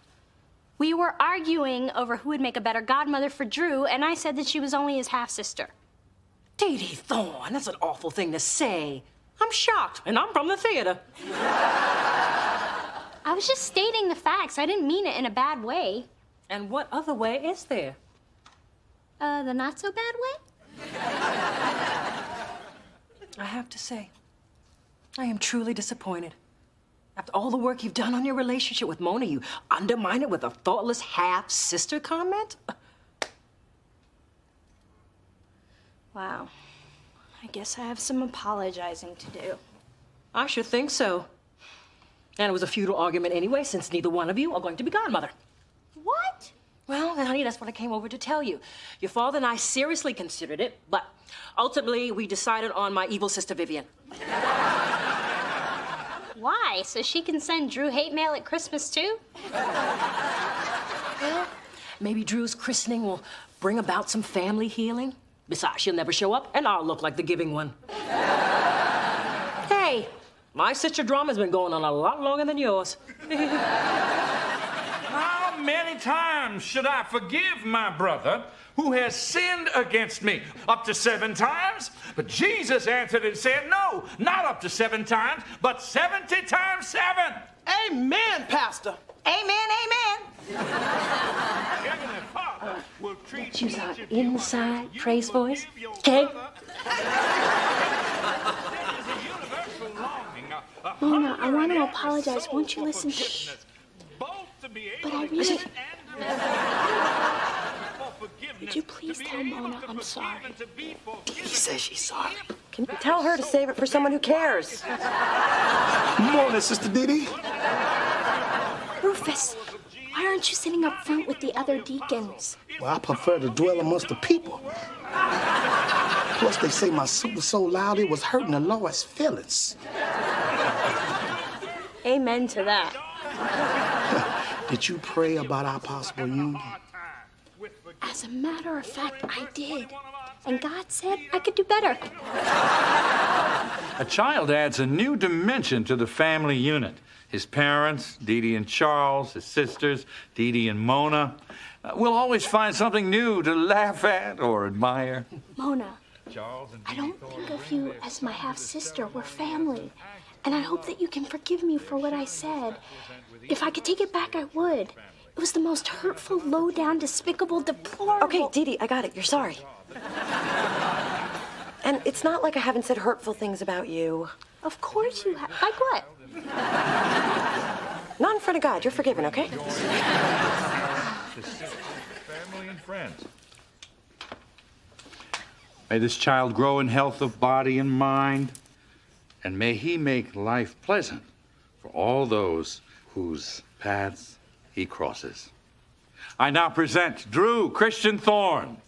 We were arguing over who would make a better godmother for Drew, and I said that she was only his half-sister. Dee Dee Thorne, that's an awful thing to say. I'm shocked, and I'm from the theater. I was just stating the facts. I didn't mean it in a bad way. And what other way is there? The not-so-bad way? I have to say, I am truly disappointed. After all the work you've done on your relationship with Mona, you undermine it with a thoughtless half-sister comment? Wow. I guess I have some apologizing to do. I should think so. And it was a futile argument anyway, since neither one of you are going to be godmother. What? Well, then, honey, that's what I came over to tell you. Your father and I seriously considered it, but ultimately we decided on my evil sister, Vivian. Why? So she can send Drew hate mail at Christmas, too? Well, maybe Drew's christening will bring about some family healing. Besides, she'll never show up, and I'll look like the giving one. Hey, my sister drama's been going on a lot longer than yours. How many times should I forgive my brother who has sinned against me? Up to 7 times? But Jesus answered and said, no, not up to 7 times, but 70 times 7. Amen, Pastor. Amen, amen. Let's use our inside praise voice, okay? Mona, I want to apologize. Won't you listen? Shh. But I really... Would you please tell Mona I'm sorry? He says she's sorry. Can you tell her to save it for someone who cares? Morning, Sister Dee Dee. Rufus, why aren't you sitting up front with the other deacons? Well, I prefer to dwell amongst the people. Plus, they say my suit was so loud it was hurting the Lord's feelings. Amen to that. Did you pray about our possible union? As a matter of fact, I did. And God said I could do better. A child adds a new dimension to the family unit. His parents, Dee Dee and Charles, his sisters, Dee Dee and Mona. We'll always find something new to laugh at or admire. Mona, I don't think of you as my half-sister. We're family. And I hope that you can forgive me for what I said. If I could take it back, I would. It was the most hurtful, low-down, despicable, deplorable... Okay, Dee Dee, I got it. You're sorry. And it's not like I haven't said hurtful things about you. Of course you have. Like what? Not in front of God. You're forgiven, okay? Family and friends. May this child grow in health of body and mind, and may he make life pleasant for all those whose paths he crosses. I now present Drew Christian Thorne.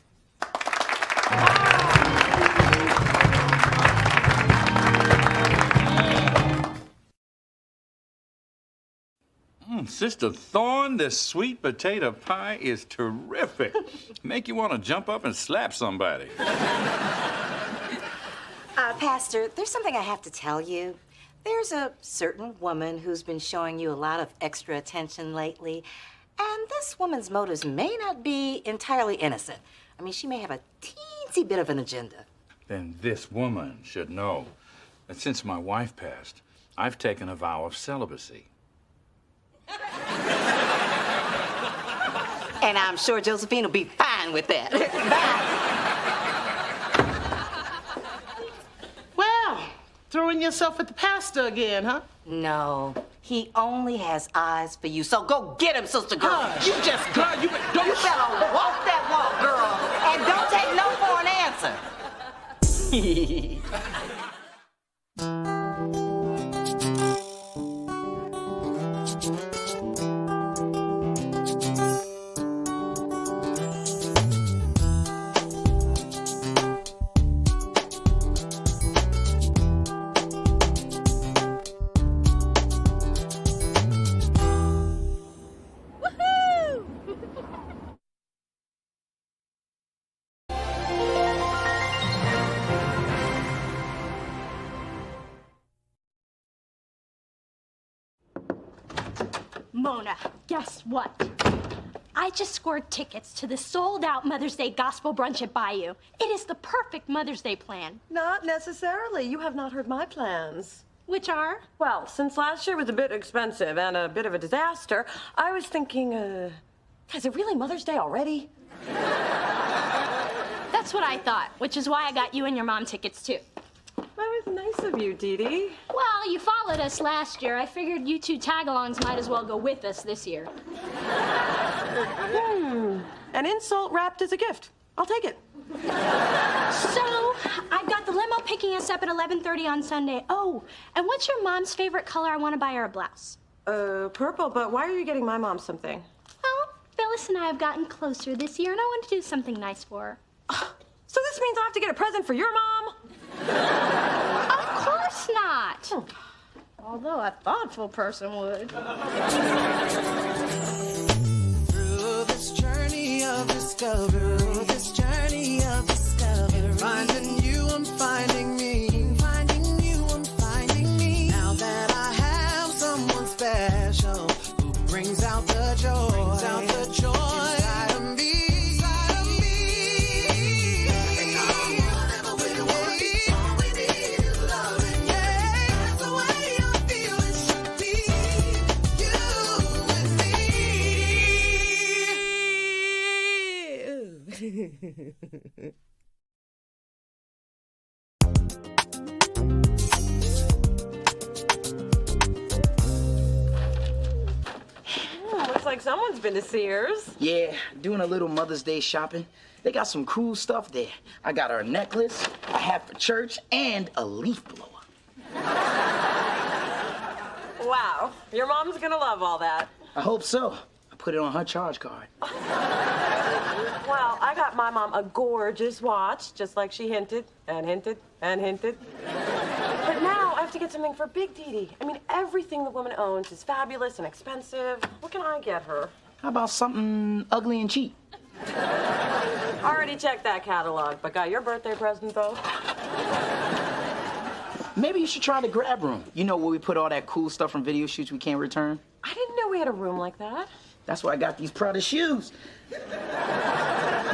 Sister Thorne, this sweet potato pie is terrific. Make you want to jump up and slap somebody. Pastor, there's something I have to tell you. There's a certain woman who's been showing you a lot of extra attention lately, and this woman's motives may not be entirely innocent. I mean, she may have a teensy bit of an agenda. Then this woman should know that since my wife passed, I've taken a vow of celibacy. And I'm sure Josephine will be fine with that. Well, throwing yourself at the pastor again, huh? No, he only has eyes for you. So go get him, sister girl. Hush. You just, girl, you better walk that walk, girl, and don't take no for an answer. Mona, guess what? I just scored tickets to the sold-out Mother's Day gospel brunch at Bayou. It is the perfect Mother's Day plan. Not necessarily. You have not heard my plans. Which are? Well, since last year was a bit expensive and a bit of a disaster, I was thinking, is it really Mother's Day already? That's what I thought, which is why I got you and your mom tickets, too. That was nice of you, Dee Dee. Well, you followed us last year. I figured you two tag-alongs might as well go with us this year. An insult wrapped as a gift. I'll take it. So, I've got the limo picking us up at 11:30 on Sunday. Oh, and what's your mom's favorite color? I want to buy her a blouse. Purple, but why are you getting my mom something? Well, Phyllis and I have gotten closer this year, and I want to do something nice for her. So this means I have to get a present for your mom? Of course not. Although a thoughtful person would. Through this journey of discovery, finding you, I'm finding me. Finding you, I'm finding me. Now that I have someone special who brings out the joy, inside of me. Looks like someone's been to Sears. Yeah, doing a little Mother's Day shopping. They got some cool stuff there. I got her a necklace, a hat for church, and a leaf blower. Wow, your mom's gonna love all that. I hope so. I put it on her charge card. Well, I got my mom a gorgeous watch, just like she hinted and hinted and hinted. But now I have to get something for Big Dee Dee. I mean, everything the woman owns is fabulous and expensive. What can I get her? How about something ugly and cheap? Already checked that catalog, but got your birthday present, though. Maybe you should try the grab room. You know where we put all that cool stuff from video shoots we can't return? I didn't know we had a room like that. That's why I got these Prada shoes.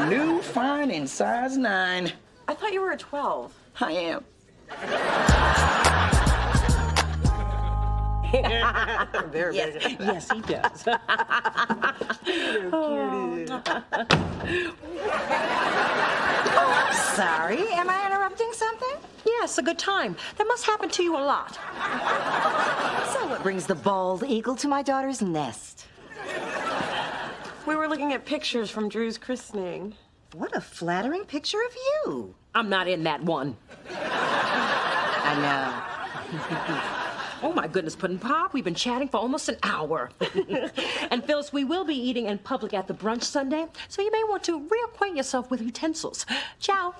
New, fine, in size 9. I thought you were a 12. I am. Very good. Yes, he does. Oh, I'm sorry. Am I interrupting something? Yes, a good time. That must happen to you a lot. So what brings the bald eagle to my daughter's nest? We were looking at pictures from Drew's christening. What a flattering picture of you. I'm not in that one. I know. Oh, my goodness, Puddin' Pop, we've been chatting for almost an hour. And Phyllis, we will be eating in public at the brunch Sunday, so you may want to reacquaint yourself with utensils. Ciao.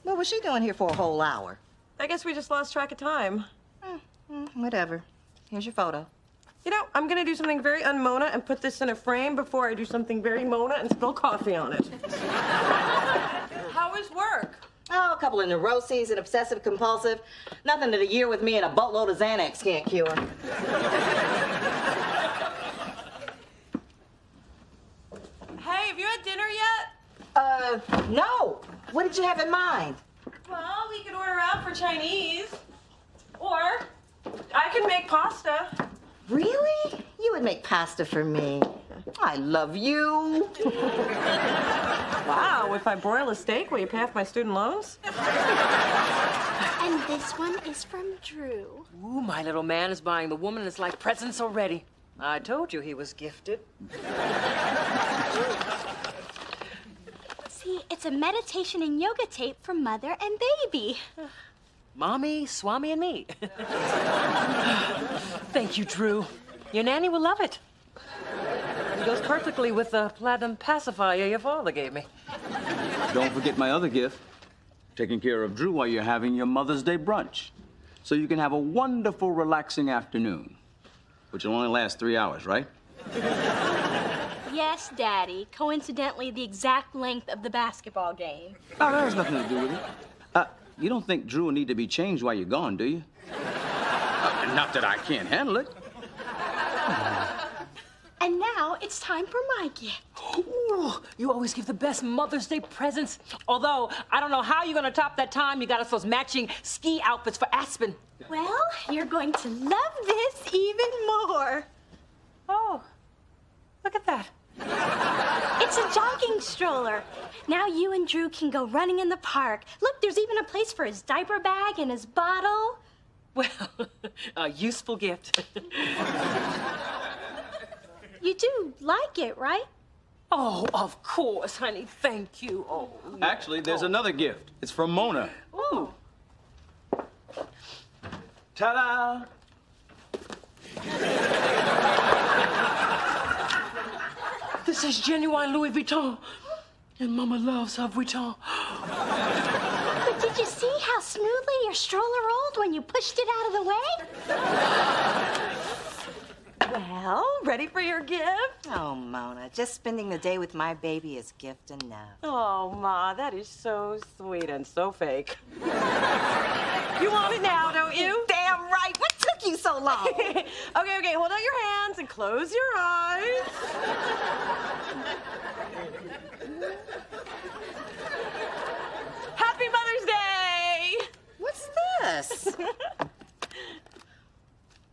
What was she doing here for a whole hour? I guess we just lost track of time. Whatever. Here's your photo. You know, I'm gonna do something very un-Mona and put this in a frame before I do something very Mona and spill coffee on it. How is work? Oh, a couple of neuroses and obsessive compulsive. Nothing that a year with me and a boatload of Xanax can't cure. Hey, have you had dinner yet? No. What did you have in mind? Well, we could order out for Chinese. can make pasta. Really? You would make pasta for me. I love you. Wow, if I broil a steak, will you pay off my student loans? And this one is from Drew. Ooh, my little man is buying the woman is like presents already. I told you he was gifted. See, it's a meditation and yoga tape for Mother and Baby. Mommy, Swami, and me. Thank you, Drew. Your nanny will love it. It goes perfectly with the platinum pacifier your father gave me. Don't forget my other gift. Taking care of Drew while you're having your Mother's Day brunch. So you can have a wonderful, relaxing afternoon. Which will only last 3 hours, right? Yes, Daddy. Coincidentally, the exact length of the basketball game. Oh, that has nothing to do with it. You don't think Drew will need to be changed while you're gone, do you? Not that I can't handle it. And now it's time for my gift. Ooh, you always give the best Mother's Day presents. Although, I don't know how you're gonna top that time you got us those matching ski outfits for Aspen. Well, you're going to love this even more. Oh, look at that. It's a jogging stroller. Now you and Drew can go running in the park. Look, there's even a place for his diaper bag and his bottle. Well, a useful gift. You do like it, right? Oh, of course, honey. Thank you. Oh. Actually, there's another gift. It's from Mona. Ooh. Ta-da! This is genuine Louis Vuitton. And Mama loves her Vuitton. But did you see how smoothly your stroller rolled when you pushed it out of the way? Well, ready for your gift? Oh, Mona, just spending the day with my baby is gift enough. Oh, Ma, that is so sweet and so fake. You want it now, don't you? Damn right. What took you so long? Okay, hold out your hands and close your eyes. Happy Mother's Day! What's this?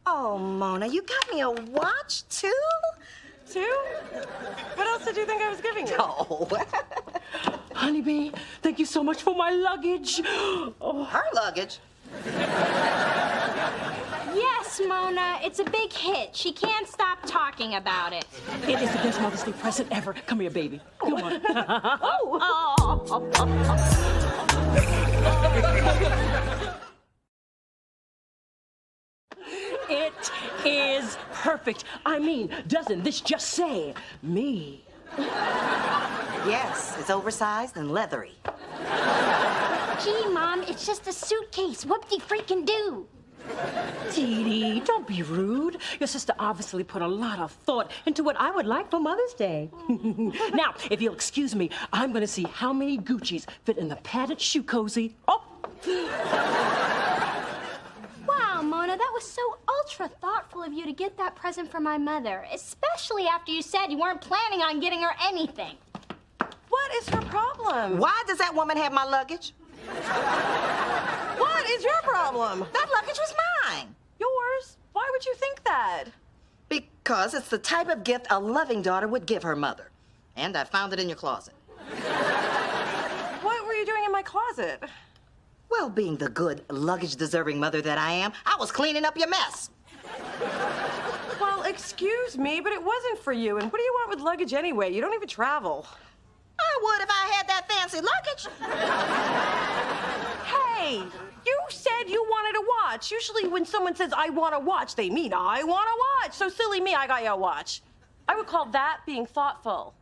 Oh, Mona, you got me a watch, too? Two? What else did you think I was giving you? Oh. Honeybee, thank you so much for my luggage. Oh. Her luggage? Yes, Mona, it's a big hit. She can't stop talking about it. It is the best Mother's Day present ever. Come here, baby. Come on. It is perfect. I mean, doesn't this just say me? Yes, it's oversized and leathery. Gee, Mom, it's just a suitcase. Whoop-de-freaking-do. Dee Dee, don't be rude. Your sister obviously put a lot of thought into what I would like for Mother's Day. Now, if you'll excuse me, I'm going to see how many Gucci's fit in the padded shoe cozy. Oh! Wow, Mona, that was so ultra thoughtful of you to get that present for my mother, especially after you said you weren't planning on getting her anything. What is her problem? Why does that woman have my luggage? What is your problem? That luggage was mine. Yours? Why would you think that? Because it's the type of gift a loving daughter would give her mother. And I found it in your closet. What were you doing in my closet? Well, being the good, luggage-deserving mother that I am, I was cleaning up your mess. Well, excuse me, but it wasn't for you. And what do you want with luggage anyway? You don't even travel. I would if I had that fancy luggage. Hey, you said you wanted a watch. Usually when someone says, I want a watch, they mean, I want a watch. So silly me, I got you a watch. I would call that being thoughtful.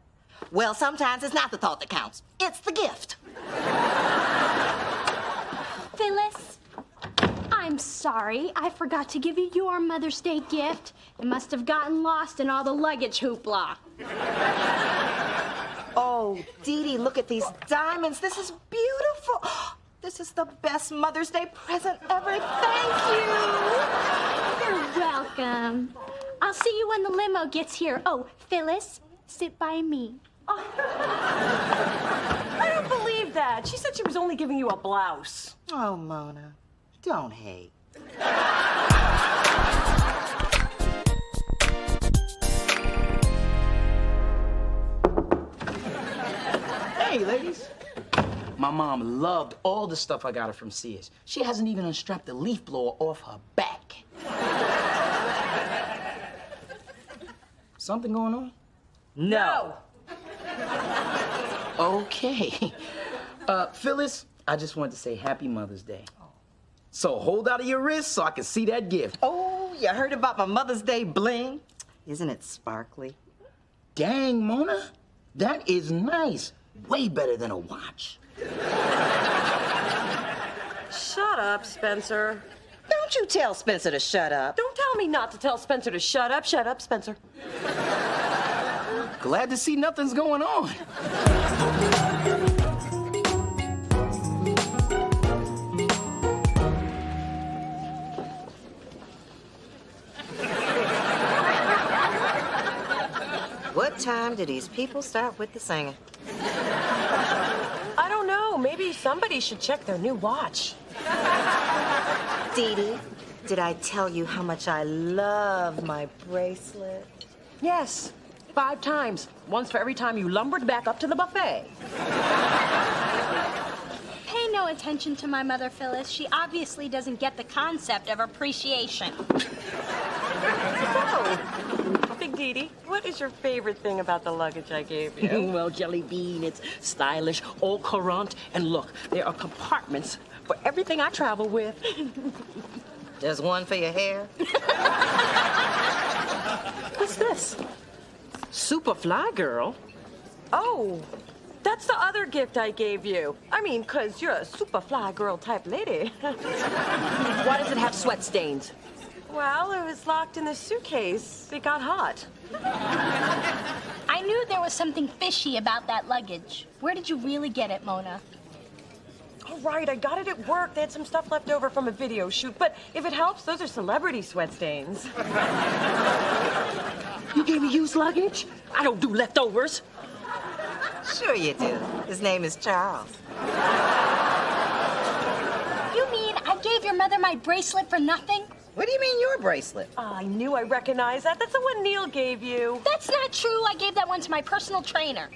Well, sometimes it's not the thought that counts. It's the gift. Phyllis, I'm sorry. I forgot to give you your Mother's Day gift. It must have gotten lost in all the luggage hoopla. Oh, Dee Dee, look at these diamonds. This is beautiful. This is the best Mother's Day present ever. Thank you. You're welcome. I'll see you when the limo gets here. Oh, Phyllis, sit by me. I don't believe that. She said she was only giving you a blouse. Oh, Mona, don't hate. Hey, ladies. My mom loved all the stuff I got her from Sears. She hasn't even unstrapped the leaf blower off her back. Something going on? No. Okay. Phyllis, I just wanted to say Happy Mother's Day. So hold out of your wrist so I can see that gift. Oh, you heard about my Mother's Day bling? Isn't it sparkly? Dang, Mona. That is nice. Way better than a watch. Shut up, Spencer. Don't you tell Spencer to shut up. Don't tell me not to tell Spencer to shut up. Shut up, Spencer. Glad to see nothing's going on. What time do these people start with the singing? I don't know. Maybe somebody should check their new watch. Dee Dee, did I tell you how much I love my bracelet? Yes, 5 times. Once for every time you lumbered back up to the buffet. Pay no attention to my mother, Phyllis. She obviously doesn't get the concept of appreciation. Big Dee Dee, what is your favorite thing about the luggage I gave you? Well, Jelly Bean, it's stylish, au courant, and look, there are compartments for everything I travel with. There's one for your hair. What's this? Super fly girl. Oh, that's the other gift I gave you. I mean, 'cause you're a super fly girl type lady. Why does it have sweat stains? Well, it was locked in the suitcase. It got hot. I knew there was something fishy about that luggage. Where did you really get it, Mona? All right, I got it at work. They had some stuff left over from a video shoot. But if it helps, those are celebrity sweat stains. You gave me used luggage? I don't do leftovers. Sure you do. His name is Charles. You mean I gave your mother my bracelet for nothing? What do you mean your bracelet? Oh, I knew I recognized that. That's the one Neil gave you. That's not true. I gave that one to my personal trainer.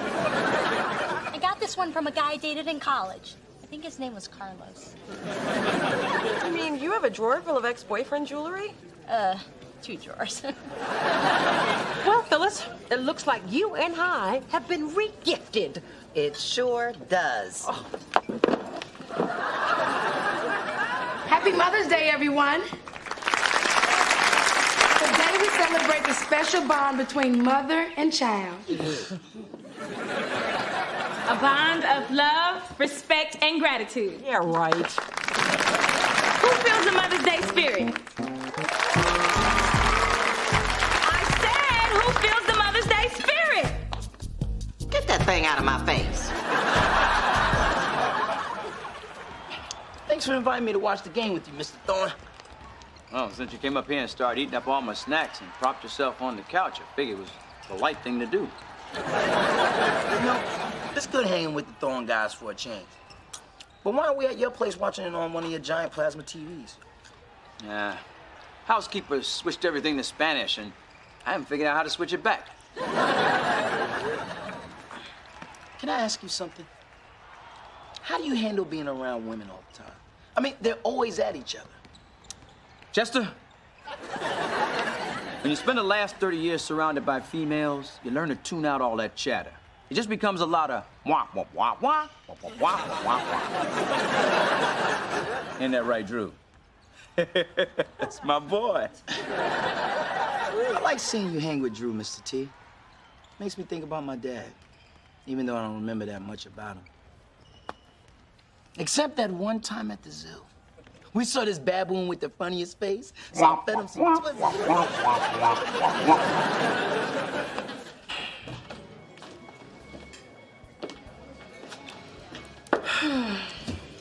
I got this one from a guy I dated in college. I think his name was Carlos. I mean, you have a drawer full of ex-boyfriend jewelry? 2 drawers. Well, Phyllis, it looks like you and I have been re-gifted. It sure does. Oh. Happy Mother's Day, everyone. Today we celebrate the special bond between mother and child. A bond of love, respect, and gratitude. Yeah, right. Who feels the Mother's Day spirit? I said, who feels the Mother's Day spirit? Get that thing out of my face. Thanks for inviting me to watch the game with you, Mr. Thorne. Well, since you came up here and started eating up all my snacks and propped yourself on the couch, I figured it was the right thing to do. You know, it's good hanging with the Thorne guys for a change. But why aren't we at your place watching it on one of your giant plasma TVs? Yeah. Housekeeper switched everything to Spanish, and I haven't figured out how to switch it back. Can I ask you something? How do you handle being around women all the time? I mean, they're always at each other. Chester, when you spend the last 30 years surrounded by females, you learn to tune out all that chatter. It just becomes a lot of wah, wah, wah, wah, wah, wah, wah, wah, wah. Ain't that right, Drew? That's my boy. I like seeing you hang with Drew, Mr. T. Makes me think about my dad, even though I don't remember that much about him. Except that one time at the zoo. We saw this baboon with the funniest face, so I fed him some Twizzlers.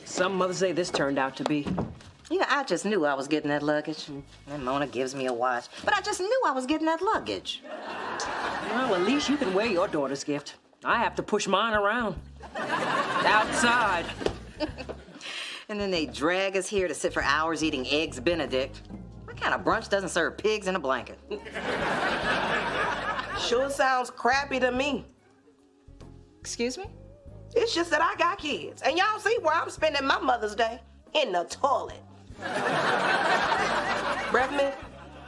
Some Mother's Day this turned out to be. You know, I just knew I was getting that luggage. And Mona gives me a watch. But I just knew I was getting that luggage. Well, at least you can wear your daughter's gift. I have to push mine around. Outside. And then they drag us here to sit for hours eating eggs Benedict. What kind of brunch doesn't serve pigs in a blanket? Sure sounds crappy to me. Excuse me? It's just that I got kids, and y'all see where I'm spending my Mother's Day? In the toilet. Breath mint?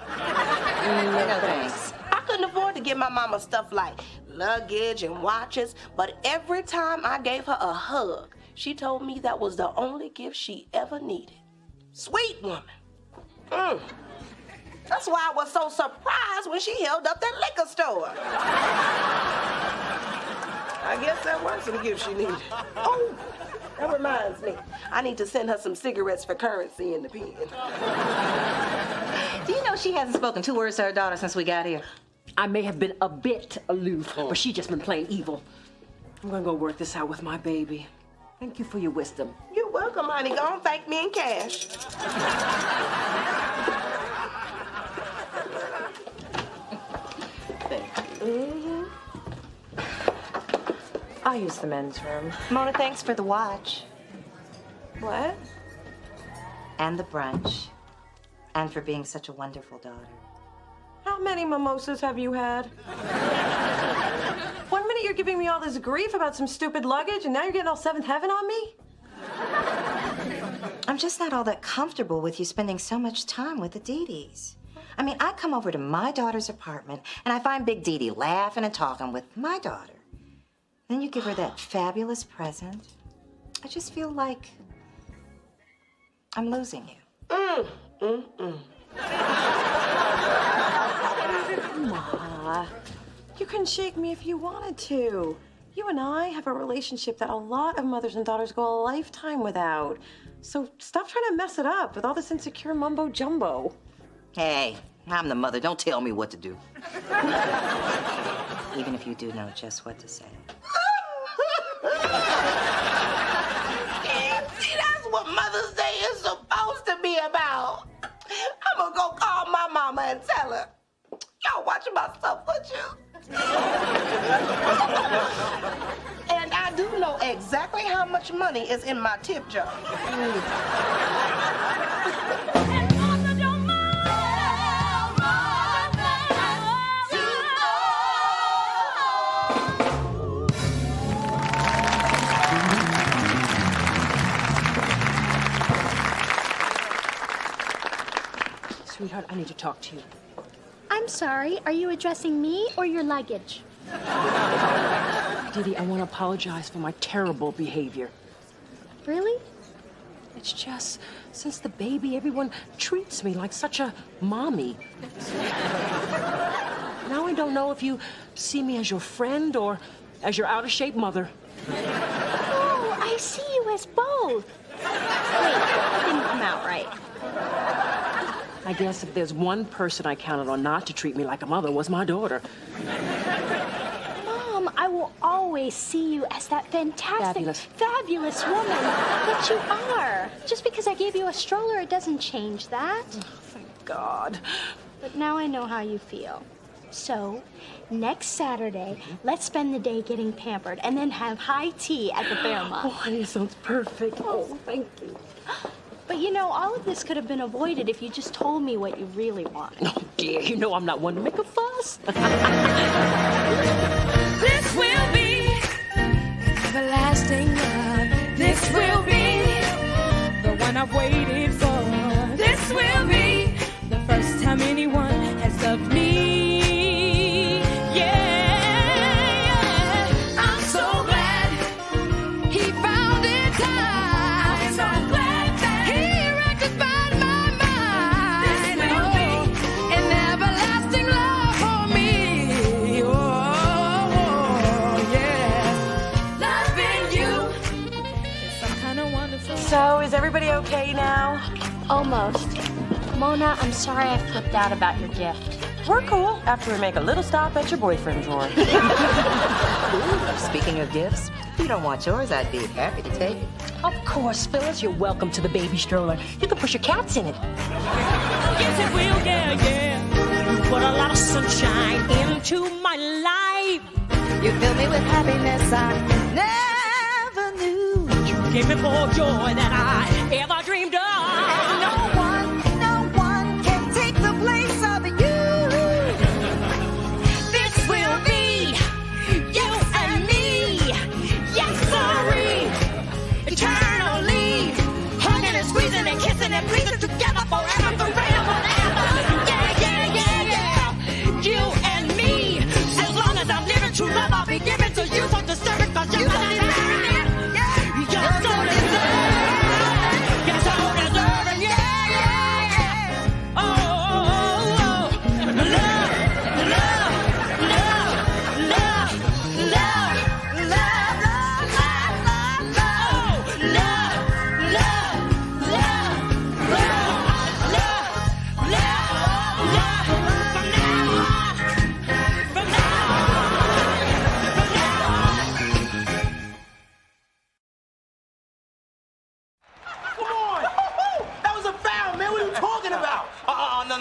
No thanks. I couldn't afford to give my mama stuff like luggage and watches, but every time I gave her a hug, she told me that was the only gift she ever needed. Sweet woman. That's why I was so surprised when she held up that liquor store. I guess that was the gift she needed. Oh, that reminds me. I need to send her some cigarettes for currency in the pen. Do you know she hasn't spoken 2 words to her daughter since we got here? I may have been a bit aloof, but she just been playing evil. I'm gonna go work this out with my baby. Thank you for your wisdom. You're welcome, honey. Go on, thank me in cash. I'll use the men's room. Mona, thanks for the watch. What? And the brunch. And for being such a wonderful daughter. How many mimosas have you had? 1 minute you're giving me all this grief about some stupid luggage, and now you're getting all seventh heaven on me? I'm just not all that comfortable with you spending so much time with the Dee-Dees. I mean, I come over to my daughter's apartment, and I find Big Dee-Dee laughing and talking with my daughter. Then you give her that fabulous present. I just feel like I'm losing you. Ma, you couldn't shake me if you wanted to. You and I have a relationship that a lot of mothers and daughters go a lifetime without. So stop trying to mess it up with all this insecure mumbo jumbo. Hey, I'm the mother. Don't tell me what to do. Even if you do know just what to say. See, that's what Mother's Day is supposed to be about. I'm gonna go call my mama and tell her. Y'all watching my stuff, would you? And I do know exactly how much money is in my tip jar. Sweetheart, I need to talk to you. I'm sorry, are you addressing me or your luggage? Dee, I want to apologize for my terrible behavior. Really? It's just, since the baby, everyone treats me like such a mommy. Now I don't know if you see me as your friend or as your out-of-shape mother. Oh, I see you as both. Wait, that didn't come out right. I guess if there's one person I counted on not to treat me like a mother was my daughter. Mom, I will always see you as that fantastic, fabulous woman that you are. Just because I gave you a stroller, it doesn't change that. Oh, thank God. But now I know how you feel. So, next Saturday, let's spend the day getting pampered and then have high tea at the Fairmont. Oh, honey, sounds perfect. Oh, thank you. But you know, all of this could have been avoided if you just told me what you really want. Oh, dear, you know I'm not one to make a fuss. This will be everlasting love. This will be the one I've waited for. This will be the first time anyone has loved me. Yeah, I'm so glad he found it time. I'm so glad that he rectified my mind. This will be an everlasting love for me. Oh, yeah. Loving you is some kind of wonderful. So, is everybody okay now? Almost. Mona, I'm sorry I flipped out about your gift. We're cool after we make a little stop at your boyfriend drawer. Speaking of gifts, if you don't want yours, I'd be happy to take it. Of course, Phyllis, you're welcome to the baby stroller. You can push your cats in it. Yes, it will, yeah, yeah. You put a lot of sunshine into my life. You fill me with happiness I never knew. You gave me more joy than I ever dreamed of. And no one can take the place of you. This will be you and me. Yes, sorry. Eternally. Hugging and squeezing and kissing and breathing together forever, forever, forever. Yeah, yeah, yeah, yeah. You and me. As long as I'm living true love, I'll be giving to you. So deserve it, cause you're so deserving. You're so deserving. You're so deserving. Yeah, yeah, yeah. Oh, oh, oh, oh. Love, love, love, love, love, love, love, love, love, love, love, love, love, from now on, from now Come on! That was a foul, man. What are you talking about? No.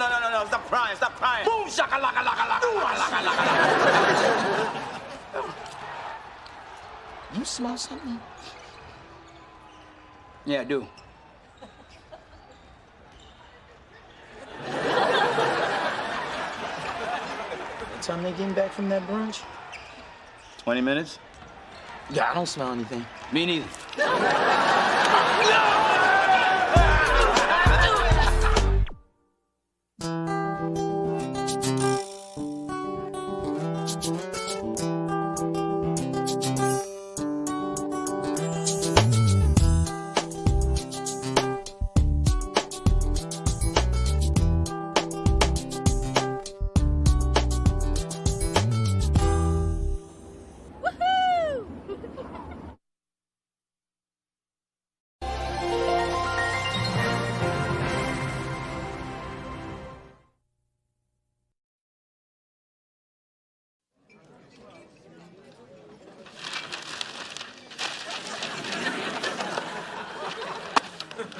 Stop crying. Boom, shaka, laka, laka, laka, laka, laka, laka. You smell something? Yeah, I do. What time they getting back from that brunch? 20 minutes? Yeah, I don't smell anything. Me neither.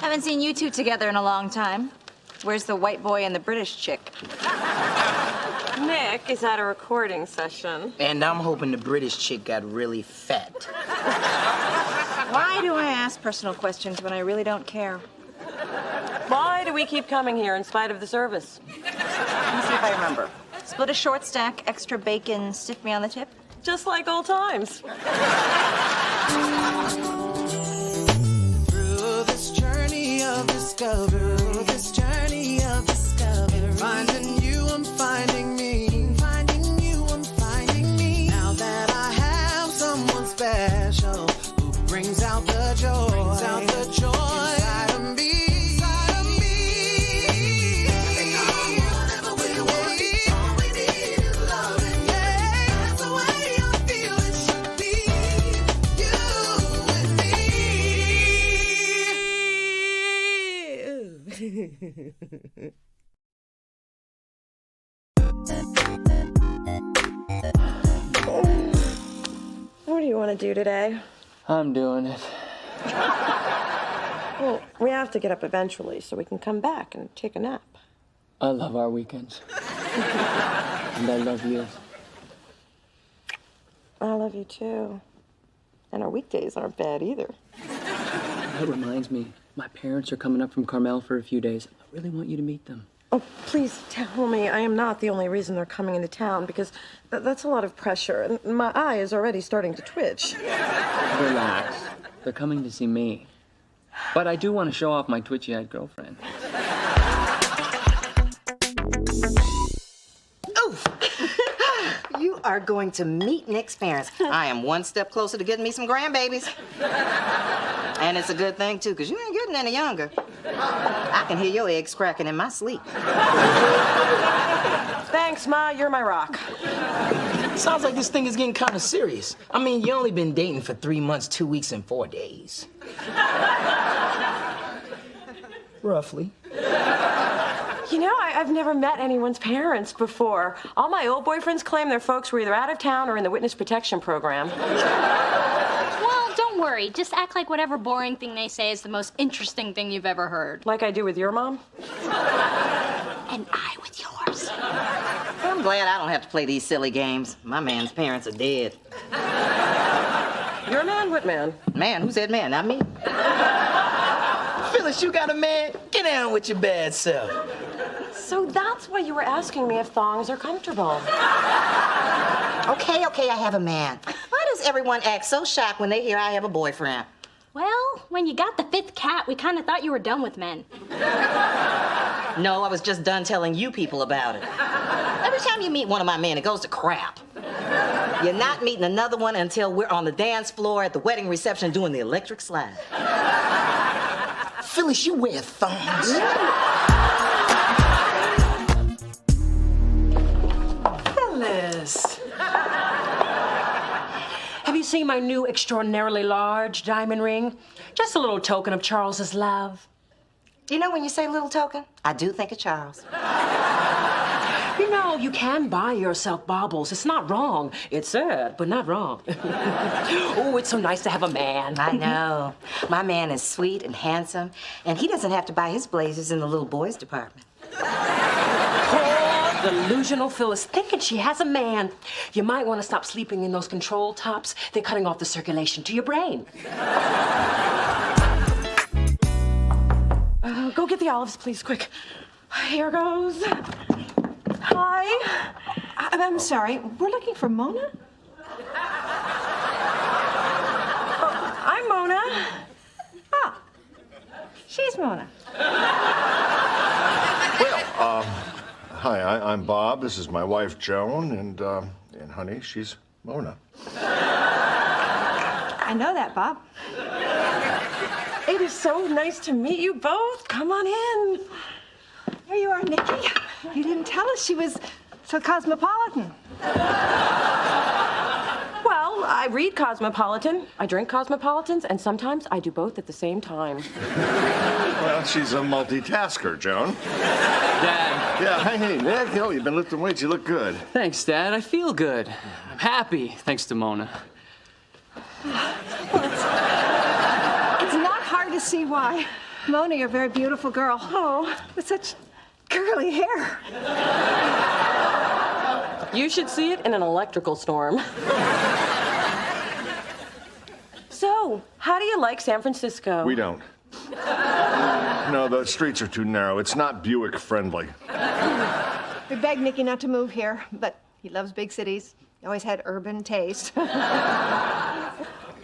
Haven't seen you two together in a long time. Where's the white boy and the British chick? Nick is at a recording session. And I'm hoping the British chick got really fat. Why do I ask personal questions when I really don't care? Why do we keep coming here in spite of the service? Let me see if I remember. Split a short stack, extra bacon, stiff me on the tip. Just like old times. Through this journey of discovery, finding you, I'm finding me. Finding you, I'm finding me. Now that I have someone special who brings out the joy, inside of me. Whatever we want, all we need is loving. That's the way I feel it should be. You and me. What do you want to do today? I'm doing it. Well, we have to get up eventually so we can come back and take a nap. I love our weekends. And I love you. I love you too. And our weekdays aren't bad either. That reminds me, my parents are coming up from Carmel for a few days. I really want you to meet them. Oh, please tell me I am not the only reason they're coming into town, because that's a lot of pressure, and my eye is already starting to twitch. Relax. They're coming to see me. But I do want to show off my twitchy-eyed girlfriend. You are going to meet Nick's parents. I am one step closer to getting me some grandbabies. And it's a good thing, too, because you ain't getting any younger. I can hear your eggs cracking in my sleep. Thanks, Ma. You're my rock. Sounds like this thing is getting kind of serious. I mean, you only been dating for 3 months, 2 weeks, and 4 days. Roughly. You know, I've never met anyone's parents before. All my old boyfriends claim their folks were either out of town or in the witness protection program. Well, don't worry. Just act like whatever boring thing they say is the most interesting thing you've ever heard. Like I do with your mom? And I with yours. I'm glad I don't have to play these silly games. My man's parents are dead. You're a man? What man? Man? Who said man? Not me. Phyllis, you got a man? Get down with your bad self. So that's why you were asking me if thongs are comfortable. Okay, I have a man. Why does everyone act so shocked when they hear I have a boyfriend? Well, when you got the 5th cat, we kind of thought you were done with men. No, I was just done telling you people about it. Every time you meet one of my men, it goes to crap. You're not meeting another one until we're on the dance floor at the wedding reception doing the electric slide. Phyllis, you wear thongs. Phyllis. Have you seen my new extraordinarily large diamond ring? Just a little token of Charles's love. You know, when you say little token, I do think of Charles. You know, you can buy yourself baubles. It's not wrong. It's sad, but not wrong. Oh, it's so nice to have a man. I know. My man is sweet and handsome, and he doesn't have to buy his blazers in the little boys department. Poor, delusional Phyllis, thinking she has a man. You might want to stop sleeping in those control tops. They're cutting off the circulation to your brain. Go get the olives, please, quick. Here goes. Hi. I'm sorry, we're looking for Mona? Oh, I'm Mona. Ah, she's Mona. Well, hi, I'm Bob. This is my wife, Joan, and honey, she's Mona. I know that, Bob. It is so nice to meet you both. Come on in. There you are, Nikki. You didn't tell us she was so cosmopolitan. Well, I read Cosmopolitan, I drink Cosmopolitans, and sometimes I do both at the same time. Well, she's a multitasker, Joan. Dad. Yeah, hey, Nick. Oh, you've been lifting weights. You look good. Thanks, Dad. I feel good. I'm happy, thanks to Mona. It's not hard to see why. Mona, you're a very beautiful girl. Oh, with such curly hair. You should see it in an electrical storm. So, how do you like San Francisco? We don't. No, the streets are too narrow. It's not Buick friendly. We begged Nicky not to move here, but he loves big cities. He always had urban taste.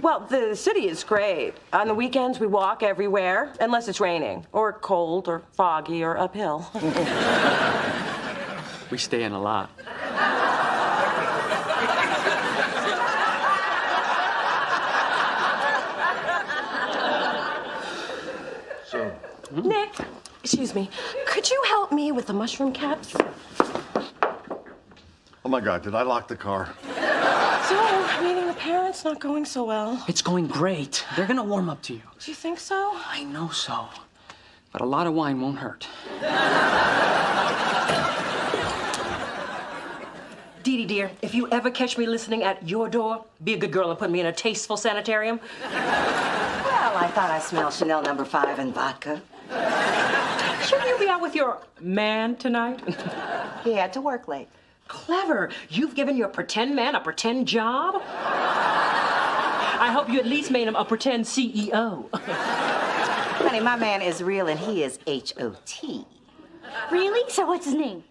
Well, the city is great. On the weekends, we walk everywhere, unless it's raining, or cold, or foggy, or uphill. We stay in a lot. So, Nick, excuse me, could you help me with the mushroom caps? oh my God, did I lock the car? So, meeting the parents not going so well. It's going great. They're gonna warm up to you. Do you think so? I know so. But a lot of wine won't hurt. Dee Dee, dear, if you ever catch me listening at your door, be a good girl and put me in a tasteful sanitarium. Well, I thought I smelled Chanel No. 5 and vodka. Shouldn't you be out with your man tonight? He had to work late. Clever. You've given your pretend man a pretend job? I hope you at least made him a pretend CEO. Honey, my man is real and he is H-O-T. Really? So what's his name?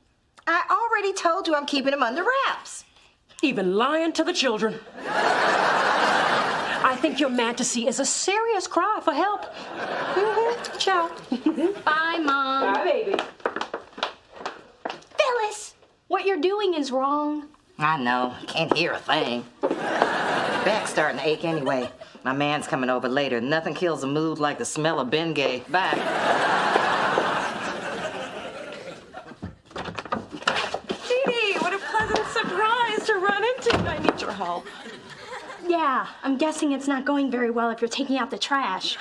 I already told you I'm keeping him under wraps. Even lying to the children. I think your fantasy is a serious cry for help. Mm-hmm. Ciao. Bye, Mom. Bye, baby. Phyllis, what you're doing is wrong. I know. Can't hear a thing. Back's starting to ache anyway. My man's coming over later. Nothing kills a mood like the smell of Bengay. Bye. Dee Dee, what a pleasant surprise to run into. I need your help. Yeah, I'm guessing it's not going very well if you're taking out the trash.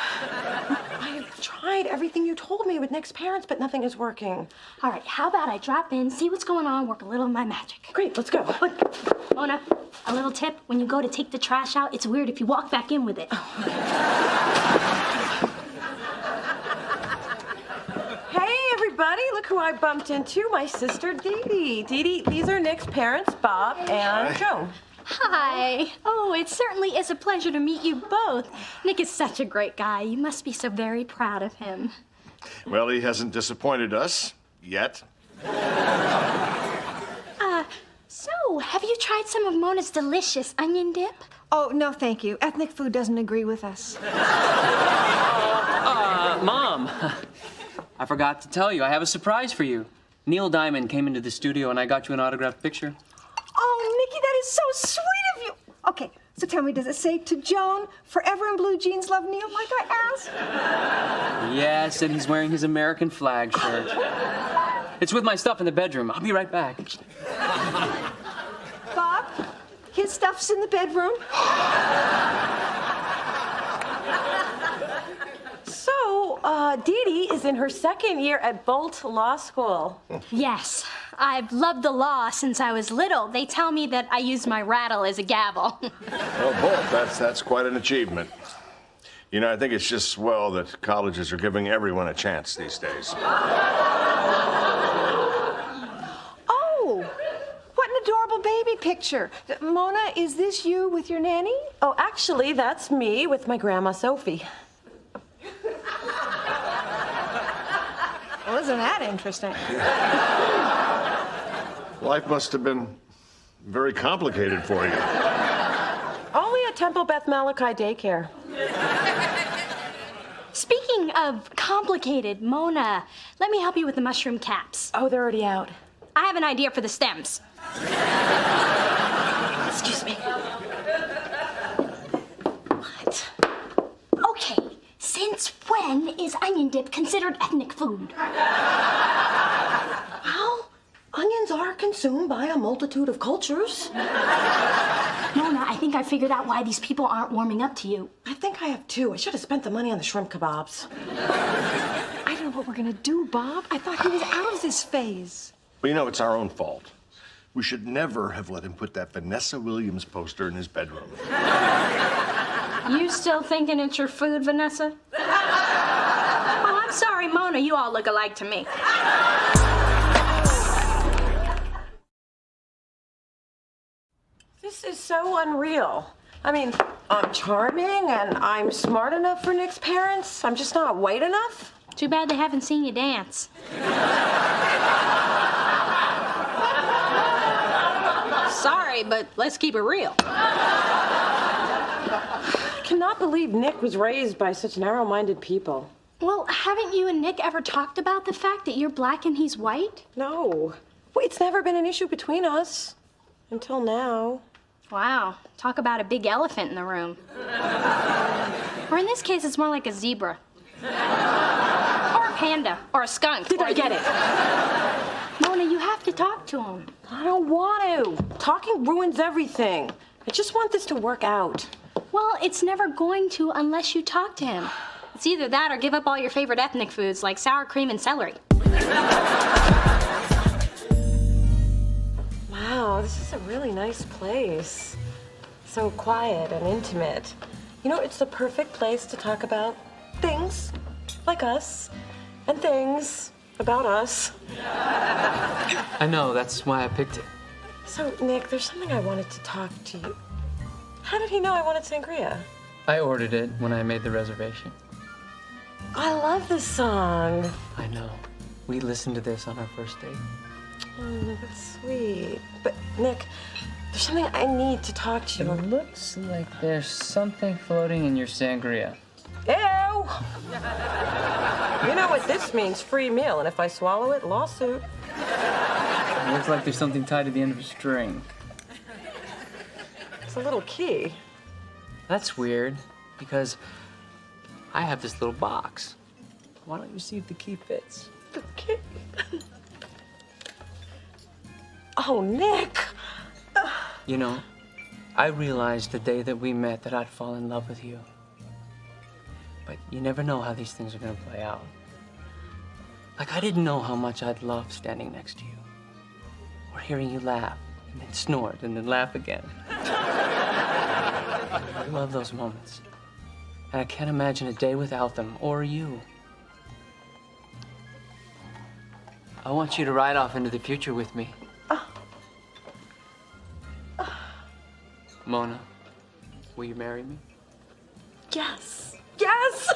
I've tried everything you told me with Nick's parents, but nothing is working. All right, how about I drop in, see what's going on, work a little of my magic. Great, let's go. Look, Mona, a little tip. When you go to take the trash out, it's weird if you walk back in with it. Hey, everybody, look who I bumped into, my sister Dee Dee. Dee Dee, these are Nick's parents, Bob and Joan. Hi. Oh, it certainly is a pleasure to meet you both. Nick is such a great guy. You must be so very proud of him. Well, he hasn't disappointed us yet. So, have you tried some of Mona's delicious onion dip? Oh, no, thank you. Ethnic food doesn't agree with us. Mom, I forgot to tell you, I have a surprise for you. Neil Diamond came into the studio and I got you an autographed picture. Oh, Nikki, that is so sweet of you. Okay, so tell me, does it say to Joan, forever in blue jeans, love Neil, like I asked? Yes, and he's wearing his American flag shirt. It's with my stuff in the bedroom. I'll be right back. Bob, his stuff's in the bedroom. So, Dee Dee is in her second year at Bolt Law School. Yes. I've loved the law since I was little. They tell me that I use my rattle as a gavel. Well, Bolt, that's quite an achievement. You know, I think it's just swell that colleges are giving everyone a chance these days. Oh, what an adorable baby picture. Mona, is this you with your nanny? Oh, actually, that's me with my grandma Sophie. Well, isn't that interesting? Life must have been very complicated for you. Only at Temple Beth Malachi Daycare. Speaking of complicated, Mona, let me help you with the mushroom caps. Oh, they're already out. I have an idea for the stems. Excuse me. What? Okay, since when is onion dip considered ethnic food? Well, onions are consumed by a multitude of cultures. Mona, I think I figured out why these people aren't warming up to you. I think I have too. I should have spent the money on the shrimp kebabs. I don't know what we're gonna do, Bob. I thought he was out of this phase. Well, you know, it's our own fault. We should never have let him put that Vanessa Williams poster in his bedroom. You still thinking it's your food, Vanessa? Oh, I'm sorry, Mona. You all look alike to me. This is so unreal. I mean, I'm charming and I'm smart enough for Nick's parents. I'm just not white enough. Too bad they haven't seen you dance. Sorry, but let's keep it real. I cannot believe Nick was raised by such narrow-minded people. Well, haven't you and Nick ever talked about the fact that you're black and he's white? No. Well, it's never been an issue between us. Until now. Wow. Talk about a big elephant in the room. Or in this case, it's more like a zebra. Or a panda. Or a skunk. Did I get it? Mona, you have to talk to him. I don't want to. Talking ruins everything. I just want this to work out. Well, it's never going to unless you talk to him. It's either that or give up all your favorite ethnic foods like sour cream and celery. Wow, this is a really nice place. So quiet and intimate. You know, it's the perfect place to talk about things like us and things about us. I know, that's why I picked it. So, Nick, there's something I wanted to talk to you. How did he know I wanted sangria? I ordered it when I made the reservation. I love this song. I know. We listened to this on our first date. Oh, that's sweet. But, Nick, there's something I need to talk to you about. It looks like there's something floating in your sangria. Ew! You know what this means, free meal, and if I swallow it, lawsuit. It looks like there's something tied to the end of a string. It's a little key. That's weird, because I have this little box. Why don't you see if the key fits? The key? Oh, Nick! You know, I realized the day that we met that I'd fall in love with you. But you never know how these things are gonna play out. Like, I didn't know how much I'd love standing next to you. Or hearing you laugh, and then snort, and then laugh again. I love those moments. And I can't imagine a day without them, or you. I want you to ride off into the future with me. Mona, will you marry me? Yes. Yes!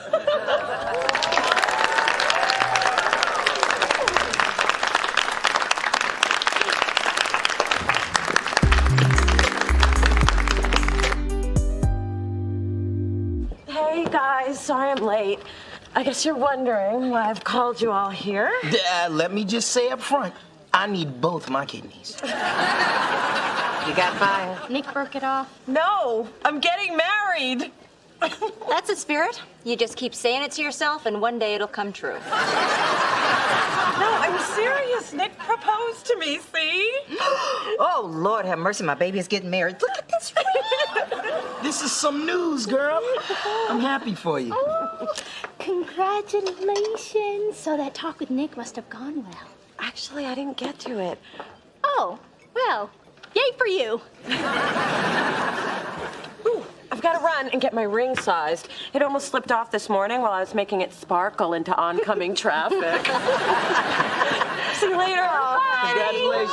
Hey guys, sorry I'm late. I guess you're wondering why I've called you all here. Let me just say up front, I need both my kidneys. You got fired. Nick broke it off. No, I'm getting married. That's the spirit. You just keep saying it to yourself, and one day it'll come true. No, I'm serious. Nick proposed to me, see? Oh, Lord have mercy, my baby is getting married. Look at this ring. This is some news, girl. I'm happy for you. Oh, congratulations. So that talk with Nick must have gone well. Actually, I didn't get to it. Oh, well, yay for you. I've got to run and get my ring sized. It almost slipped off this morning while I was making it sparkle into oncoming traffic. See you later. Oh,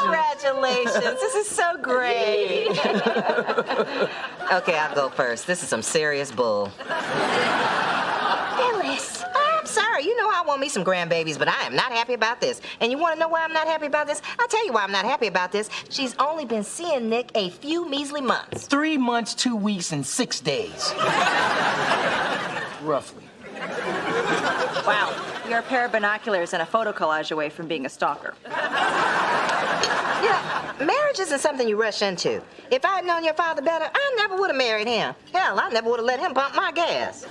congratulations. This is so great. Okay, I'll go first. This is some serious bull. Phyllis. I'm sorry. You know I want me some grandbabies, but I am not happy about this. And you want to know why I'm not happy about this? I'll tell you why I'm not happy about this. She's only been seeing Nick a few measly months. 3 months, 2 weeks, and 6 days. Roughly. Wow, you're a pair of binoculars and a photo collage away from being a stalker. Yeah, marriage isn't something you rush into. If I had known your father better, I never would have married him. Hell, I never would have let him pump my gas.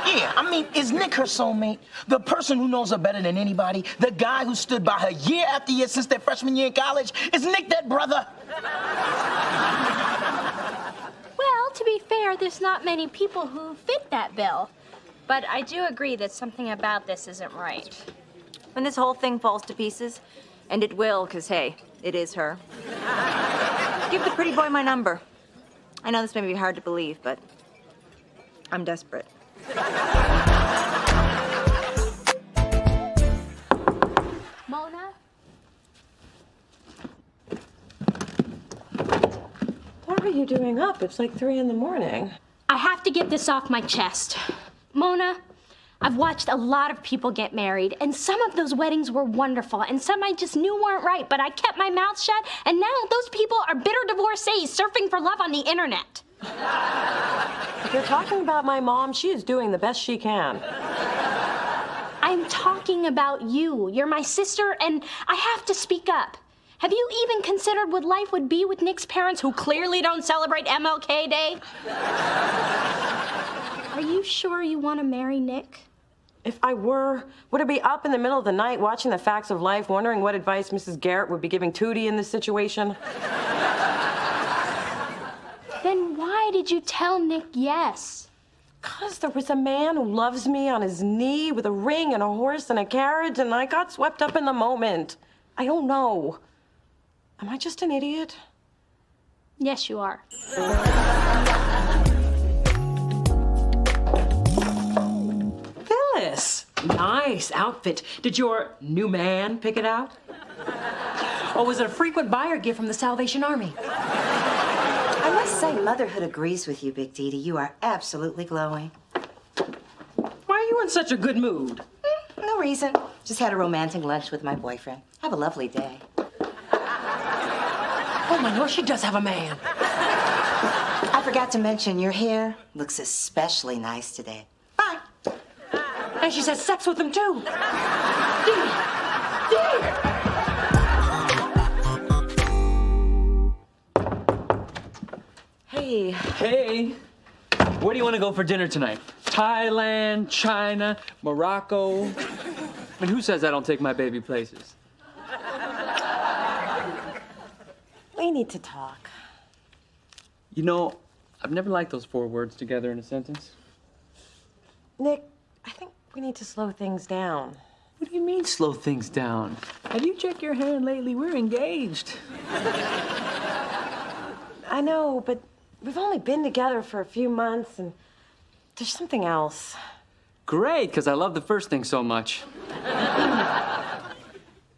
Yeah, I mean, is Nick her soulmate? The person who knows her better than anybody? The guy who stood by her year after year since their freshman year in college? Is Nick that brother? Well, to be fair, there's not many people who fit that bill. But I do agree that something about this isn't right. When this whole thing falls to pieces, and it will, because, hey, it is her, give the pretty boy my number. I know this may be hard to believe, but I'm desperate. Mona? What are you doing up? It's like 3 in the morning. I have to get this off my chest. Mona, I've watched a lot of people get married, and some of those weddings were wonderful, and some I just knew weren't right, but I kept my mouth shut, and now those people are bitter divorcees surfing for love on the internet. If you're talking about my mom, she is doing the best she can. I'm talking about you. You're my sister, and I have to speak up. Have you even considered what life would be with Nick's parents, who clearly don't celebrate MLK Day? Are you sure you want to marry Nick? If I were, would I be up in the middle of the night watching The Facts of Life, wondering what advice Mrs. Garrett would be giving Tootie in this situation? Then why did you tell Nick yes? 'Cause there was a man who loves me on his knee with a ring and a horse and a carriage, and I got swept up in the moment. I don't know. Am I just an idiot? Yes, you are. Phyllis, nice outfit. Did your new man pick it out? Or was it a frequent buyer gift from the Salvation Army? I must say, motherhood agrees with you, Big Dee Dee. You are absolutely glowing. Why are you in such a good mood? No reason. Just had a romantic lunch with my boyfriend. Have a lovely day. Oh, my Lord, she does have a man. I forgot to mention, your hair looks especially nice today. Bye. And she says sex with him, too. Hey. Hey, where do you want to go for dinner tonight? Thailand, China, Morocco? I mean, who says I don't take my baby places? We need to talk. You know, I've never liked those 4 words together in a sentence. Nick, I think we need to slow things down. What do you mean, slow things down? Have you checked your hand lately? We're engaged. I know, but we've only been together for a few months, and there's something else. Great, because I love the first thing so much.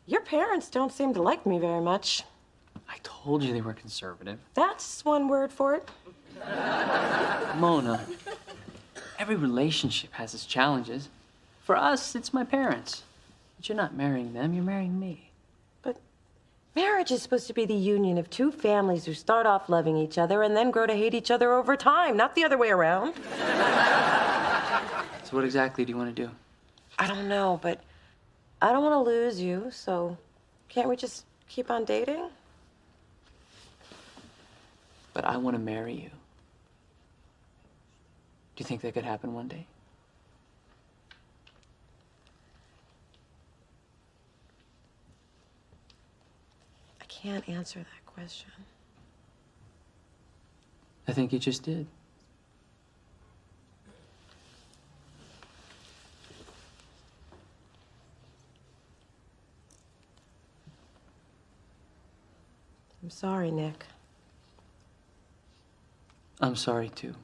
Your parents don't seem to like me very much. I told you they were conservative. That's one word for it. Mona, every relationship has its challenges. For us, it's my parents. But you're not marrying them, you're marrying me. Marriage is supposed to be the union of two families who start off loving each other and then grow to hate each other over time, not the other way around. So what exactly do you want to do? I don't know, but I don't want to lose you, so can't we just keep on dating? But I want to marry you. Do you think that could happen one day? I can't answer that question. I think you just did. I'm sorry, Nick. I'm sorry, too.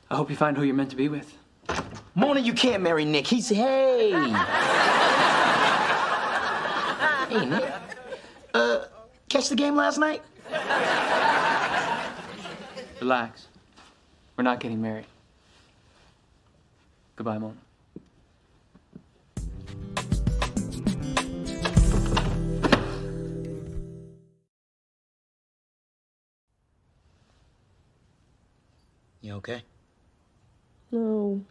I hope you find who you're meant to be with. Mona, you can't marry Nick. He's, hey. Hey, Nick. Catch the game last night? Relax. We're not getting married. Goodbye, Mona. You okay? No.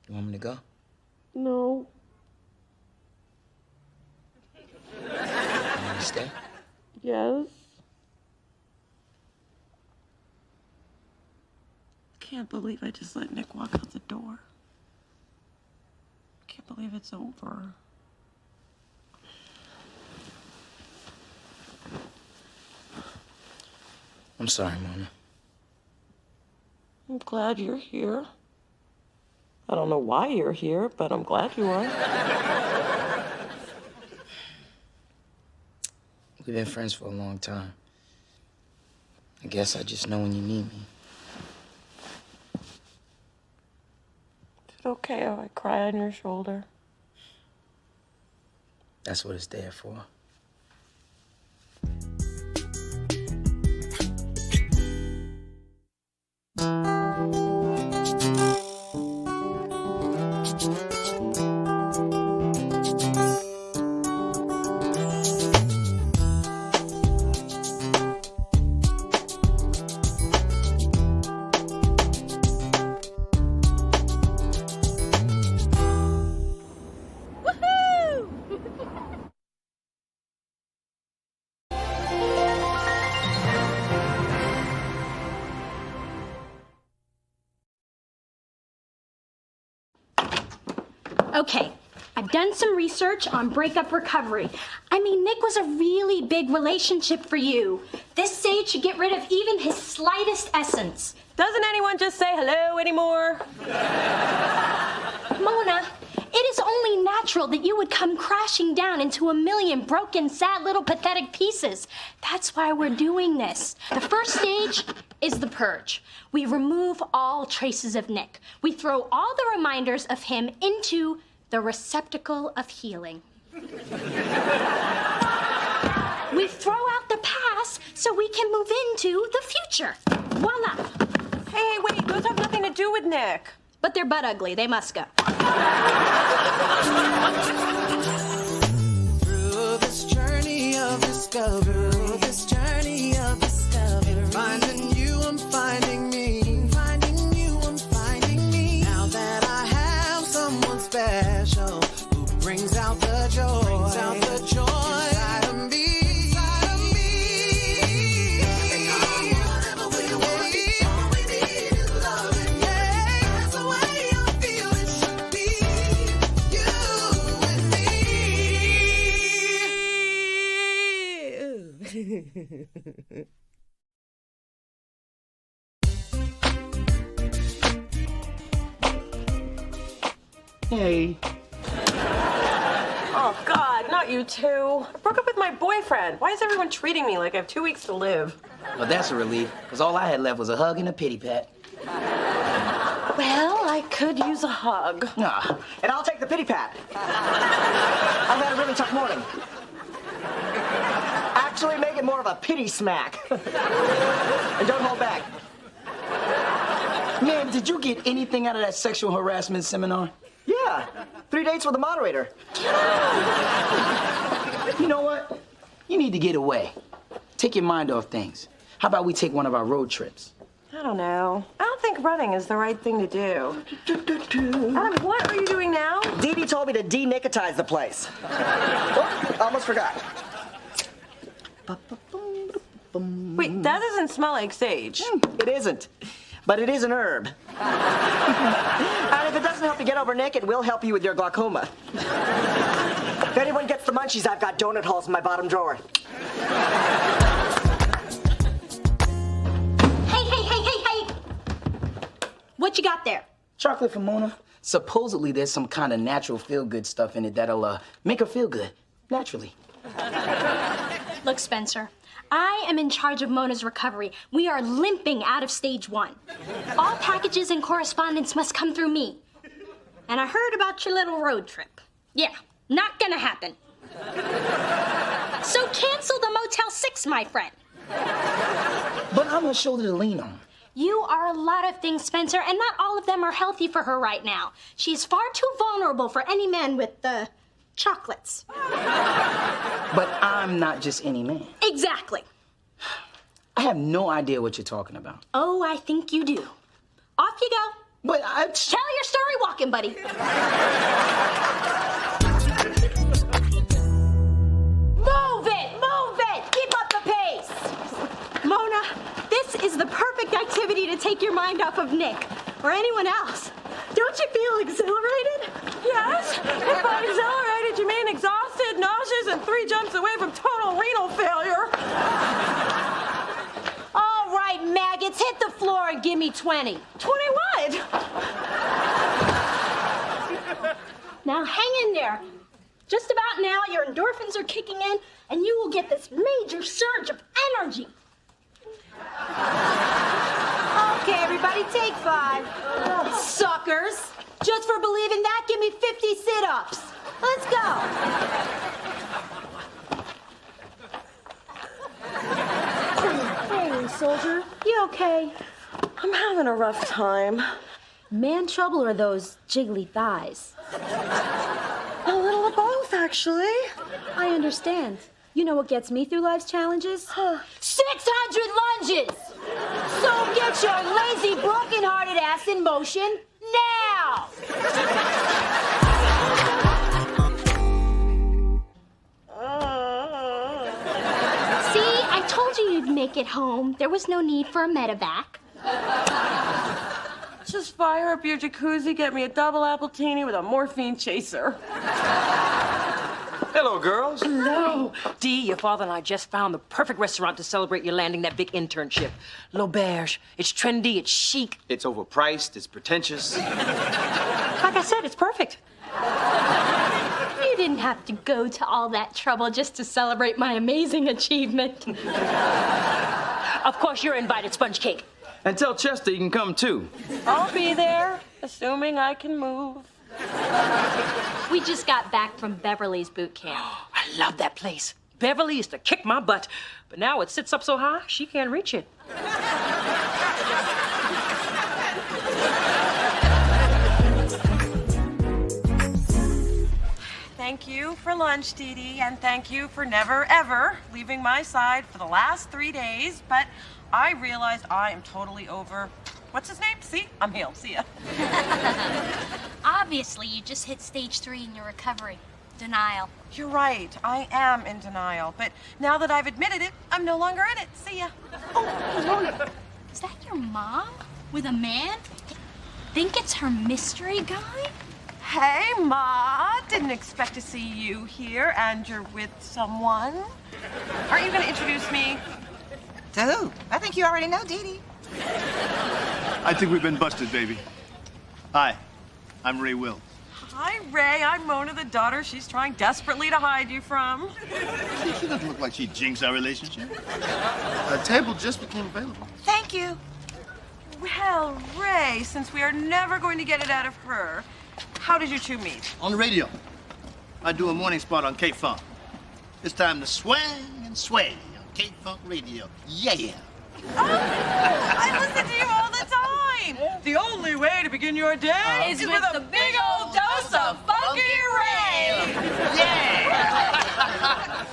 You want me to go? No. You want me to stay? Yes. Can't believe I just let Nick walk out the door. Can't believe it's over. I'm sorry, Mona. I'm glad you're here. I don't know why you're here, but I'm glad you are. We've been friends for a long time. I guess I just know when you need me. Is it okay if I cry on your shoulder? That's what it's there for. Okay, I've done some research on breakup recovery. I mean, Nick was a really big relationship for you. This sage should get rid of even his slightest essence. Doesn't anyone just say hello anymore? Mona, it is only natural that you would come crashing down into a million broken, sad little pathetic pieces. That's why we're doing this. The first stage is the purge. We remove all traces of Nick. We throw all the reminders of him into the receptacle of healing. We throw out the past so we can move into the future. Voila. Hey, wait, those have nothing to do with Nick. But they're butt ugly. They must go. Through this journey of discovery, finding you, I'm finding me. Finding you, I'm finding me. Now that I have someone special who brings out the joy, inside of me. Whatever we want, all we need is love. That's the way I feel it should be. You and me. Hey. Oh, God, not you two. I broke up with my boyfriend. Why is everyone treating me like I have 2 weeks to live? Well, that's a relief, because all I had left was a hug and a pity pat. Well, I could use a hug. Nah. And I'll take the pity pat. I've had a really tough morning. Actually, make it more of a pity smack. And don't hold back. Man, did you get anything out of that sexual harassment seminar? Yeah, 3 dates with the moderator. You know what? You need to get away. Take your mind off things. How about we take one of our road trips? I don't know. I don't think running is the right thing to do. Adam, what are you doing now? Dee Dee told me to de-nicotise the place. Oh, almost forgot. Wait, that doesn't smell like sage. It isn't. But it is an herb. And if it doesn't help you get over Nick, it will help you with your glaucoma. If anyone gets the munchies, I've got donut holes in my bottom drawer. Hey. What you got there? Chocolate for Mona. Supposedly there's some kind of natural feel-good stuff in it that'll make her feel good, naturally. Look, Spencer, I am in charge of Mona's recovery. We are limping out of stage 1. All packages and correspondence must come through me. And I heard about your little road trip. Yeah, not gonna happen. So cancel the Motel 6, my friend. But I'm her shoulder to lean on. You are a lot of things, Spencer, and not all of them are healthy for her right now. She's far too vulnerable for any man with chocolates. But I'm not just any man. Exactly. I have no idea what you're talking about. Oh, I think you do. Off you go. But Tell your story walking, buddy. Move it! Keep up the pace! Mona, this is the perfect activity to take your mind off of Nick or anyone else. Don't you feel exhilarated? Yes. If by exhilarated, you mean exhausted, nauseous, and 3 jumps away from total renal failure. All right, maggots, hit the floor and give me 20. 20 what? Now hang in there. Just about now, your endorphins are kicking in, and you will get this major surge of energy. Okay, everybody, take 5. Oh, suckers. Just for believing that, give me 50 sit-ups. Let's go. Hey, soldier. You okay? I'm having a rough time. Man trouble or those jiggly thighs? A little of both, actually. I understand. You know what gets me through life's challenges? 600 lunges! So get your lazy, broken-hearted ass in motion now! See, I told you you'd make it home. There was no need for a medevac. Just fire up your jacuzzi, get me a double appletini with a morphine chaser. Hello, girls. Hello. Dee, your father and I just found the perfect restaurant to celebrate your landing that big internship. L'Auberge. It's trendy, it's chic. It's overpriced, it's pretentious. Like I said, it's perfect. You didn't have to go to all that trouble just to celebrate my amazing achievement. Of course, you're invited, Sponge Cake. And tell Chester he can come too. I'll be there, assuming I can move. We just got back from Beverly's boot camp. I love that place. Beverly used to kick my butt, but now it sits up so high, she can't reach it. Thank you for lunch, Dee Dee, and thank you for never, ever leaving my side for the last 3 days, but I realized I am totally over... What's his name? See? I'm healed. See ya. Obviously, you just hit stage 3 in your recovery. Denial. You're right. I am in denial, but now that I've admitted it, I'm no longer in it. See ya. Oh, Mona, is that your mom with a man? Think it's her mystery guy? Hey, Ma. Didn't expect to see you here, and you're with someone. Aren't you going to introduce me? To who? I think you already know, Dee Dee. I think we've been busted, baby. Hi, I'm Ray Will. Hi, Ray. I'm Mona, the daughter she's trying desperately to hide you from. She doesn't look like she jinxed our relationship. A table just became available. Thank you. Well, Ray, since we are never going to get it out of her, how did you two meet? On the radio. I do a morning spot on K-Funk. It's time to swing and sway on K-Funk Radio. Yeah. I listen to you all the time. The only way to begin your day is with a big old dose of Funky Ray.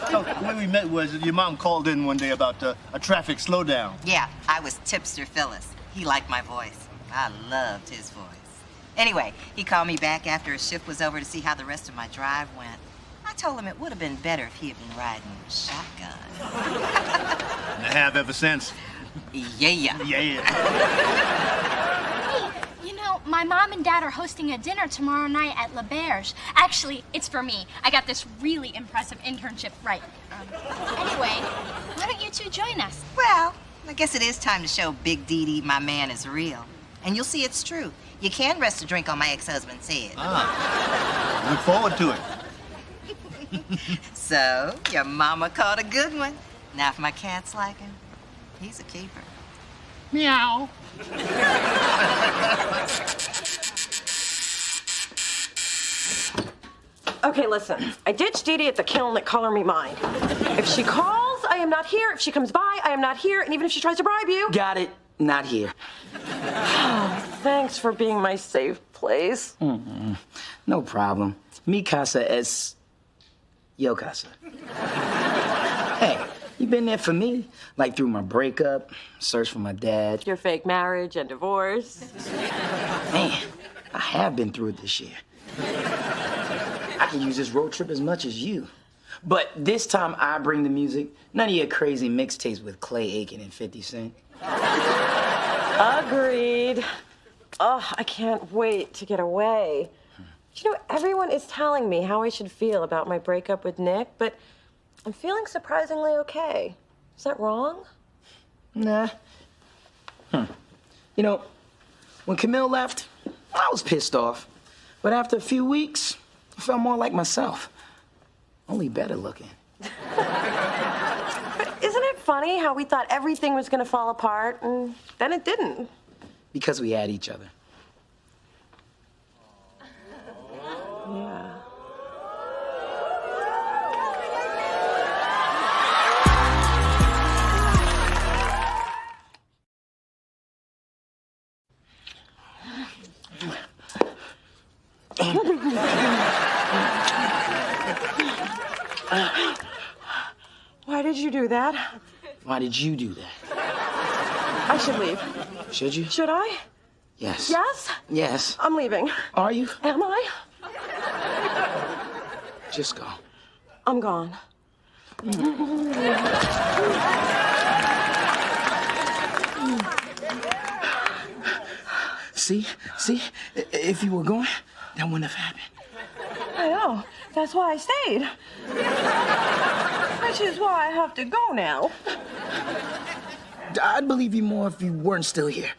So the way we met was your mom called in one day about a traffic slowdown. Yeah, I was Tipster Phyllis. He liked my voice. I loved his voice. Anyway, he called me back after his shift was over to see how the rest of my drive went. I told him it would have been better if he had been riding shotgun. And I have ever since. Yeah. Yeah. Hey, you know, my mom and dad are hosting a dinner tomorrow night at La Berge. Actually, it's for me. I got this really impressive internship right. Anyway, why don't you two join us? Well, I guess it is time to show Big Dee Dee my man is real. And you'll see it's true. You can rest a drink on my ex-husband's head. Look forward to it. So, your mama caught a good one. Now, if my cats like him, he's a keeper. Meow. Okay, listen. I ditched Dee Dee at the kiln at Color Me Mine. If she calls, I am not here. If she comes by, I am not here. And even if she tries to bribe you... Got it. Not here. Thanks for being my safe place. No problem. Mi casa es yo casa. Hey, you been there for me. Like through my breakup, search for my dad. Your fake marriage and divorce. Man, I have been through it this year. I can use this road trip as much as you. But this time I bring the music. None of your crazy mixtapes with Clay Aiken and 50 Cent. Agreed. Oh, I can't wait to get away. You know, everyone is telling me how I should feel about my breakup with Nick, but I'm feeling surprisingly okay. Is that wrong? Nah. You know, when Camille left, I was pissed off. But after a few weeks, I felt more like myself. Only better looking. But isn't it funny how we thought everything was going to fall apart, and then it didn't? Because we had each other. Yeah. Why did you do that? Why did you do that? I should leave. Should you? Should I? Yes. Yes? Yes. I'm leaving. Are you? Am I? Just go. I'm gone. See? If you were going, that wouldn't have happened. I know. That's why I stayed. Which is why I have to go now. I'd believe you more if you weren't still here.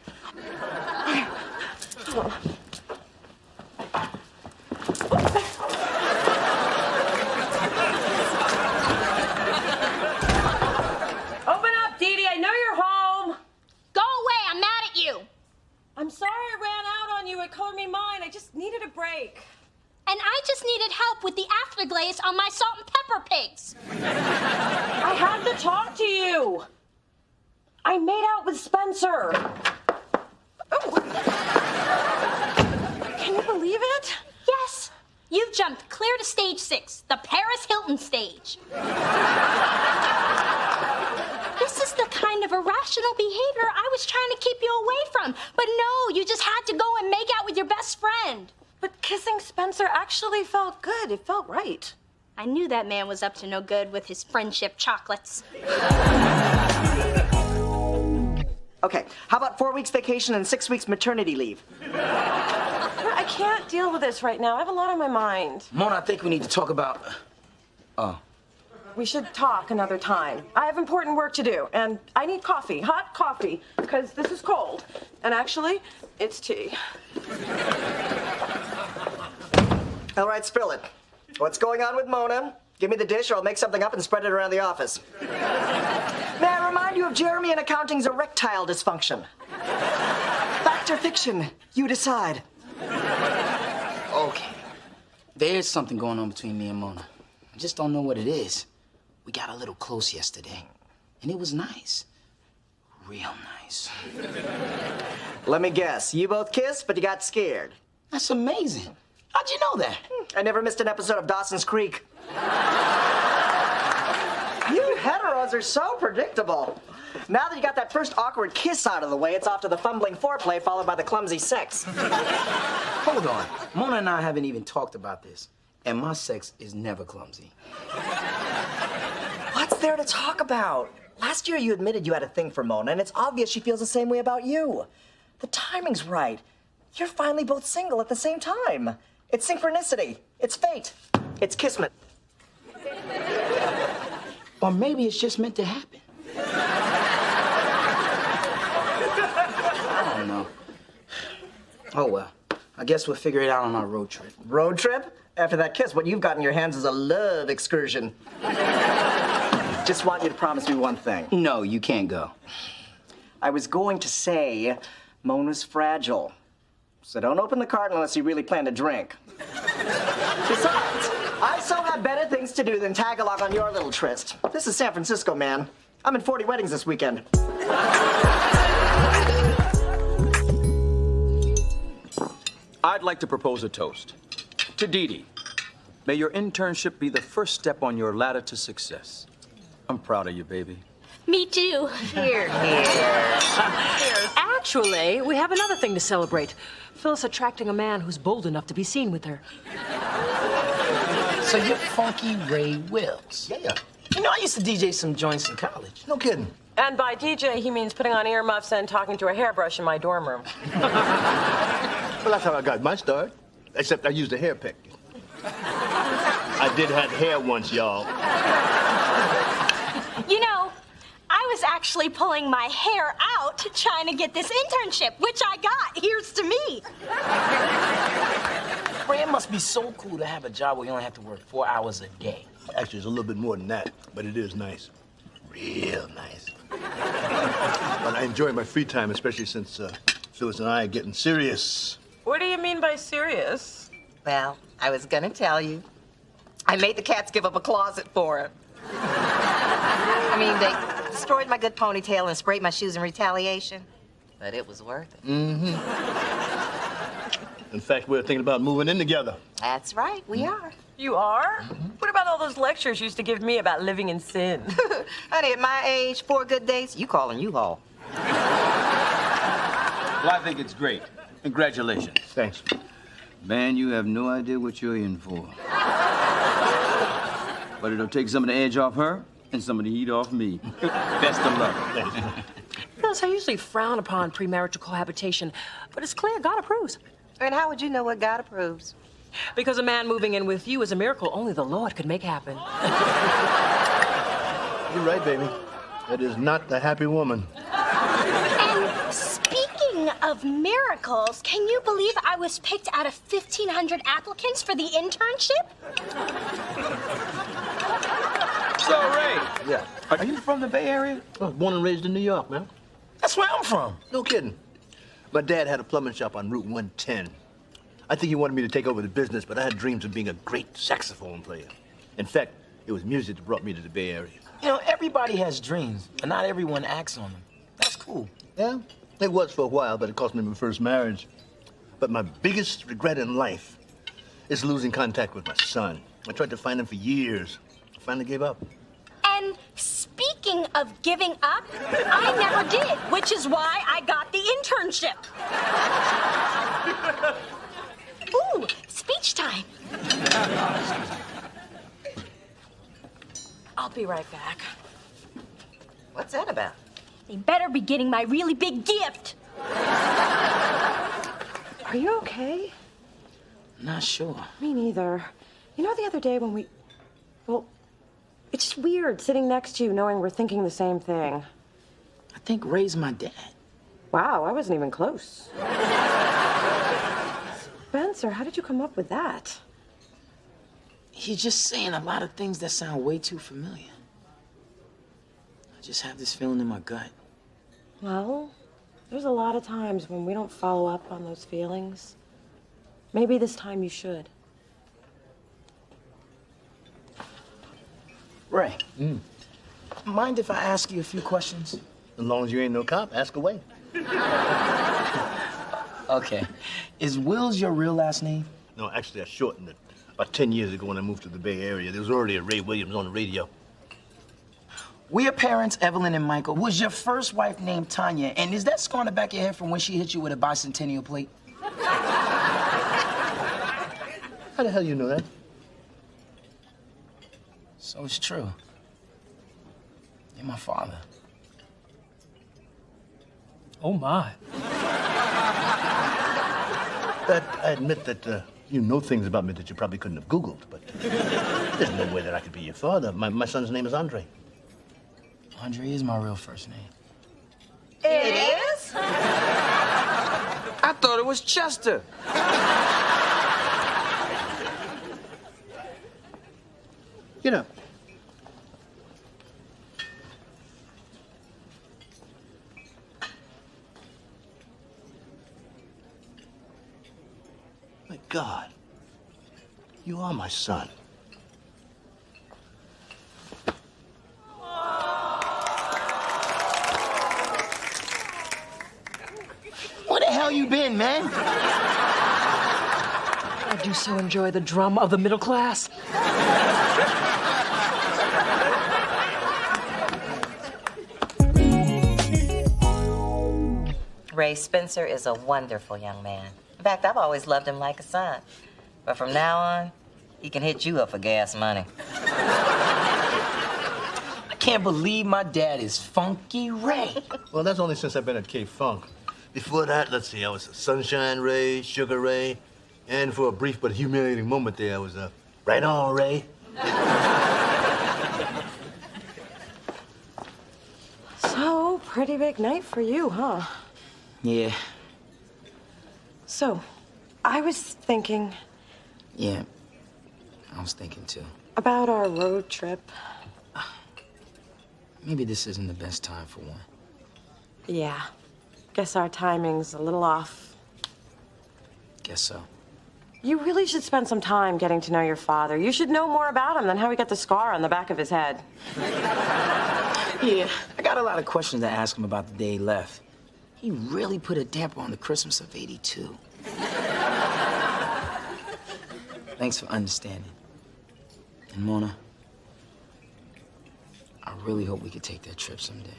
Open up, Dee Dee. I know you're home. Go away. I'm mad at you. I'm sorry I ran out on you at Color Me Mine. I just needed a break. And I just needed help with the afterglaze on my salt and pepper pigs. I had to talk to you. I made out with Spencer. Oh. Can you believe it? Yes. You've jumped clear to stage 6, the Paris Hilton stage. This is the kind of irrational behavior I was trying to keep you away from. But no, you just had to go and make out with your best friend. But kissing Spencer actually felt good. It felt right. I knew that man was up to no good with his friendship chocolates. Okay, how about 4 weeks vacation and 6 weeks maternity leave? I can't deal with this right now. I have a lot on my mind. Mona, I think we need to talk about... Oh. We should talk another time. I have important work to do, and I need coffee, hot coffee, because this is cold. And actually, it's tea. All right, spill it. What's going on with Mona? Give me the dish or I'll make something up and spread it around the office. May I remind you of Jeremy and accounting's erectile dysfunction? Fact or fiction? You decide. Okay. There's something going on between me and Mona. I just don't know what it is. We got a little close yesterday, and it was nice. Real nice. Let me guess. You both kissed, but you got scared. That's amazing. How'd you know that? I never missed an episode of Dawson's Creek. You heteros are so predictable. Now that you got that first awkward kiss out of the way, it's off to the fumbling foreplay followed by the clumsy sex. Hold on. Mona and I haven't even talked about this, and my sex is never clumsy. What's there to talk about? Last year you admitted you had a thing for Mona, and it's obvious she feels the same way about you. The timing's right. You're finally both single at the same time. It's synchronicity. It's fate. It's kismet. Or maybe it's just meant to happen. I don't know. Oh, well. I guess we'll figure it out on our road trip. Road trip? After that kiss, what you've got in your hands is a love excursion. Just want you to promise me one thing. No, you can't go. I was going to say Mona's fragile. So don't open the carton unless you really plan to drink. Besides, I so have better things to do than tag along on your little tryst. This is San Francisco, man. I'm in 40 weddings this weekend. I'd like to propose a toast. To Dee Dee, may your internship be the first step on your ladder to success. I'm proud of you, baby. Me too. Here, Actually, we have another thing to celebrate. Phyllis attracting a man who's bold enough to be seen with her. So you're Funky Ray Wills. Yeah. You know, I used to DJ some joints in college. No kidding. And by DJ, he means putting on earmuffs and talking to a hairbrush in my dorm room. Well, that's how I got my start. Except I used a hair pick. I did have hair once, y'all. You know, I was actually pulling my hair out trying to get this internship, which I got. Here's to me. Ray, it must be so cool to have a job where you only have to work 4 hours a day. Actually, it's a little bit more than that, but it is nice. Real nice. But I enjoy my free time, especially since Phyllis and I are getting serious. What do you mean by serious? Well, I was gonna tell you. I made the cats give up a closet for him. I mean, they destroyed my good ponytail and sprayed my shoes in retaliation. But it was worth it. Mm-hmm. In fact, we're thinking about moving in together. That's right, we are. You are? What about all those lectures you used to give me about living in sin? Honey, at my age, 4 good days, you calling U-Haul. Well, I think it's great. Congratulations. Thanks. Man, you have no idea what you're in for. But it'll take some of the edge off her and some of the heat off me. Best of luck. Phyllis, I usually frown upon premarital cohabitation, but it's clear God approves. And how would you know what God approves? Because a man moving in with you is a miracle only the Lord could make happen. You're right, baby. That is not the happy woman. And speaking of miracles, can you believe I was picked out of 1,500 applicants for the internship? So, Ray. Yeah. Are you from the Bay Area? I was born and raised in New York, man. That's where I'm from. No kidding. My dad had a plumbing shop on Route 110. I think he wanted me to take over the business, but I had dreams of being a great saxophone player. In fact, it was music that brought me to the Bay Area. You know, everybody has dreams, but not everyone acts on them. That's cool. Yeah, it was for a while, but it cost me my first marriage. But my biggest regret in life is losing contact with my son. I tried to find him for years. I finally gave up. And speaking of giving up, I never did, which is why I got the internship. Ooh, speech time. I'll be right back. What's that about? They better be getting my really big gift. Are you okay? Not sure. Me neither. You know, the other day when well, it's just weird sitting next to you knowing we're thinking the same thing. I think Ray's my dad. Wow, I wasn't even close. Spencer, how did you come up with that? You're just saying a lot of things that sound way too familiar. I just have this feeling in my gut. Well, there's a lot of times when we don't follow up on those feelings. Maybe this time you should. Ray, mind if I ask you a few questions? As long as you ain't no cop, ask away. Okay. Is Wills your real last name? No, actually, I shortened it. About 10 years ago when I moved to the Bay Area, there was already a Ray Williams on the radio. Were your parents, Evelyn and Michael, was your first wife named Tanya, and is that scar on the back of your head from when she hit you with a bicentennial plate? How the hell you know that? So it's true. You're my father. Oh, my. I admit that you know things about me that you probably couldn't have Googled, but there's no way that I could be your father. My son's name is Andre. Andre is my real first name. It is? I thought it was Chester. Get up. My God, you are my son. Where the hell you been, man? I do so enjoy the drama of the middle class. Ray Spencer is a wonderful young man. In fact, I've always loved him like a son. But from now on, he can hit you up for gas money. I can't believe my dad is Funky Ray. Well, that's only since I've been at K-Funk. Before that, let's see, I was a Sunshine Ray, Sugar Ray, and for a brief but humiliating moment there, I was a Right On Ray. So, pretty big night for you, huh? Yeah. So, I was thinking Yeah. I was thinking too. about our road trip. Maybe this isn't the best time for one. Yeah. Guess our timing's a little off. Guess so. You really should spend some time getting to know your father. You should know more about him than how he got the scar on the back of his head. Yeah, I got a lot of questions to ask him about the day he left. He really put a damper on the Christmas of '82. Thanks for understanding. And Mona, I really hope we could take that trip someday.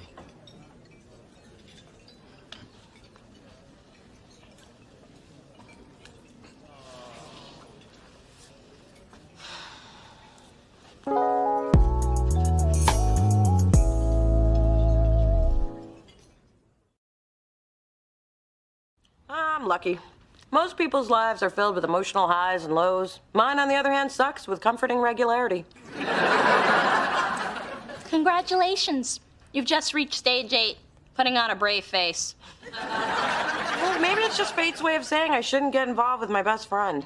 I'm lucky. Most people's lives are filled with emotional highs and lows. Mine, on the other hand, sucks with comforting regularity. Congratulations. You've just reached stage 8, putting on a brave face. Well, maybe it's just fate's way of saying I shouldn't get involved with my best friend.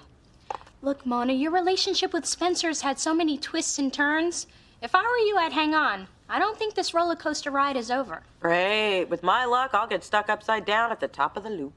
Look, Mona, your relationship with Spencer's had so many twists and turns. If I were you, I'd hang on. I don't think this roller coaster ride is over. Great. With my luck, I'll get stuck upside down at the top of the loop.